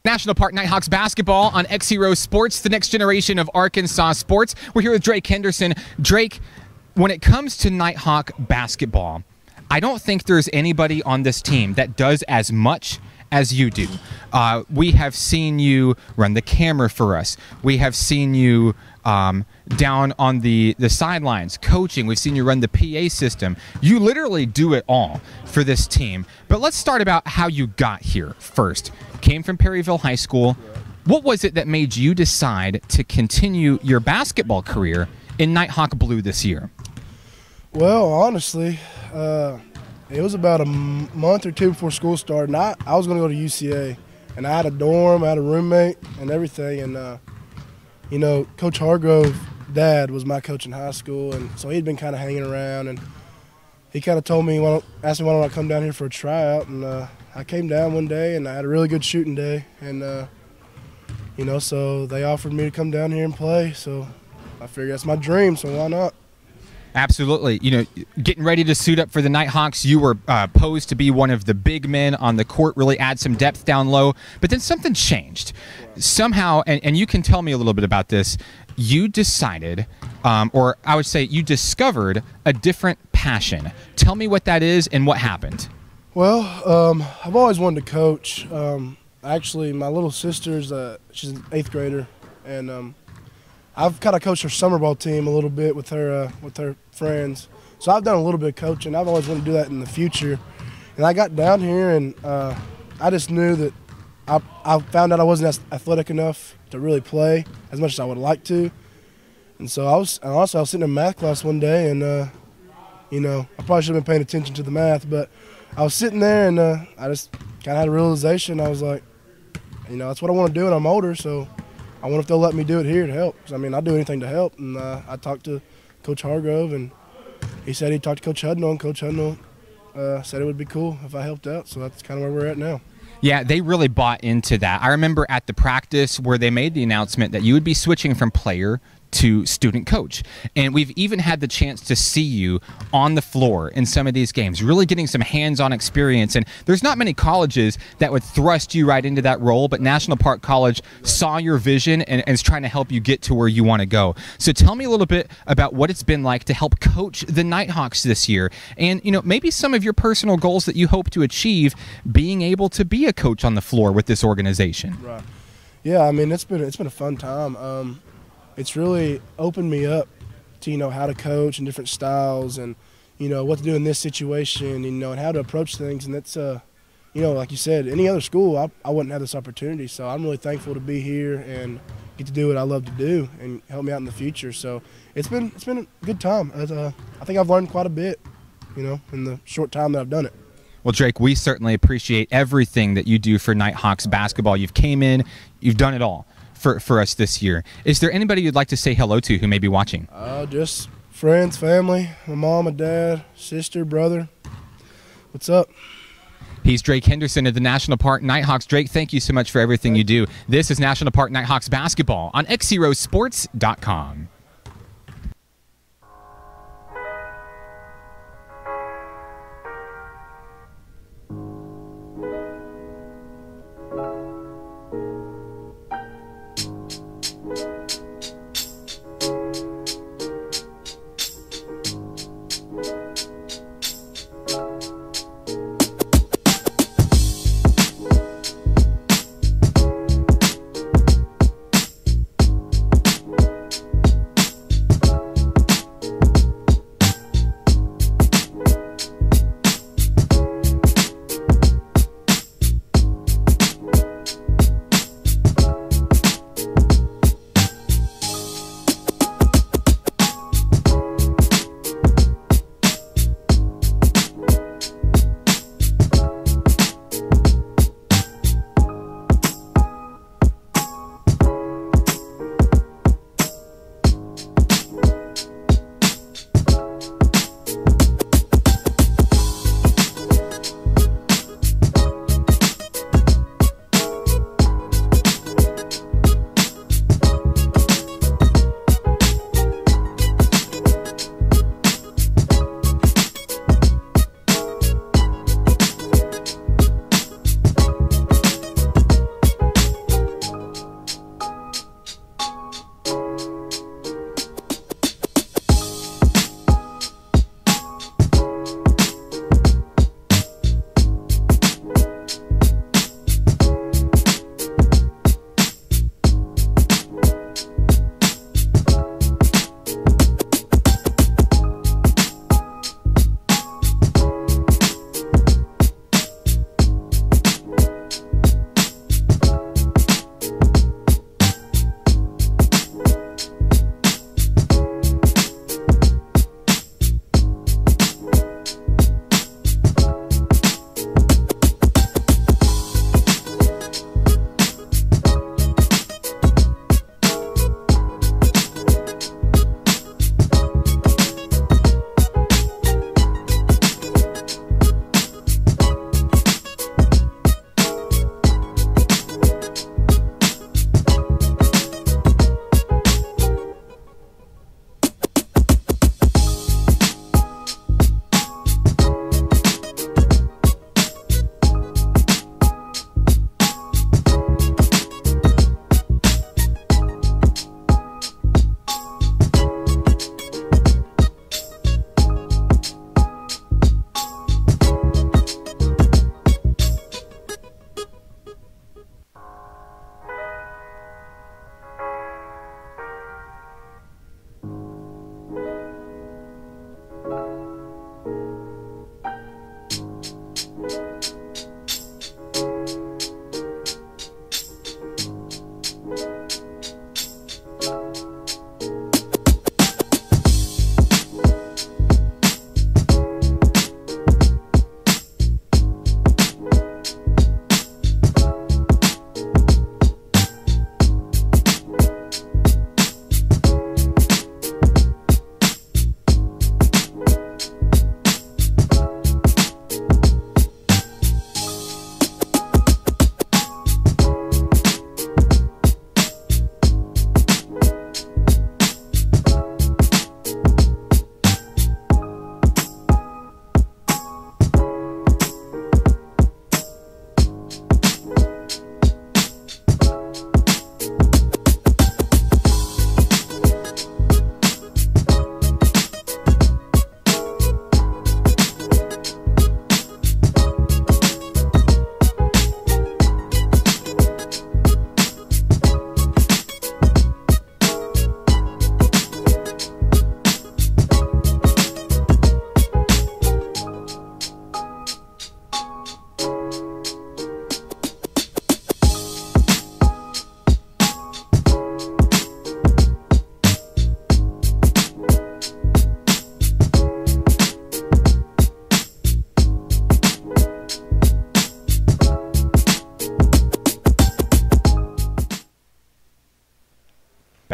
National Park Nighthawks basketball on XZero Sports, the next generation of Arkansas sports. We're here with Drake Henderson. Drake, when it comes to Nighthawk basketball, I don't think there's anybody on this team that does as much as you do. We have seen you run the camera for us. We have seen you down on the sidelines coaching. We've seen you run the PA system. You literally do it all for this team. But let's start about how you got here first. Came from Perryville High School. What was it that made you decide to continue your basketball career in Nighthawk Blue this year? Well, honestly, it was about a month or two before school started, and I was going to go to UCA, and I had a dorm, I had a roommate and everything, and you know, Coach Hargrove, dad, was my coach in high school, and so he'd been kind of hanging around, and he kind of told me, asked me why don't I come down here for a tryout, and I came down one day, and I had a really good shooting day, and you know, so they offered me to come down here and play, so I figured that's my dream, so why not? Absolutely. You know, getting ready to suit up for the Nighthawks, you were posed to be one of the big men on the court, really add some depth down low, but then something changed. Somehow, and you can tell me a little bit about this, you decided, or I would say you discovered a different passion. Tell me what that is and what happened. Well, I've always wanted to coach. Actually, my little sister's, she's an 8th grader, and I've kind of coached her summer ball team a little bit with her friends. So I've done a little bit of coaching. I've always wanted to do that in the future. And I got down here, and I just knew that I found out I wasn't as athletic enough to really play as much as I would like to. And so I was sitting in math class one day, and you know, I probably should have been paying attention to the math, but I was sitting there, and I just kind of had a realization. I was like, you know, that's what I want to do when I'm older, so I wonder if they'll let me do it here to help. 'Cause, I mean, I'll do anything to help. And I talked to Coach Hargrove, and he said he'd talked to Coach Hudnall, and Coach Hudnall said it would be cool if I helped out. So that's kind of where we're at now. Yeah, they really bought into that. I remember at the practice where they made the announcement that you would be switching from player to student coach. And we've even had the chance to see you on the floor in some of these games, really getting some hands-on experience. And there's not many colleges that would thrust you right into that role, but National Park College saw your vision and is trying to help you get to where you want to go. So tell me a little bit about what it's been like to help coach the Nighthawks this year, and you know, maybe some of your personal goals that you hope to achieve being able to be a coach on the floor with this organization. Right. Yeah, I mean, it's been a fun time. It's really opened me up to, you know, how to coach and different styles, and you know what to do in this situation, you know, and how to approach things. And that's you know, like you said, any other school I wouldn't have this opportunity. So I'm really thankful to be here and get to do what I love to do and help me out in the future. So it's been a good time. I think I've learned quite a bit, you know, in the short time that I've done it. Well, Drake, we certainly appreciate everything that you do for Nighthawks basketball. You've came in, you've done it all for us this year. Is there anybody you'd like to say hello to who may be watching? Just friends, family, my mom, my dad, sister, brother. What's up? He's Drake Henderson of the National Park Nighthawks. Drake, thank you so much for everything you do. This is National Park Nighthawks basketball on XZeroSports.com.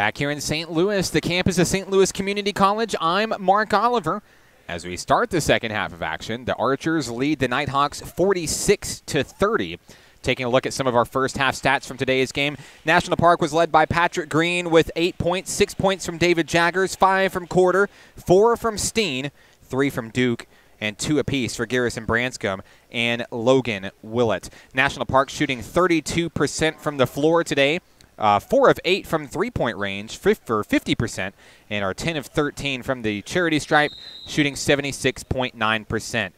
Back here in St. Louis, the campus of St. Louis Community College, I'm Mark Oliver. As we start the second half of action, the Archers lead the Nighthawks 46-30. Taking a look at some of our first half stats from today's game, National Park was led by Patrick Green with 8 points, 6 points from David Jaggers, 5 from Quarter, 4 from Steen, 3 from Duke, and 2 apiece for Garrison Branscombe and Logan Willett. National Park shooting 32% from the floor today, 4 of 8 from three-point range for 50%, and are 10 of 13 from the charity stripe, shooting 76.9%.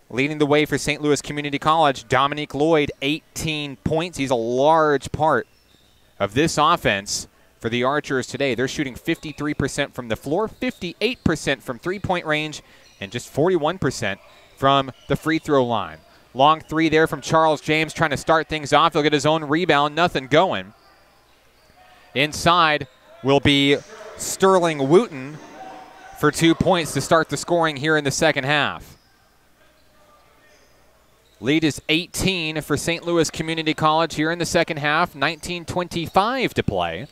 Leading the way for St. Louis Community College, Dominique Lloyd, 18 points. He's a large part of this offense for the Archers today. They're shooting 53% from the floor, 58% from three-point range, and just 41% from the free throw line. Long three there from Charles James trying to start things off. He'll get his own rebound, nothing going. Inside will be Sterling Wooten for 2 points to start the scoring here in the second half. Lead is 18 for St. Louis Community College here in the second half, 19:25 to play.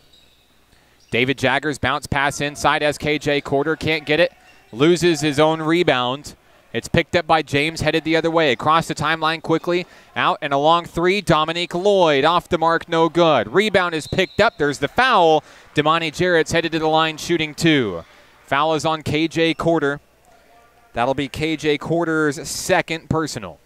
David Jaggers bounce pass inside as KJ Quarter can't get it, loses his own rebound. It's picked up by James, headed the other way. Across the timeline quickly, out and a long three. Dominique Lloyd off the mark, no good. Rebound is picked up. There's the foul. Damani Jarrett's headed to the line shooting 2. Foul is on KJ Quarter. That'll be KJ Quarter's second personal.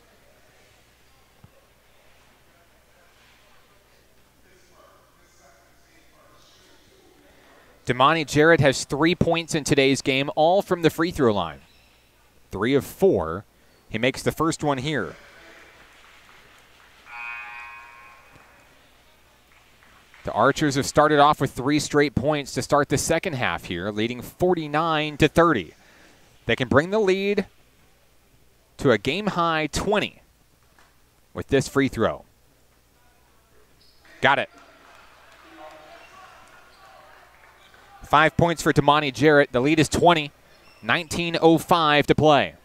Damani Jarrett has 3 points in today's game, all from the free throw line. 3 of 4. He makes the first one here. The Archers have started off with 3 straight points to start the second half here, leading 49-30. They can bring the lead to a game-high 20 with this free throw. Got it. 5 points for Damani Jarrett. The lead is 20. 19:05 to play.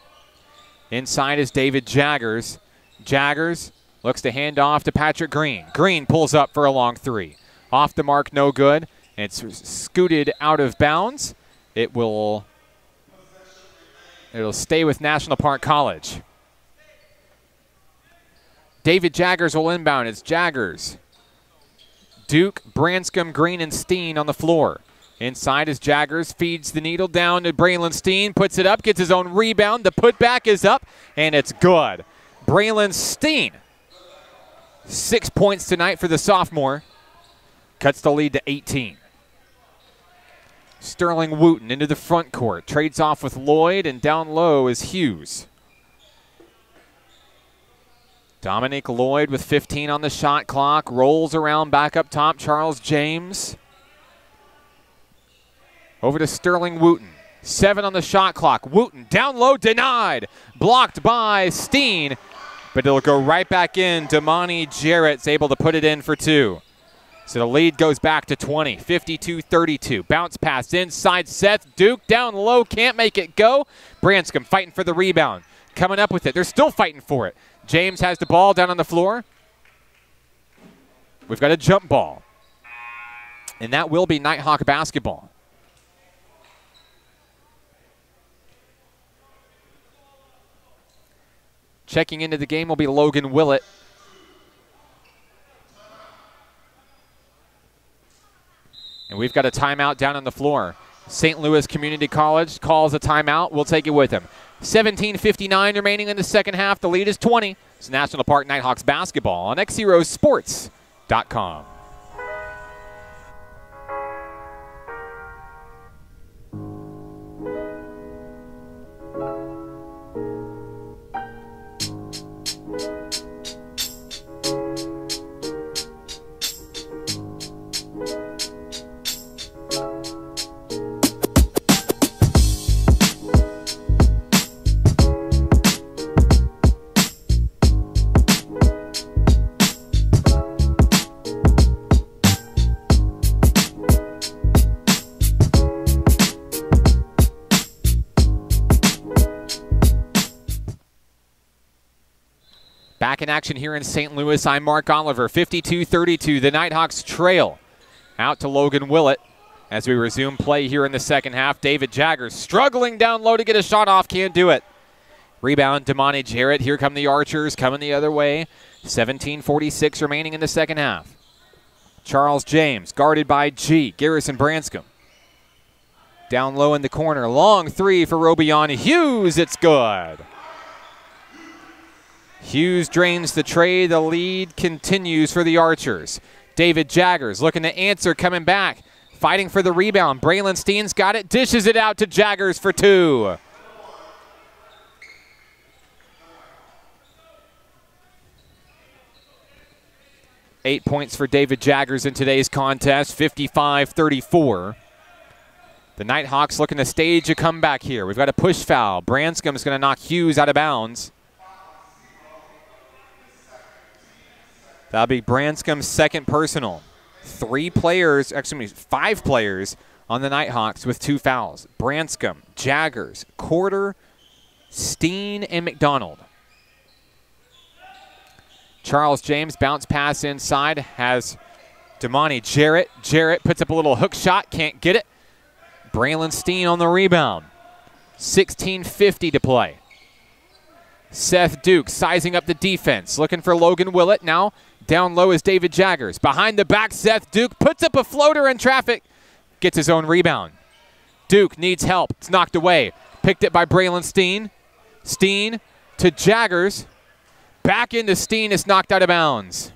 Inside is David Jaggers. Jaggers looks to hand off to Patrick Green. Green pulls up for a long three. Off the mark, no good. It's scooted out of bounds. It'll stay with National Park College. David Jaggers will inbound. It's Jaggers. Duke, Branscombe, Green, and Steen on the floor. Inside is Jaggers, feeds the needle down to Braylon Steen, puts it up, gets his own rebound. The putback is up, and it's good. Braylon Steen, 6 points tonight for the sophomore. Cuts the lead to 18. Sterling Wooten into the front court. Trades off with Lloyd, and down low is Hughes. Dominique Lloyd with 15 on the shot clock. Rolls around back up top. Charles James. Over to Sterling Wooten. 7 on the shot clock. Wooten down low, denied. Blocked by Steen, but it'll go right back in. Damani Jarrett's able to put it in for 2. So the lead goes back to 20, 52-32. Bounce pass inside Seth. Duke down low, can't make it go. Branscombe fighting for the rebound. Coming up with it. They're still fighting for it. James has the ball down on the floor. We've got a jump ball. And that will be Nighthawk basketball. Checking into the game will be Logan Willett. And we've got a timeout down on the floor. St. Louis Community College calls a timeout. We'll take it with him. 17:59 remaining in the second half. The lead is 20. It's National Park Nighthawks basketball on XZeroSports.com. Back in action here in St. Louis, I'm Mark Oliver. 52-32, the Nighthawks trail. Out to Logan Willett. As we resume play here in the second half, David Jaggers struggling down low to get a shot off, can't do it. Rebound, Damani Jarrett. Here come the Archers coming the other way. 17:46 remaining in the second half. Charles James guarded by Garrison Branscombe. Down low in the corner, long three for Robion Hughes, it's good. Hughes drains the tray, the lead continues for the Archers. David Jaggers looking to answer, coming back, fighting for the rebound. Braylon Steen's got it, dishes it out to Jaggers for two. Eight points for David Jaggers in today's contest, 55-34. The Nighthawks looking to stage a comeback here. We've got a push foul. Branscombe's going to knock Hughes out of bounds. That'll be Branscombe's second personal. 5 players on the Nighthawks with 2 fouls. Branscombe, Jaggers, Corder, Steen, and McDonald. Charles James, bounce pass inside, has Damani Jarrett. Jarrett puts up a little hook shot, can't get it. Braylon Steen on the rebound. 16:50 to play. Seth Duke sizing up the defense, looking for Logan Willett. Now down low is David Jaggers. Behind the back, Seth Duke puts up a floater in traffic, gets his own rebound. Duke needs help. It's knocked away. Picked it by Braylon Steen. Steen to Jaggers. Back into Steen, is knocked out of bounds.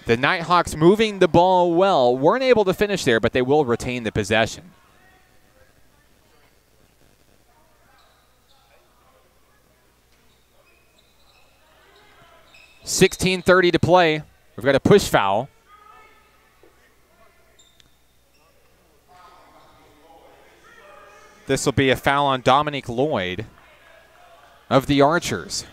The Nighthawks moving the ball well. Weren't able to finish there, but they will retain the possession. $16:30 to play. We've got a push foul. This will be a foul on Dominique Lloyd of the Archers.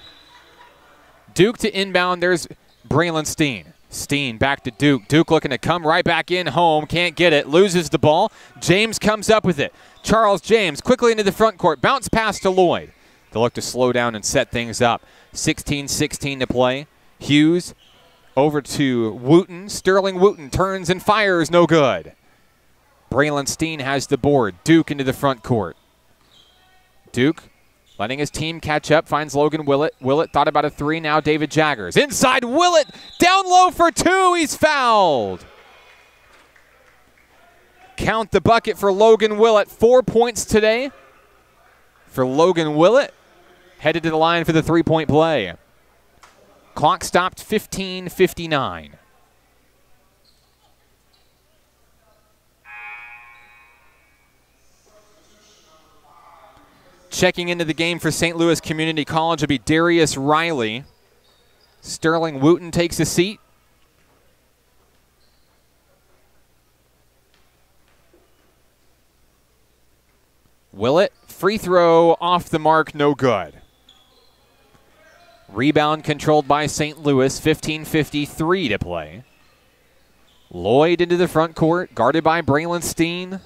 Duke to inbound. There's Braylon Steen. Steen back to Duke. Duke looking to come right back in home. Can't get it. Loses the ball. James comes up with it. Charles James quickly into the front court. Bounce pass to Lloyd. They'll look to slow down and set things up. 16:16 to play. Hughes over to Wooten. Sterling Wooten turns and fires. No good. Braylon Steen has the board. Duke into the front court. Duke letting his team catch up, finds Logan Willett. Willett thought about a three, now David Jaggers. Inside Willett, down low for two, he's fouled. Count the bucket for Logan Willett. 4 points today for Logan Willett. Headed to the line for the three-point play. Clock stopped 15:59. Checking into the game for St. Louis Community College will be Darius Riley. Sterling Wooten takes a seat. Willett, free throw off the mark, no good. Rebound controlled by St. Louis, 15:53 to play. Lloyd into the front court, guarded by Braylon Steen.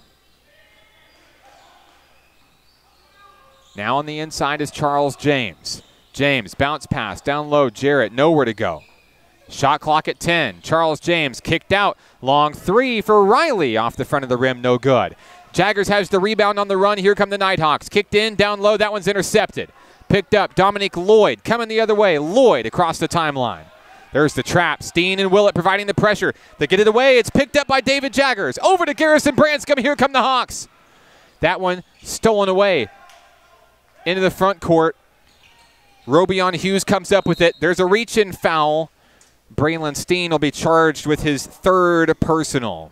Now on the inside is Charles James. James, bounce pass, down low, Jarrett, nowhere to go. Shot clock at 10. Charles James kicked out. Long three for Riley off the front of the rim, no good. Jaggers has the rebound on the run. Here come the Nighthawks. Kicked in, down low, that one's intercepted. Picked up, Dominique Lloyd coming the other way. Lloyd across the timeline. There's the trap. Steen and Willett providing the pressure. They get it away. It's picked up by David Jaggers. Over to Garrison Branscombe. Here come the Hawks. That one stolen away. Into the front court. Robion Hughes comes up with it. There's a reach-in foul. Braylon Steen will be charged with his third personal.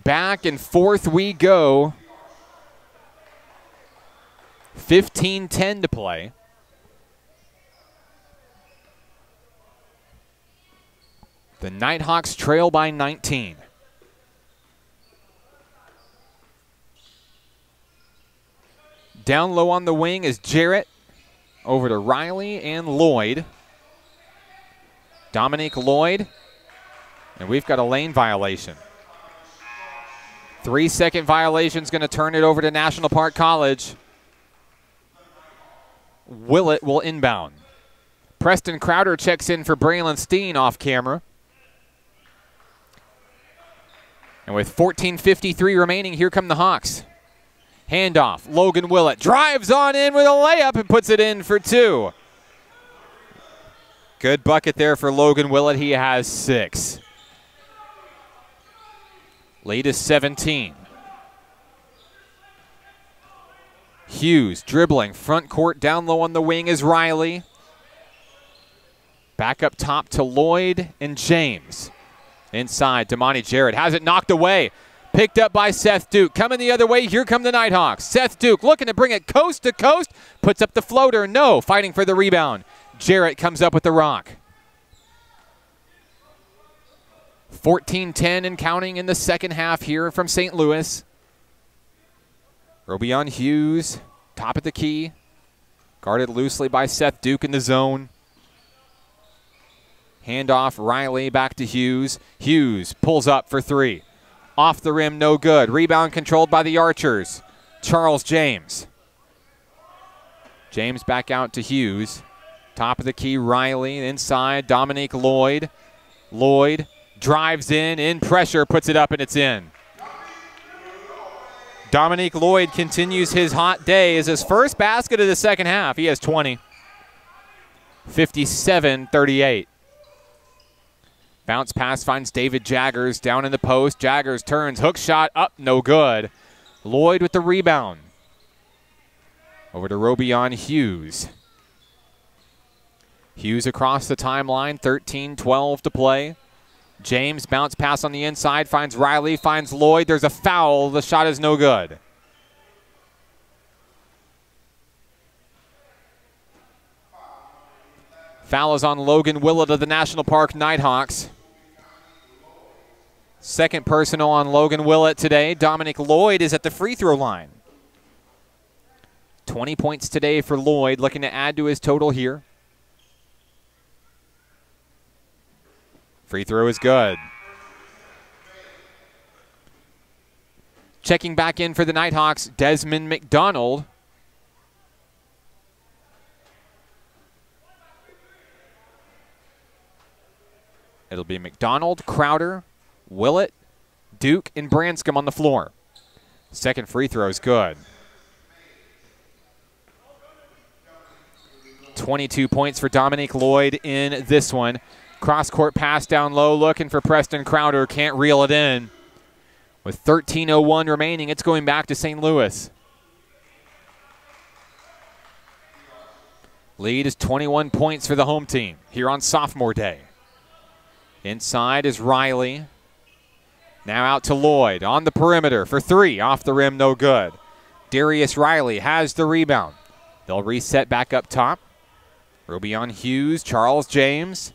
Back and forth we go. 15:10 to play. The Nighthawks trail by 19. Down low on the wing is Jarrett. Over to Riley and Lloyd. Dominique Lloyd. And we've got a lane violation. 3-second violation is going to turn it over to National Park College. Willett will inbound. Preston Crowder checks in for Braylon Steen off camera. And with 14:53 remaining, here come the Hawks. Handoff, Logan Willett drives on in with a layup and puts it in for 2. Good bucket there for Logan Willett. He has 6. Lead is 17. Hughes dribbling, front court, down low on the wing is Riley. Back up top to Lloyd and James. Inside, Damani Jarrett has it knocked away. Picked up by Seth Duke. Coming the other way, here come the Nighthawks. Seth Duke looking to bring it coast to coast. Puts up the floater, no, fighting for the rebound. Jarrett comes up with the rock. 14-10 and counting in the second half here from St. Louis. Robion Hughes, top of the key. Guarded loosely by Seth Duke in the zone. Handoff, Riley back to Hughes. Hughes pulls up for 3. Off the rim, no good. Rebound controlled by the Archers. Charles James. James back out to Hughes. Top of the key, Riley. Inside, Dominique Lloyd. Lloyd drives in pressure, puts it up, and it's in. Dominique Lloyd continues his hot day as his first basket of the second half. He has 20. 57-38. Bounce pass finds David Jaggers down in the post. Jaggers turns, hook shot up, no good. Lloyd with the rebound. Over to Robion Hughes. Hughes across the timeline, 13-12 to play. James bounce pass on the inside, finds Riley, finds Lloyd. There's a foul, the shot is no good. Foul is on Logan Willett of the National Park Nighthawks. Second personal on Logan Willett today. Dominic Lloyd is at the free throw line. 20 points today for Lloyd, looking to add to his total here. Free throw is good. Checking back in for the Nighthawks, Desmond McDonald. It'll be McDonald, Crowder, Willett, Duke, and Branscombe on the floor. Second free throw is good. 22 points for Dominique Lloyd in this one. Cross-court pass down low, looking for Preston Crowder. Can't reel it in. With 13:01 remaining, it's going back to St. Louis. Lead is 21 points for the home team here on sophomore day. Inside is Riley. Now out to Lloyd on the perimeter for 3. Off the rim, no good. Darius Riley has the rebound. They'll reset back up top. Robion Hughes, Charles James.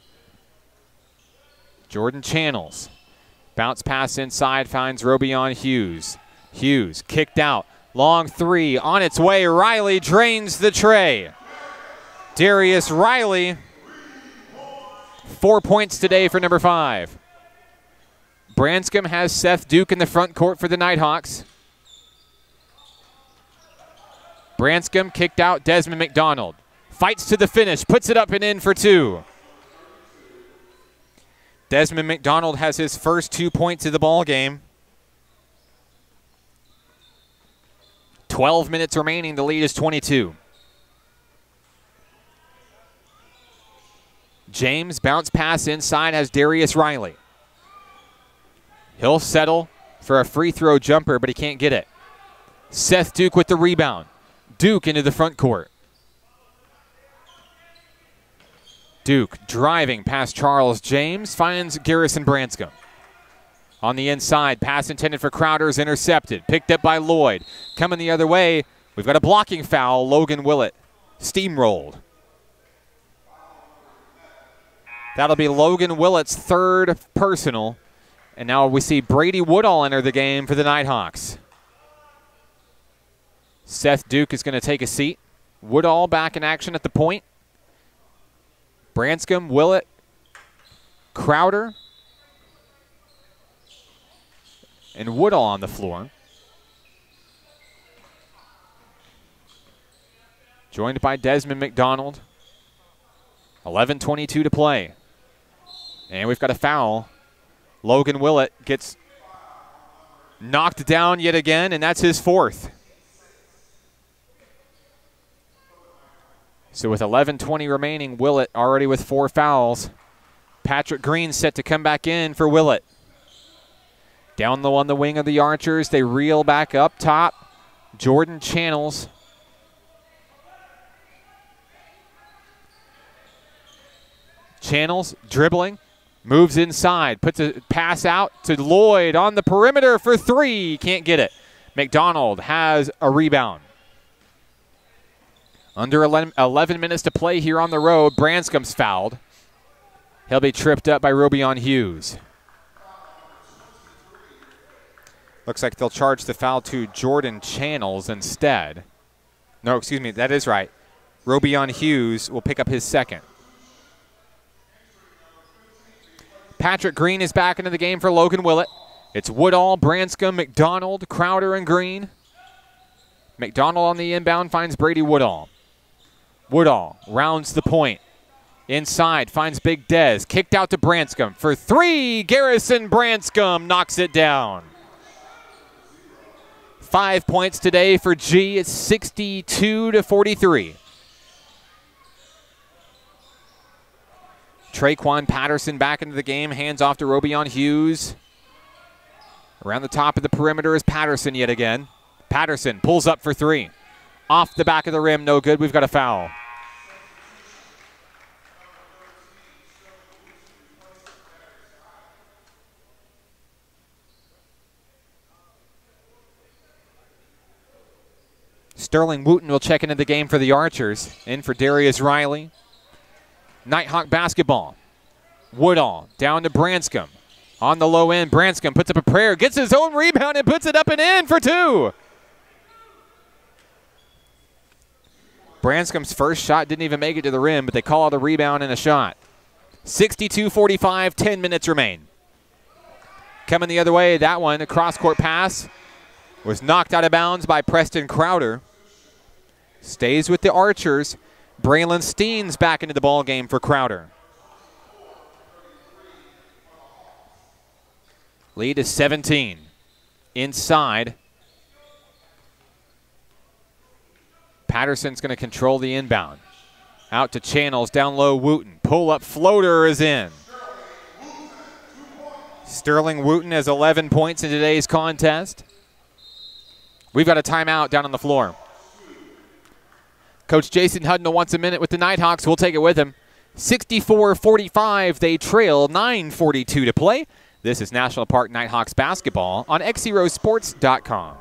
Jordan Channels. Bounce pass inside, finds Robion Hughes. Hughes kicked out. Long 3 on its way. Riley drains the tray. Darius Riley. 4 points today for number 5. Branscombe has Seth Duke in the front court for the Nighthawks. Branscombe kicked out Desmond McDonald. Fights to the finish, puts it up and in for 2. Desmond McDonald has his first 2 points of the ball game. 12 minutes remaining, the lead is 22. James, bounce pass inside, has Darius Riley. He'll settle for a free throw jumper, but he can't get it. Seth Duke with the rebound. Duke into the front court. Duke driving past Charles James, finds Garrison Branscombe. On the inside, pass intended for Crowder is intercepted. Picked up by Lloyd. Coming the other way, we've got a blocking foul. Logan Willett steamrolled. That'll be Logan Willett's 3rd personal. And now we see Brady Woodall enter the game for the Nighthawks. Seth Duke is going to take a seat. Woodall back in action at the point. Branscombe, Willett, Crowder, and Woodall on the floor. Joined by Desmond McDonald. 11:22 to play. And we've got a foul. Logan Willett gets knocked down yet again, and that's his 4th. So with 11:20 remaining, Willett already with 4 fouls. Patrick Green set to come back in for Willett. Down low on the wing of the Archers, they reel back up top. Jordan Channels. Channels dribbling, moves inside, puts a pass out to Lloyd on the perimeter for 3. Can't get it. McDonald has a rebound. Under 11 minutes to play here on the road. Branscom's fouled. He'll be tripped up by Robion Hughes. Looks like they'll charge the foul to Jordan Channels instead. No, excuse me, that is right. Robion Hughes will pick up his 2nd. Patrick Green is back into the game for Logan Willett. It's Woodall, Branscom, McDonald, Crowder, and Green. McDonald on the inbound finds Brady Woodall. Woodall rounds the point. Inside, finds Big Dez. Kicked out to Branscom for 3. Garrison Branscom knocks it down. 5 points today for G. It's 62-43. Traquan Patterson back into the game. Hands off to Robion Hughes. Around the top of the perimeter is Patterson yet again. Patterson pulls up for 3. Off the back of the rim, no good. We've got a foul. Sterling Wooten will check into the game for the Archers. In for Darius Riley. Nighthawk basketball. Woodall down to Branscom. On the low end, Branscom puts up a prayer, gets his own rebound and puts it up and in for 2. Branscom's first shot didn't even make it to the rim, but they call it a rebound and a shot. 62-45, 10 minutes remain. Coming the other way, that one, a cross-court pass, was knocked out of bounds by Preston Crowder. Stays with the Archers. Braylon Steen's back into the ball game for Crowder. Lead is 17. Inside. Patterson's going to control the inbound. Out to Channels, down low, Wooten. Pull-up floater is in. Sterling Wooten has 11 points in today's contest. We've got a timeout down on the floor. Coach Jason Hudnall wants a minute with the Nighthawks. We'll take it with him. 64-45, they trail, 9:42 to play. This is National Park Nighthawks basketball on XZeroSports.com.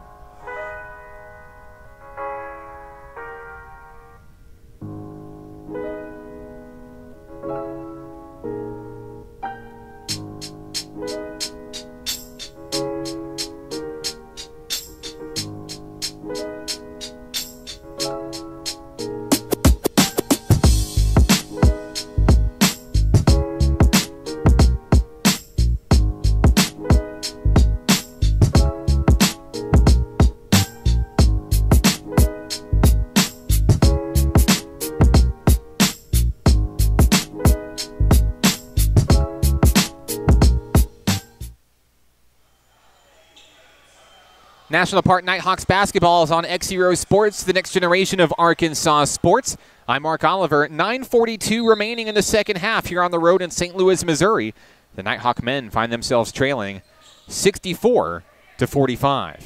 National Park Nighthawks basketball is on XZero Sports, the next generation of Arkansas sports. I'm Mark Oliver. 9:42 remaining in the second half here on the road in St. Louis, Missouri. The Nighthawk men find themselves trailing 64-45.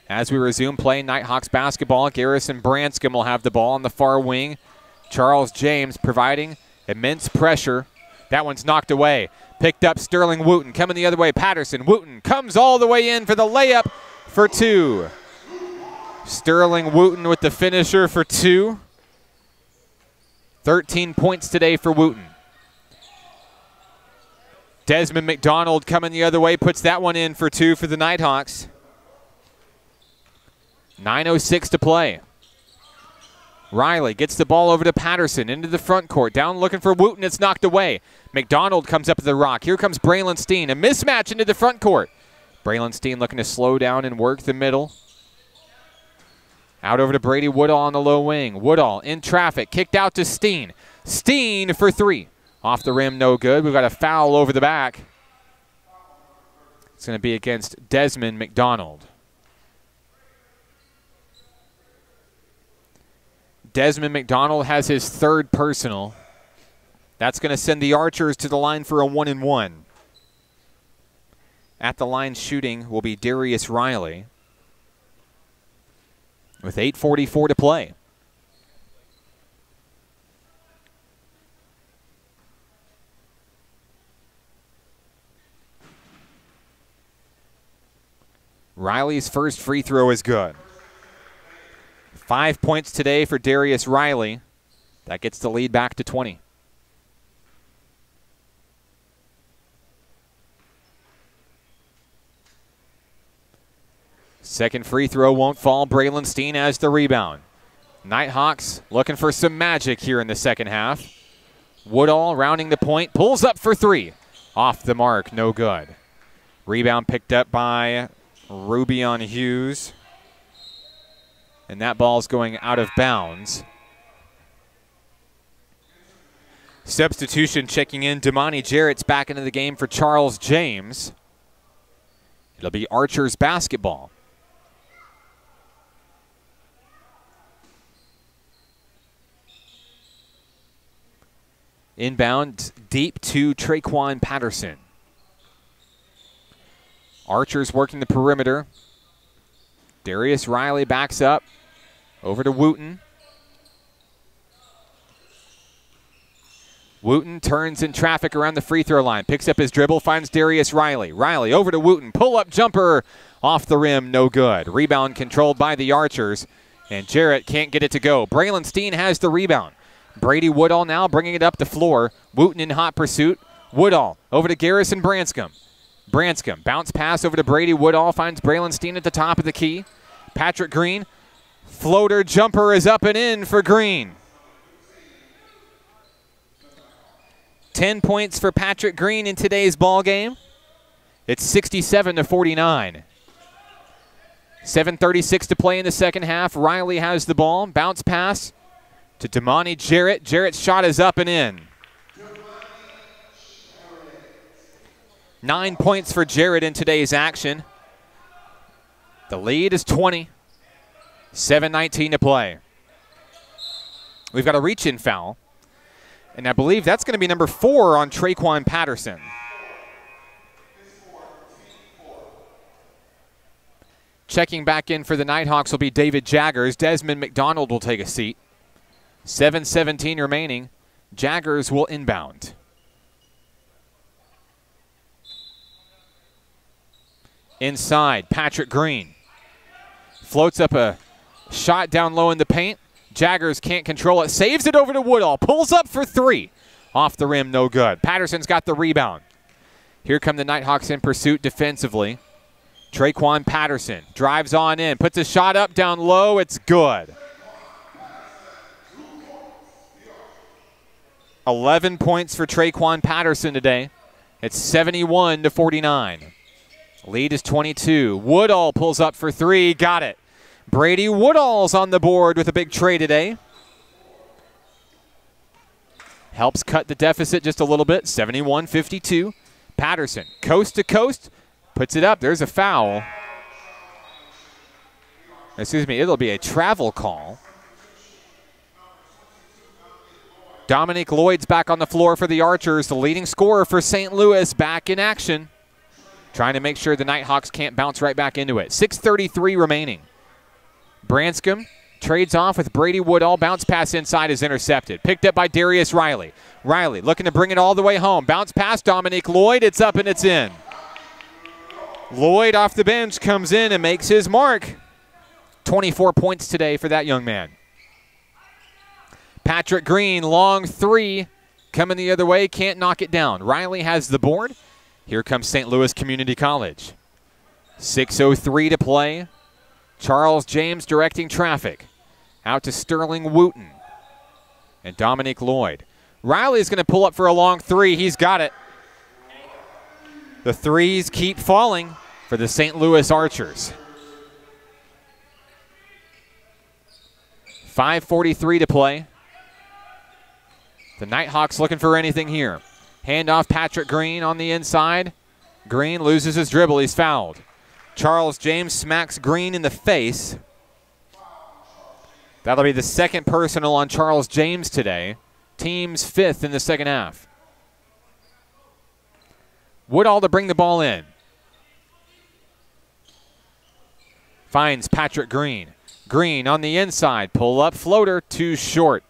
As we resume playing Nighthawks basketball, Garrison Branscom will have the ball on the far wing. Charles James providing immense pressure. That one's knocked away. Picked up Sterling Wooten. Coming the other way, Patterson. Wooten comes all the way in for the layup for 2. Sterling Wooten with the finisher for 2. 13 points today for Wooten. Desmond McDonald coming the other way, puts that one in for 2 for the Nighthawks. 9:06 to play. Riley gets the ball over to Patterson into the front court. Down looking for Wooten. It's knocked away. McDonald comes up to the rock. Here comes Braylon Steen. A mismatch into the front court. Braylon Steen looking to slow down and work the middle. Out over to Brady Woodall on the low wing. Woodall in traffic. Kicked out to Steen. Steen for 3. Off the rim, no good. We've got a foul over the back. It's going to be against Desmond McDonald. Desmond McDonald has his 3rd personal. That's going to send the Archers to the line for a 1-1. At the line shooting will be Darius Riley with 8:44 to play. Riley's first free throw is good. 5 points today for Darius Riley. That gets the lead back to 20. Second free throw won't fall. Braylon Steen has the rebound. Nighthawks looking for some magic here in the second half. Woodall rounding the point, pulls up for 3. Off the mark, no good. Rebound picked up by Rubion Hughes. And that ball's going out of bounds. Substitution checking in. Damani Jarrett's back into the game for Charles James. It'll be Archers basketball. Inbound deep to Traquan Patterson. Archers working the perimeter. Darius Riley backs up. Over to Wooten. Wooten turns in traffic around the free throw line. Picks up his dribble, finds Darius Riley. Riley over to Wooten. Pull-up jumper off the rim, no good. Rebound controlled by the Archers, and Jarrett can't get it to go. Braylon Steen has the rebound. Brady Woodall now bringing it up the floor. Wooten in hot pursuit. Woodall over to Garrison Branscombe. Branscombe, bounce pass over to Brady Woodall, finds Braylon Steen at the top of the key. Patrick Green, floater jumper is up and in for Green. 10 points for Patrick Green in today's ball game. It's 67-49. 7:36 to play in the second half. Riley has the ball. Bounce pass to Damani Jarrett. Jarrett's shot is up and in. 9 points for Jarrett in today's action. The lead is 20. 7:19 to play. We've got a reach-in foul. And I believe that's going to be number 4 on Traquan Patterson. Checking back in for the Nighthawks will be David Jaggers. Desmond McDonald will take a seat. 7:17 remaining. Jaggers will inbound. Inside, Patrick Green. Floats up a shot down low in the paint. Jaggers can't control it. Saves it over to Woodall. Pulls up for 3. Off the rim, no good. Patterson's got the rebound. Here come the Nighthawks in pursuit defensively. Traquan Patterson drives on in. Puts a shot up down low. It's good. 11 points for Traquan Patterson today. It's 71-49. Lead is 22. Woodall pulls up for 3. Got it. Brady Woodall's on the board with a big tray today. Helps cut the deficit just a little bit. 71-52. Patterson, coast to coast, puts it up. There's a foul. Excuse me, it'll be a travel call. Dominique Lloyd's back on the floor for the Archers, the leading scorer for St. Louis, back in action. Trying to make sure the Nighthawks can't bounce right back into it. 6:33 remaining. Branscombe trades off with Brady Woodall. Bounce pass inside is intercepted. Picked up by Darius Riley. Riley looking to bring it all the way home. Bounce pass, Dominique Lloyd. It's up and it's in. Lloyd off the bench comes in and makes his mark. 24 points today for that young man. Patrick Green, long 3. Coming the other way, can't knock it down. Riley has the board. Here comes St. Louis Community College. 6:03 to play. Charles James directing traffic. Out to Sterling Wooten. And Dominique Lloyd. Riley's going to pull up for a long 3. He's got it. The 3s keep falling for the St. Louis Archers. 5:43 to play. The Nighthawks looking for anything here. Handoff Patrick Green on the inside. Green loses his dribble. He's fouled. Charles James smacks Green in the face. That'll be the second personal on Charles James today. Team's 5th in the second half. Woodall to bring the ball in. Finds Patrick Green. Green on the inside. Pull up floater. Too short.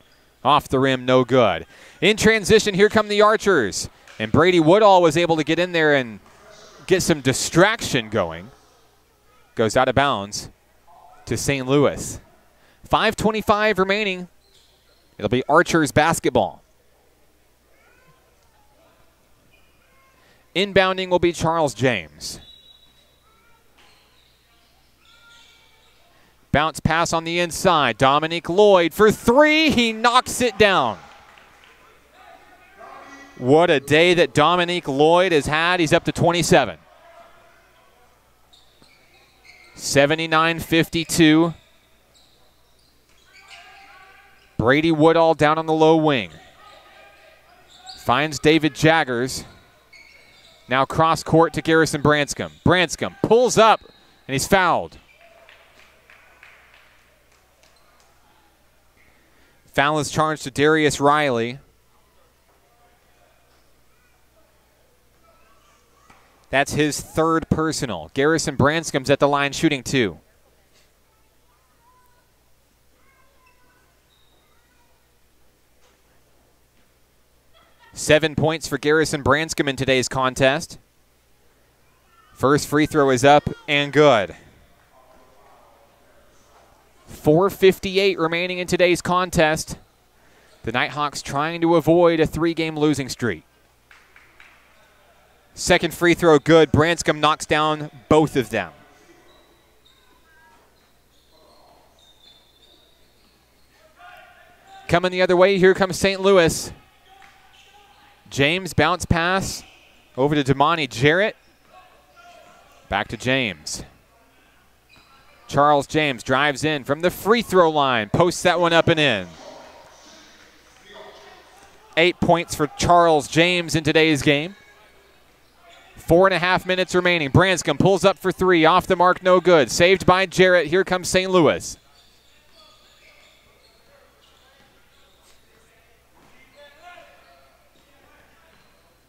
Off the rim. No good. In transition, here come the Archers. And Brady Woodall was able to get in there and get some distraction going. Goes out of bounds to St. Louis. 5:25 remaining. It'll be Archers basketball. Inbounding will be Charles James. Bounce pass on the inside. Dominique Lloyd for 3. He knocks it down. What a day that Dominique Lloyd has had. He's up to 27. 79-52. Brady Woodall down on the low wing. Finds David Jaggers. Now cross court to Garrison Branscombe. Branscombe pulls up, and he's fouled. Foul is charged to Darius Riley. That's his 3rd personal. Garrison Branscombe's at the line shooting 2. Seven points for Garrison Branscombe in today's contest. First free throw is up and good. 4:58 remaining in today's contest. The Nighthawks trying to avoid a 3-game losing streak. Second free throw good. Branscombe knocks down both of them. Coming the other way, here comes St. Louis. James bounce pass over to Damani Jarrett. Back to James. Charles James drives in from the free throw line. Posts that one up and in. 8 points for Charles James in today's game. 4.5 minutes remaining. Branscombe pulls up for 3. Off the mark, no good. Saved by Jarrett. Here comes St. Louis.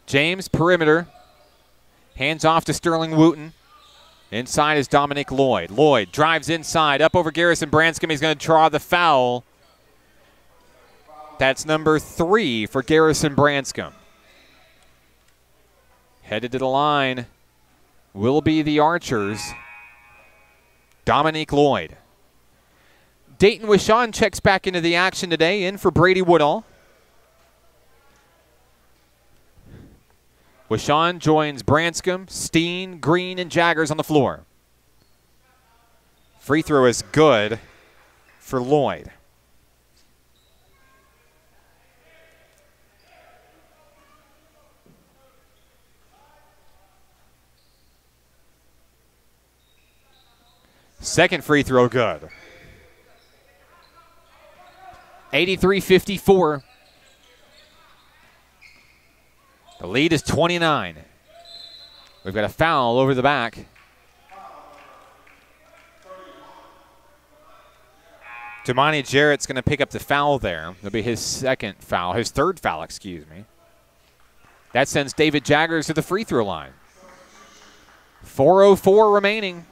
James, perimeter. Hands off to Sterling Wooten. Inside is Dominic Lloyd. Lloyd drives inside, up over Garrison Branscombe. He's going to draw the foul. That's number 3 for Garrison Branscombe. Headed to the line will be the Archers. Dominique Lloyd. Dayton Wishon checks back into the action today, in for Brady Woodall. Wishon joins Branscombe, Steen, Green, and Jaggers on the floor. Free throw is good for Lloyd. Second free throw good. 83-54. The lead is 29. We've got a foul over the back. Damani Jarrett's going to pick up the foul there. That'll be his 2nd foul, his 3rd foul, excuse me. That sends David Jaggers to the free throw line. 4:04 remaining.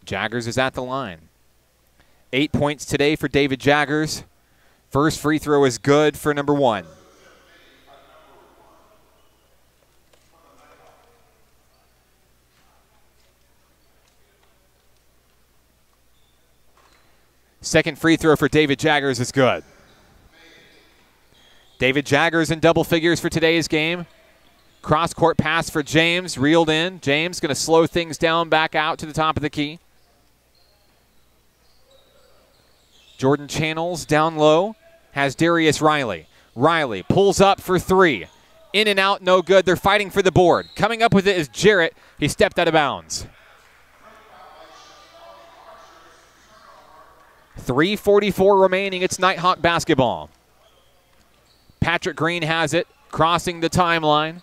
Jaggers is at the line. 8 points today for David Jaggers. First free throw is good for number 1. Second free throw for David Jaggers is good. David Jaggers in double figures for today's game. Cross-court pass for James, reeled in. James going to slow things down, back out to the top of the key. Jordan Channels down low has Darius Riley. Riley pulls up for 3. In and out, no good. They're fighting for the board. Coming up with it is Jarrett. He stepped out of bounds. 3:44 remaining. It's Nighthawk basketball. Patrick Green has it. crossing the timeline.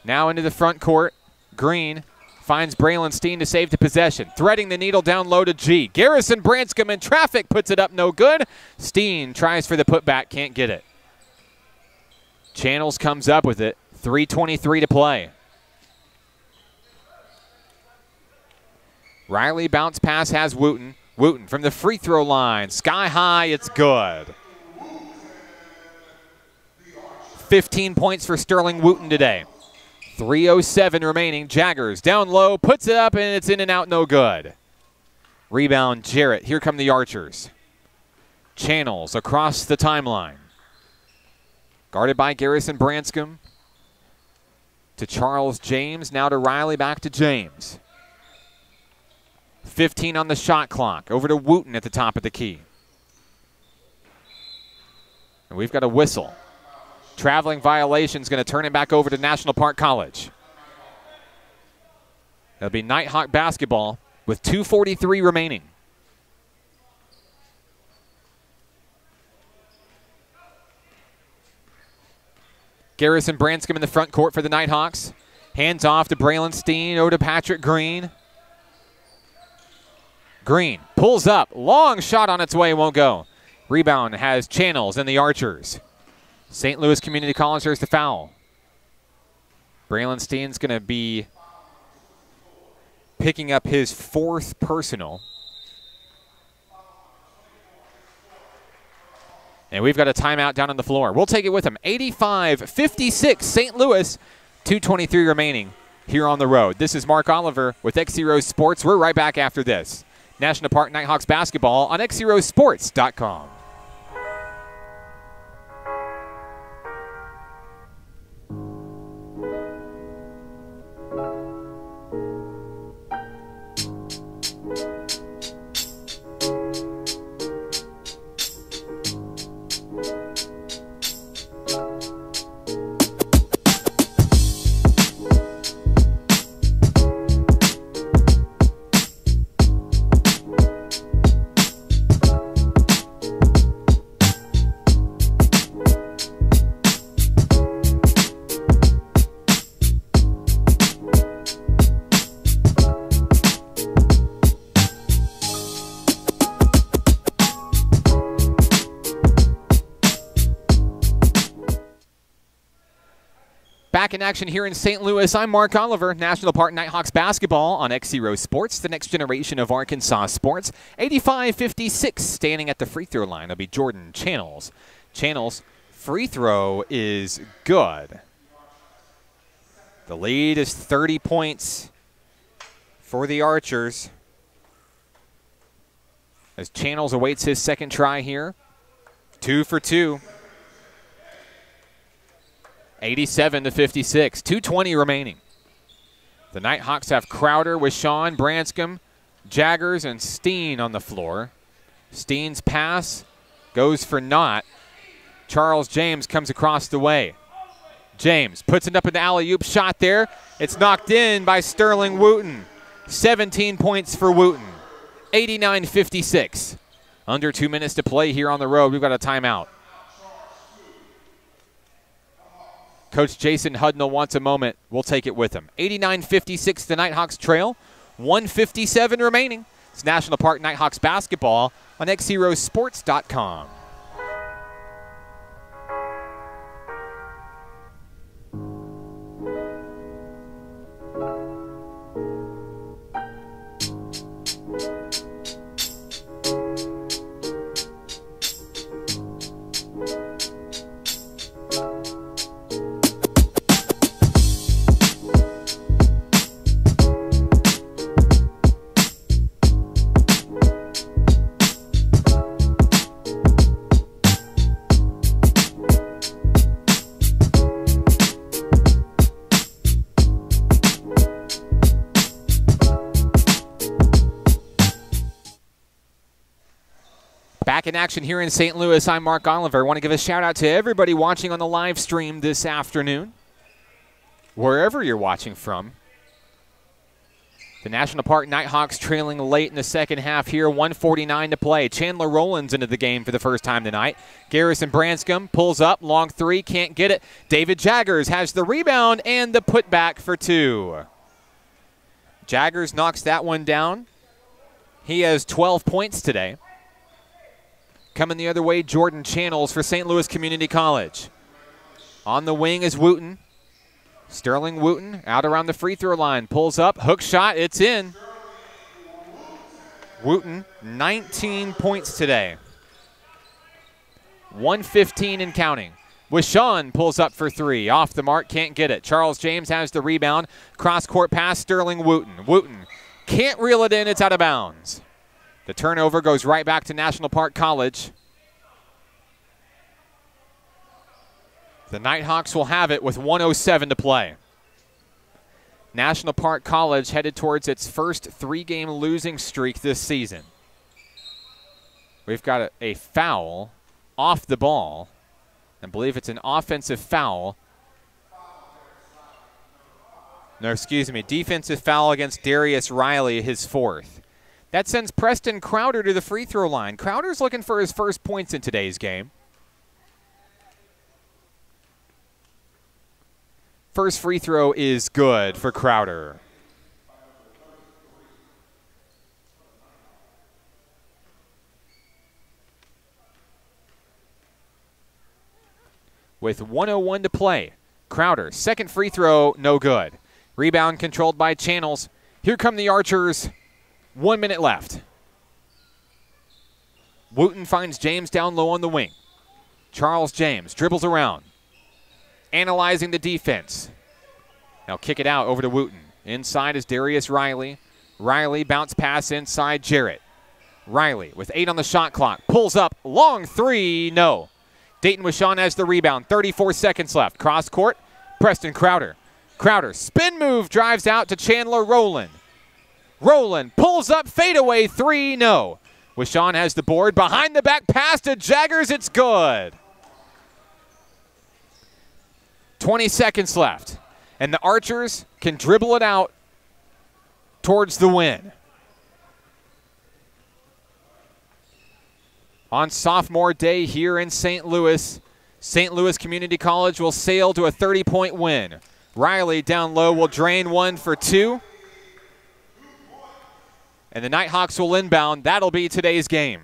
Now into the front court. Green finds Braylon Steen to save the possession. Threading the needle down low to G. Garrison Branscombe in traffic puts it up no good. Steen tries for the putback, can't get it. Channels comes up with it. 3:23 to play. Riley bounce pass has Wooten. Wooten from the free throw line. Sky high, it's good. 15 points for Sterling Wooten today. 3:07 remaining. Jaggers down low, puts it up, and it's in and out, no good. Rebound, Jarrett. Here come the Archers. Channels across the timeline. Guarded by Garrison Branscombe. To Charles James, now to Riley, back to James. 15 on the shot clock. Over to Wooten at the top of the key. And we've got a whistle. Traveling violation is going to turn it back over to National Park College. It'll be Nighthawk basketball with 2:43 remaining. Garrison Branscombe in the front court for the Nighthawks. Hands off to Braylon Steen, over to Patrick Green. Green pulls up. Long shot on its way, won't go. Rebound has Channels and the Archers. St. Louis Community College, there's the foul. Braylon Steen's going to be picking up his 4th personal. And we've got a timeout down on the floor. We'll take it with him. 85-56 St. Louis. 2:23 remaining here on the road. This is Mark Oliver with XZero Sports. We're right back after this. National Park Nighthawks basketball on XZeroSports.com. Back in action here in St. Louis, I'm Mark Oliver. National Park Nighthawks basketball on XZero Sports, the next generation of Arkansas sports. 85-56, standing at the free throw line. It'll be Jordan Channels. Channels' free throw is good. The lead is 30 points for the Archers, as Channels awaits his second try here. 2 for 2. 87-56, 2:20 remaining. The Nighthawks have Crowder with Sean, Branscombe, Jaggers, and Steen on the floor. Steen's pass goes for naught. Charles James comes across the way. James puts it up in the alley-oop shot there. It's knocked in by Sterling Wooten. 17 points for Wooten. 89-56. Under 2 minutes to play here on the road. We've got a timeout. Coach Jason Hudnall wants a moment. We'll take it with him. 89-56, the Nighthawks trail. 1:57 remaining. It's National Park Nighthawks basketball on XZeroSports.com. Back in action here in St. Louis, I'm Mark Oliver. I want to give a shout out to everybody watching on the live stream this afternoon, wherever you're watching from. The National Park Nighthawks trailing late in the second half here, 1:49 to play. Chandler Rowlands into the game for the first time tonight. Garrison Branscombe pulls up, long three, can't get it. David Jaggers has the rebound and the putback for two. Jaggers knocks that one down. He has 12 points today. Coming the other way, Jordan Channels for St. Louis Community College. On the wing is Wooten. Sterling Wooten out around the free throw line. Pulls up, hook shot, it's in. Wooten, 19 points today. 1:15 and counting. Wishon pulls up for three. Off the mark, can't get it. Charles James has the rebound. Cross-court pass, Sterling Wooten. Wooten can't reel it in, it's out of bounds. The turnover goes right back to National Park College. The Nighthawks will have it with 1:07 to play. National Park College headed towards its first three-game losing streak this season. We've got a foul off the ball. I believe it's an offensive foul. No, excuse me, defensive foul against Darius Riley, his fourth. That sends Preston Crowder to the free throw line. Crowder's looking for his first points in today's game. First free throw is good for Crowder. With 1:01 to play, Crowder, second free throw, no good. Rebound controlled by Channels. Here come the Archers. 1 minute left. Wooten finds James down low on the wing. Charles James dribbles around. Analyzing the defense. Now kick it out over to Wooten. Inside is Darius Riley. Riley bounce pass inside Jarrett. Riley with 8 on the shot clock. Pulls up, long three, no. Dayton Wishon has the rebound, 34 seconds left. Cross court, Preston Crowder. Crowder, spin move, drives out to Chandler Rowland. Rowland pulls up, fadeaway three, no. Wishon has the board, behind the back pass to Jaggers, it's good. 20 seconds left, and the Archers can dribble it out towards the win. On sophomore day here in St. Louis Community College will sail to a 30-point win. Riley down low will drain one for two. And the Nighthawks will inbound. That'll be today's game.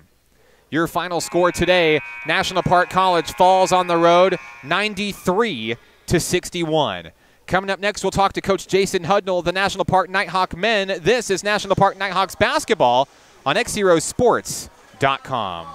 Your final score today, National Park College falls on the road 93-61. Coming up next, we'll talk to Coach Jason Hudnall, the National Park Nighthawk men. This is National Park Nighthawks basketball on XZeroSports.com.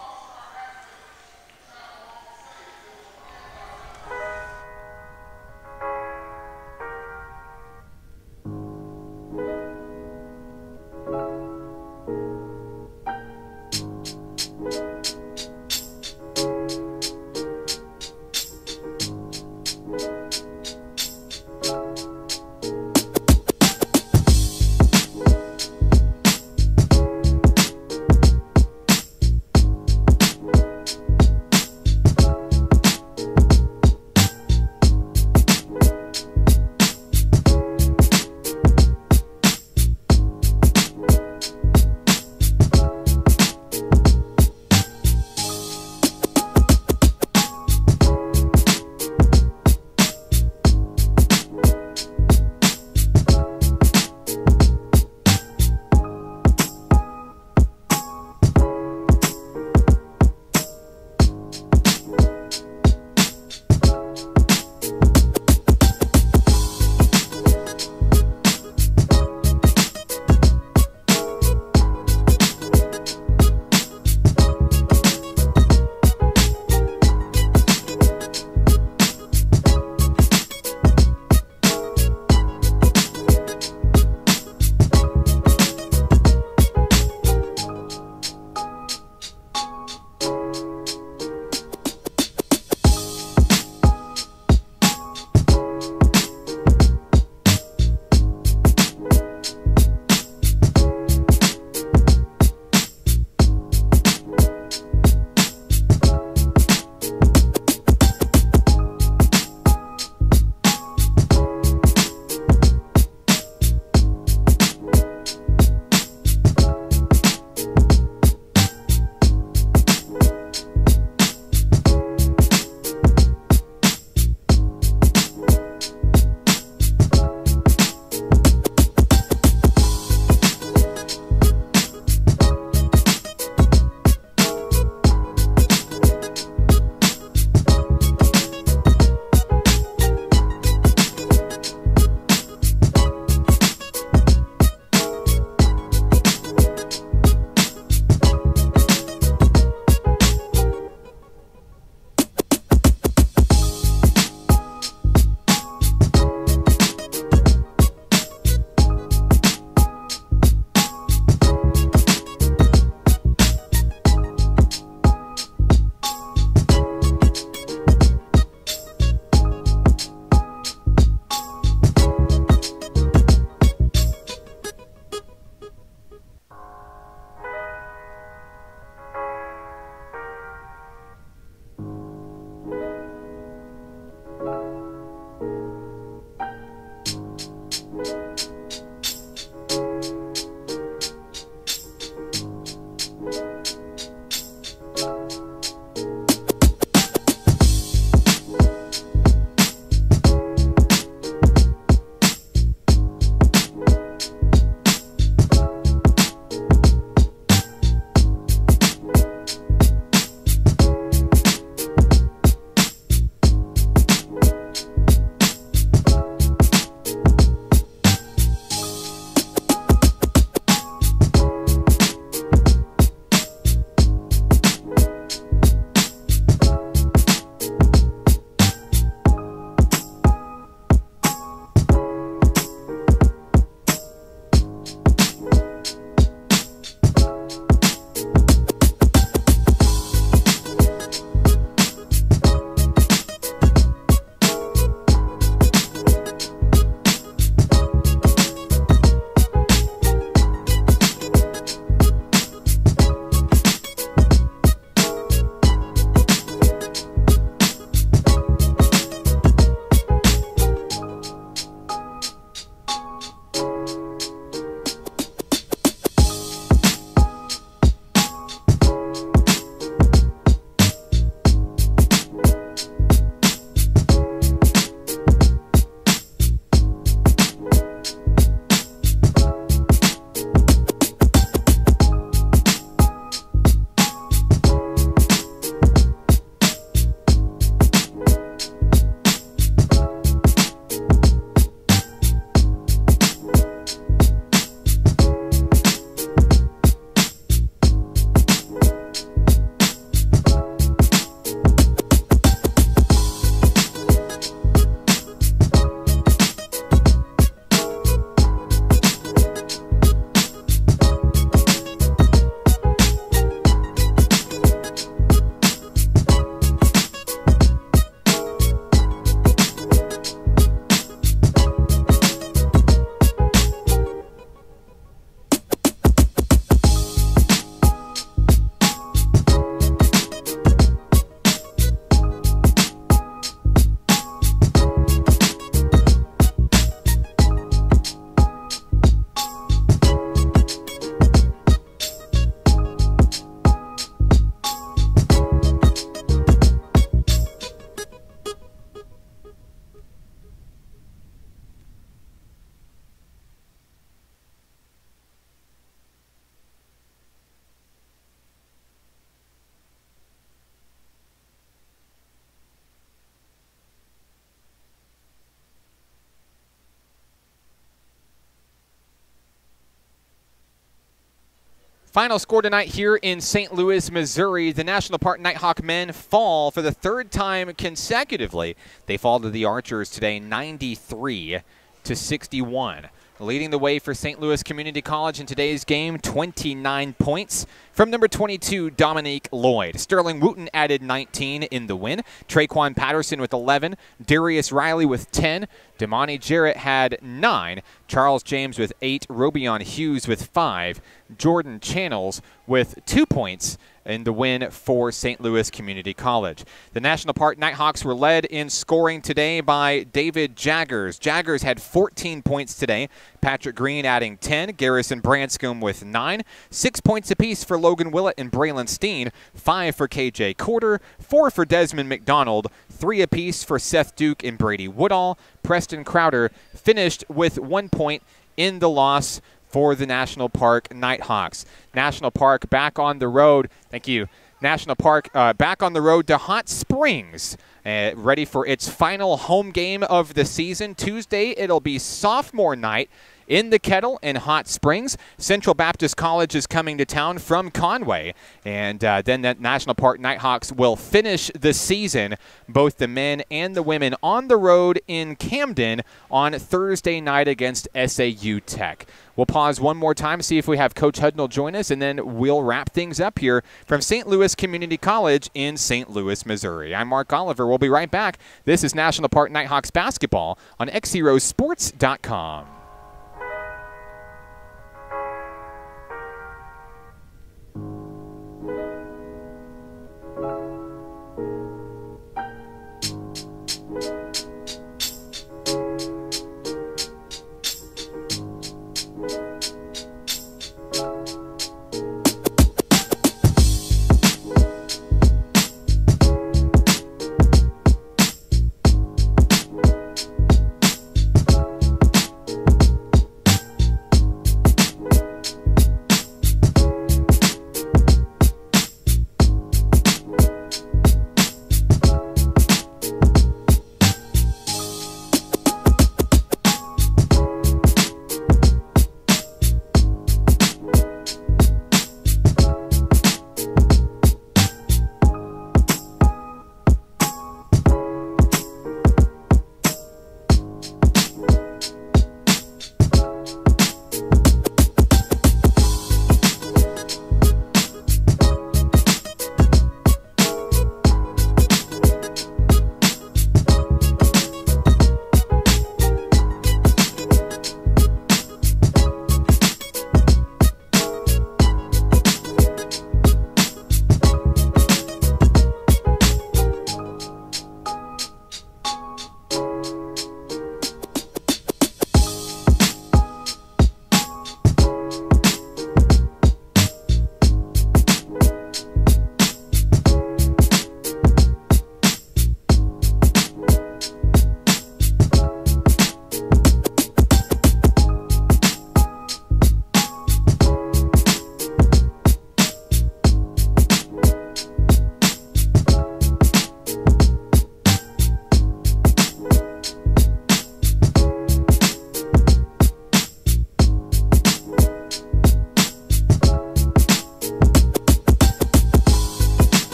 Final score tonight here in St. Louis, Missouri. The National Park Nighthawk men fall for the third time consecutively. They fall to the Archers today 93-61. Leading the way for St. Louis Community College in today's game, 29 points from number 22, Dominique Lloyd. Sterling Wooten added 19 in the win. Traquan Patterson with 11. Darius Riley with 10. Damani Jarrett had 9. Charles James with 8. Robion Hughes with 5. Jordan Channels with 2 points in the win for St. Louis Community College. The National Park Nighthawks were led in scoring today by David Jaggers. Jaggers had 14 points today. Patrick Green adding 10. Garrison Branscombe with 9. 6 points apiece for Logan Willett and Braylon Steen. 5 for KJ Corder. 4 for Desmond McDonald. 3 apiece for Seth Duke and Brady Woodall. Preston Crowder finished with 1 point in the loss for the National Park Nighthawks. National Park back on the road. Thank you. National Park back on the road to Hot Springs, ready for its final home game of the season. Tuesday, it'll be sophomore night in the Kettle in Hot Springs. Central Baptist College is coming to town from Conway. And then the National Park Nighthawks will finish the season, both the men and the women, on the road in Camden on Thursday night against SAU Tech. We'll pause one more time, see if we have Coach Hudnall join us, and then we'll wrap things up here from St. Louis Community College in St. Louis, Missouri. I'm Mark Oliver. We'll be right back. This is National Park Nighthawks basketball on XZeroSports.com.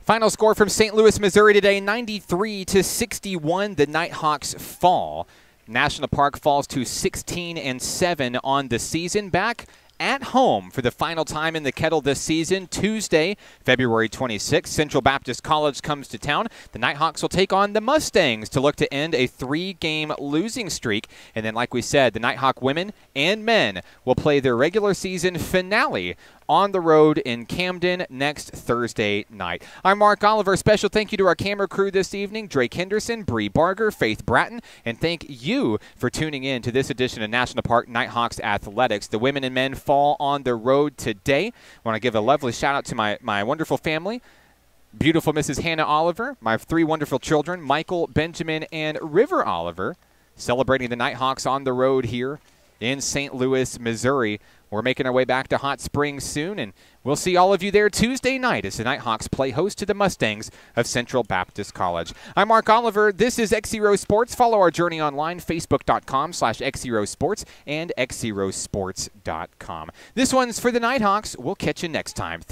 Final score from St. Louis, Missouri today, 93-61. The Nighthawks fall. National Park falls to 16-7 on the season. Back at home for the final time in the kettle this season. Tuesday, February 26th, Central Baptist College comes to town. The Nighthawks will take on the Mustangs to look to end a 3-game losing streak. And then, like we said, the Nighthawk women and men will play their regular season finale on the road in Camden next Thursday night. I'm Mark Oliver. Special thank you to our camera crew this evening, Drake Henderson, Bree Barger, Faith Bratton, and thank you for tuning in to this edition of National Park Nighthawks Athletics. The women and men fall on the road today. I want to give a lovely shout out to my wonderful family. Beautiful Mrs. Hannah Oliver, my 3 wonderful children, Michael, Benjamin, and River Oliver, celebrating the Nighthawks on the road here in St. Louis, Missouri. We're making our way back to Hot Springs soon, and we'll see all of you there Tuesday night as the Nighthawks play host to the Mustangs of Central Baptist College. I'm Mark Oliver. This is XZero Sports. Follow our journey online, facebook.com/XZero Sports and XZerosports.com. This one's for the Nighthawks. We'll catch you next time.